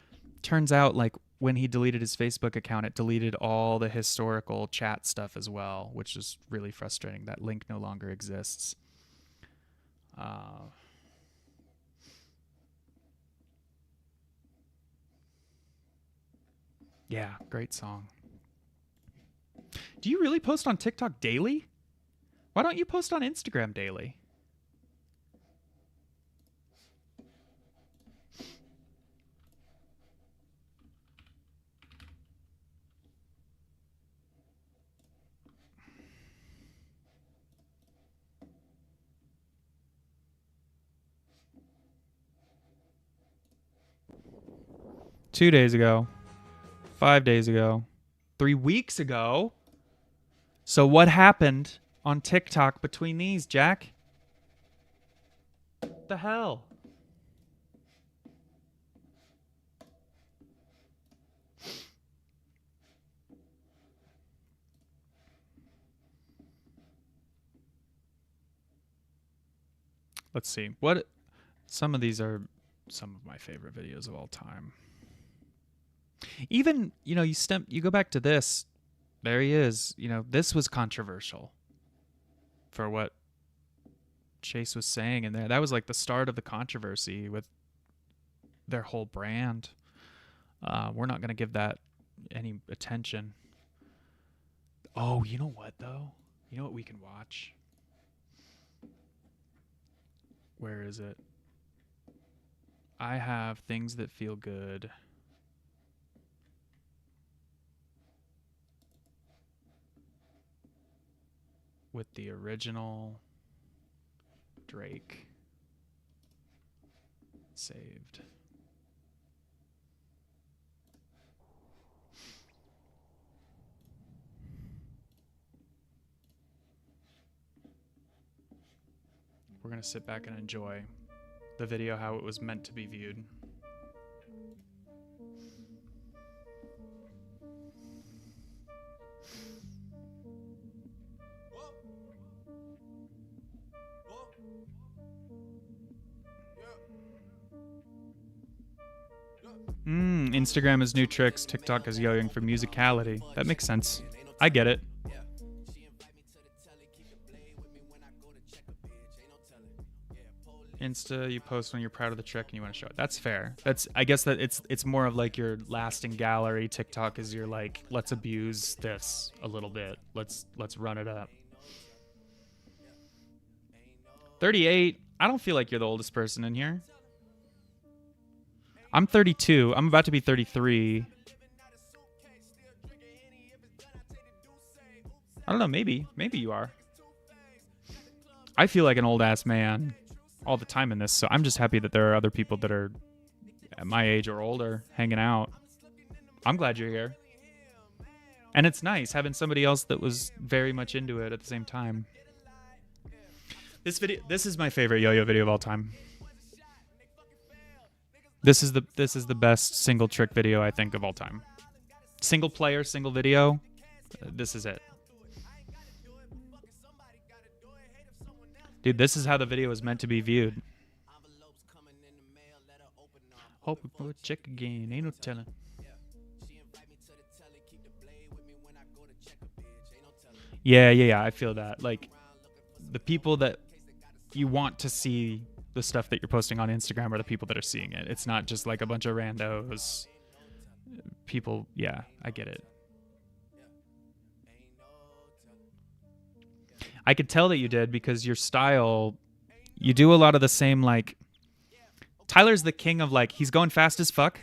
Speaker 1: Turns out, like, when he deleted his Facebook account, it deleted all the historical chat stuff as well, which is really frustrating. That link no longer exists. Yeah, great song. Do you really post on TikTok daily? Why don't you post on Instagram daily? Two days ago, 5 days ago, 3 weeks ago. So what happened on TikTok between these, Jack? What the hell? Let's see. What some of these are some of my favorite videos of all time. Even, you go back to this. There he is. This was controversial for what Chase was saying in there. That was like the start of the controversy with their whole brand. We're not going to give that any attention. Oh, you know what, though? You know what we can watch? Where is it? I have Things That Feel Good. With the original Drake saved. We're going to sit back and enjoy the video how it was meant to be viewed. Instagram is new tricks. TikTok is yo-yoing for musicality. That makes sense. I get it. Insta, you post when you're proud of the trick and you want to show it. That's fair. I guess that it's more of like your lasting gallery. TikTok is your like, let's abuse this a little bit. Let's run it up. 38. I don't feel like you're the oldest person in here. I'm 32. I'm about to be 33. I don't know. Maybe you are. I feel like an old ass man all the time in this, so I'm just happy that there are other people that are at my age or older hanging out. I'm glad you're here. And it's nice having somebody else that was very much into it at the same time. This is my favorite yo-yo video of all time. This is the best single trick video I think of all time. Single player, single video. This is it. Dude, this is how the video is meant to be viewed. Hope we put check again. Ain't no telling. Yeah. I feel that. Like, the people that you want to see the stuff that you're posting on Instagram are the people that are seeing it. It's not just like a bunch of randos. People, yeah, I get it. I could tell that you did because your style, you do a lot of the same, like, Tyler's the king of, like, he's going fast as fuck,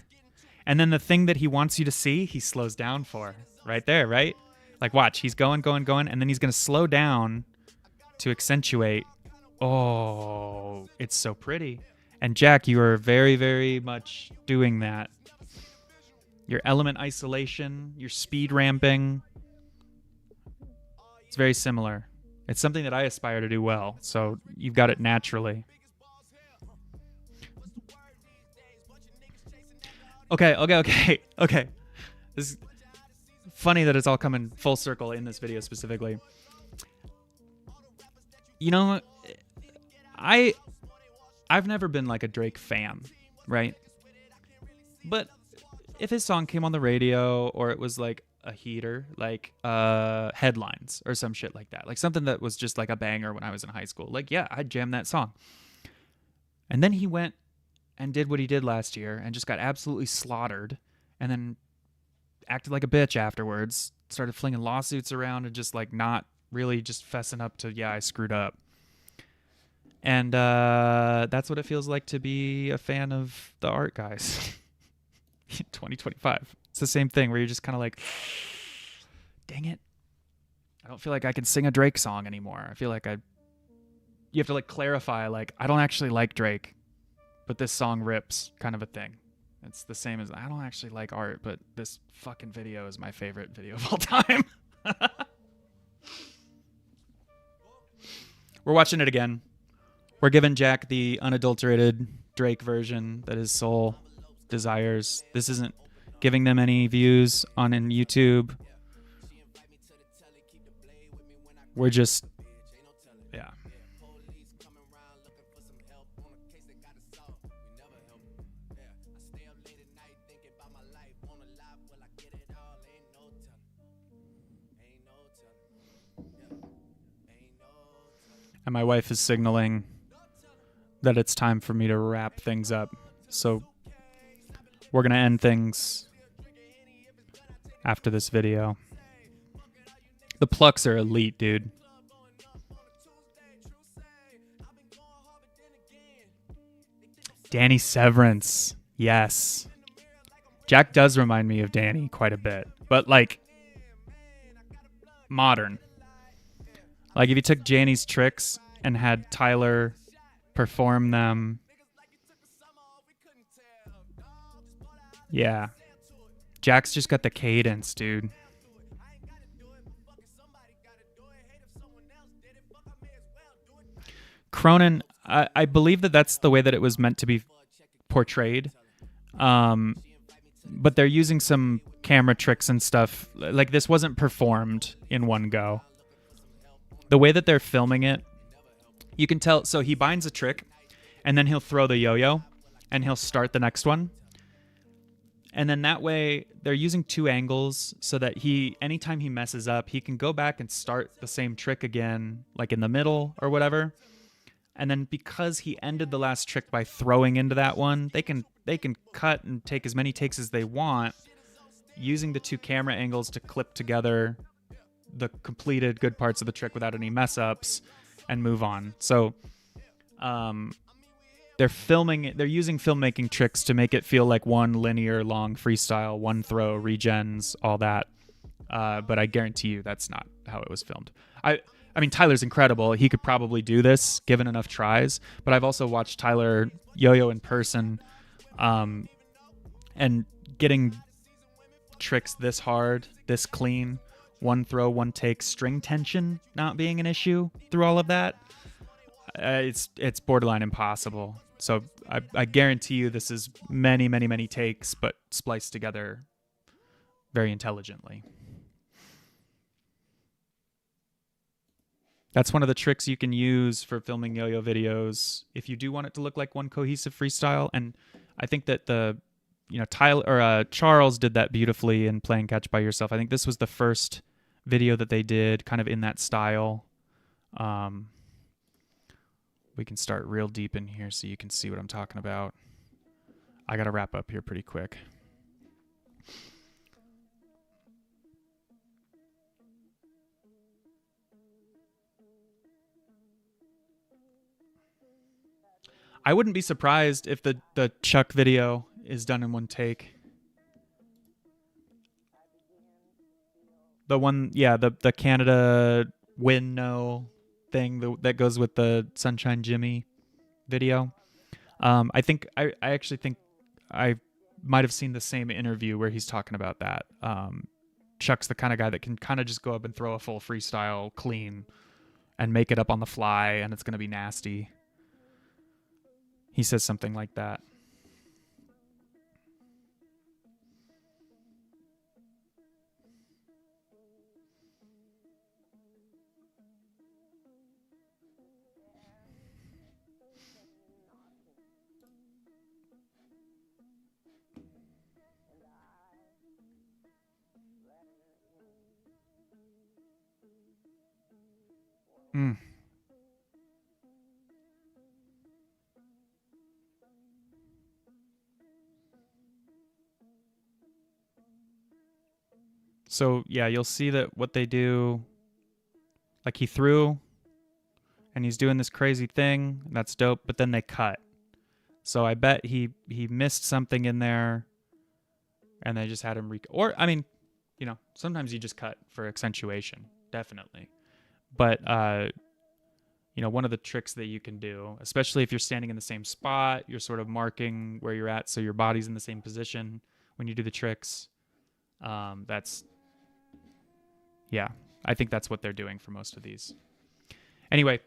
Speaker 1: and then the thing that he wants you to see, he slows down for. Right there, right? Like, watch, he's going, and then he's going to slow down to accentuate. Oh, it's so pretty. And Jack, you are very, very much doing that. Your element isolation, your speed ramping, it's very similar. It's something that I aspire to do well, so you've got it naturally. Okay. This is funny that it's all coming full circle in this video specifically. You know, I've never been like a Drake fan, right? But if his song came on the radio or it was like a heater, like Headlines or some shit like that, like something that was just like a banger when I was in high school, like, yeah, I'd jam that song. And then he went and did what he did last year and just got absolutely slaughtered and then acted like a bitch afterwards, started flinging lawsuits around and just like not really just fessing up to, yeah, I screwed up. And that's what it feels like to be a fan of the art guys. 2025. It's the same thing where you're just kind of like, dang it, I don't feel like I can sing a Drake song anymore. I feel like you have to like clarify, like, I don't actually like Drake, but this song rips, kind of a thing. It's the same as, I don't actually like art, but this fucking video is my favorite video of all time. We're watching it again. We're giving Jack the unadulterated Drake version that his soul desires. This isn't giving them any views on YouTube. We're just, yeah. And my wife is signaling that it's time for me to wrap things up. So we're going to end things after this video. The plucks are elite, dude. Danny Severance. Yes. Jack does remind me of Danny quite a bit. But, like, modern. Like, if you took Danny's tricks and had Tyler perform them. Yeah. Jack's just got the cadence, dude. Cronin, I believe that that's the way that it was meant to be portrayed. But they're using some camera tricks and stuff. Like, this wasn't performed in one go. The way that they're filming it, you can tell. So he binds a trick, and then he'll throw the yo-yo, and he'll start the next one. And then that way, they're using two angles so that anytime he messes up, he can go back and start the same trick again, like in the middle or whatever. And then because he ended the last trick by throwing into that one, they can cut and take as many takes as they want, using the two camera angles to clip together the completed good parts of the trick without any mess ups and move on. So they're using filmmaking tricks to make it feel like one linear long freestyle, one throw, regens, all that. But I guarantee you that's not how it was filmed. I mean, Tyler's incredible. He could probably do this given enough tries, but I've also watched Tyler yo-yo in person, and getting tricks this hard, this clean, one throw, one take, string tension not being an issue through all of that, it's borderline impossible. So I guarantee you this is many, many, many takes, but spliced together very intelligently. That's one of the tricks you can use for filming yo-yo videos if you do want it to look like one cohesive freestyle. And I think that Tyler or Charles did that beautifully in Playing Catch by Yourself. I think this was the first video that they did kind of in that style. We can start real deep in here so you can see what I'm talking about. I got to wrap up here pretty quick. I wouldn't be surprised if the Chuck video is done in one take. The one, yeah, the Canada win no thing that goes with the Sunshine Jimmy video. I actually think I might have seen the same interview where he's talking about that. Chuck's the kind of guy that can kind of just go up and throw a full freestyle clean and make it up on the fly, and it's going to be nasty. He says something like that. Mm. So yeah, you'll see that what they do, like he threw and he's doing this crazy thing, and that's dope, but then they cut. So I bet he missed something in there and they just had him or I mean, sometimes you just cut for accentuation, definitely. But one of the tricks that you can do, especially if you're standing in the same spot, you're sort of marking where you're at so your body's in the same position when you do the tricks. I think that's what they're doing for most of these. Anyway,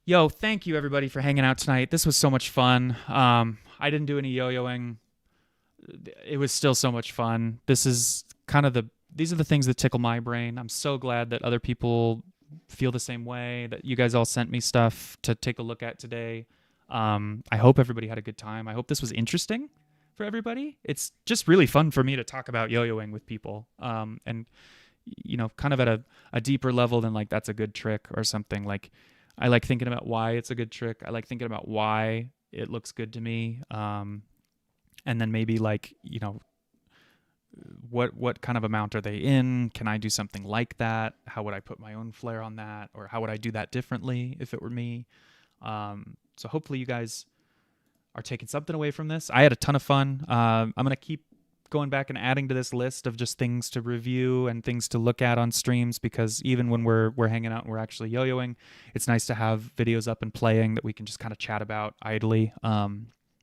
Speaker 1: thank you everybody for hanging out tonight. This was so much fun. I didn't do any yo-yoing. It was still so much fun. These are the things that tickle my brain. I'm so glad that other people feel the same way, that you guys all sent me stuff to take a look at today. I hope everybody had a good time. I hope this was interesting for everybody. It's just really fun for me to talk about yo-yoing with people. And kind of at a deeper level than like that's a good trick or something. Like I like thinking about why it's a good trick. I like thinking about why it looks good to me. And then maybe like, what kind of amount are they in? Can I do something like that? How would I put my own flair on that? Or how would I do that differently if it were me? So hopefully you guys are taking something away from this. I had a ton of fun. I'm going to keep going back and adding to this list of just things to review and things to look at on streams, because even when we're hanging out and we're actually yo-yoing, it's nice to have videos up and playing that we can just kind of chat about idly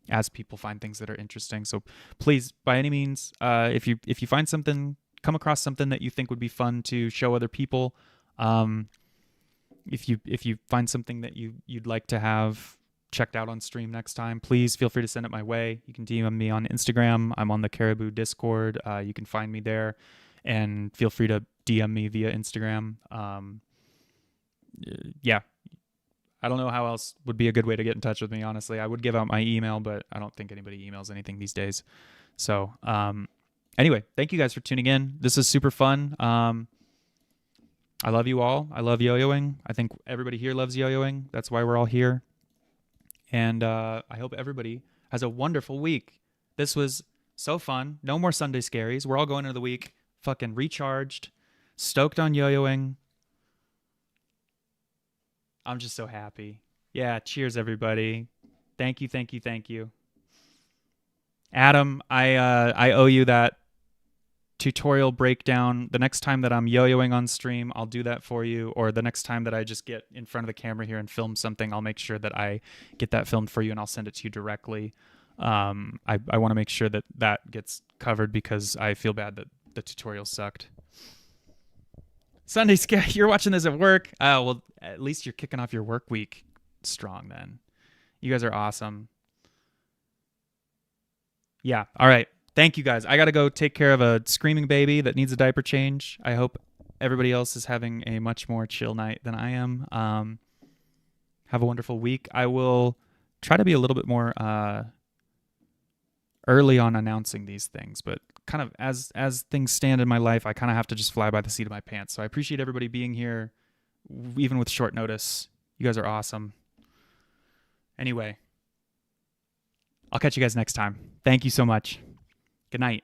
Speaker 1: as people find things that are interesting. So please, by any means, if you find something, come across something that you think would be fun to show other people, if you find something that you'd like to have checked out on stream next time, please feel free to send it my way. You can DM me on Instagram. I'm on the Caribou Discord. You can find me there, and feel free to DM me via Instagram. Yeah, I don't know how else would be a good way to get in touch with me, honestly. I would give out my email, but I don't think anybody emails anything these days. So anyway, thank you guys for tuning in. This is super fun. I love you all. I love yo-yoing. I think everybody here loves yo-yoing. That's why we're all here. And I hope everybody has a wonderful week. This was so fun. No more Sunday Scaries. We're all going into the week fucking recharged, stoked on yo-yoing. I'm just so happy. Yeah, cheers, everybody. Thank you, thank you, thank you. Adam, I owe you that tutorial breakdown. The next time that I'm yo-yoing on stream, I'll do that for you. Or the next time that I just get in front of the camera here and film something, I'll make sure that I get that filmed for you and I'll send it to you directly. I want to make sure that gets covered because I feel bad that the tutorial sucked. Sunday Scare, you're watching this at work. Well, at least you're kicking off your work week strong then. You guys are awesome. Yeah, all right. Thank you guys. I got to go take care of a screaming baby that needs a diaper change. I hope everybody else is having a much more chill night than I am. Have a wonderful week. I will try to be a little bit more early on announcing these things, but kind of as things stand in my life, I kind of have to just fly by the seat of my pants. So I appreciate everybody being here, even with short notice. You guys are awesome. Anyway, I'll catch you guys next time. Thank you so much. Good night.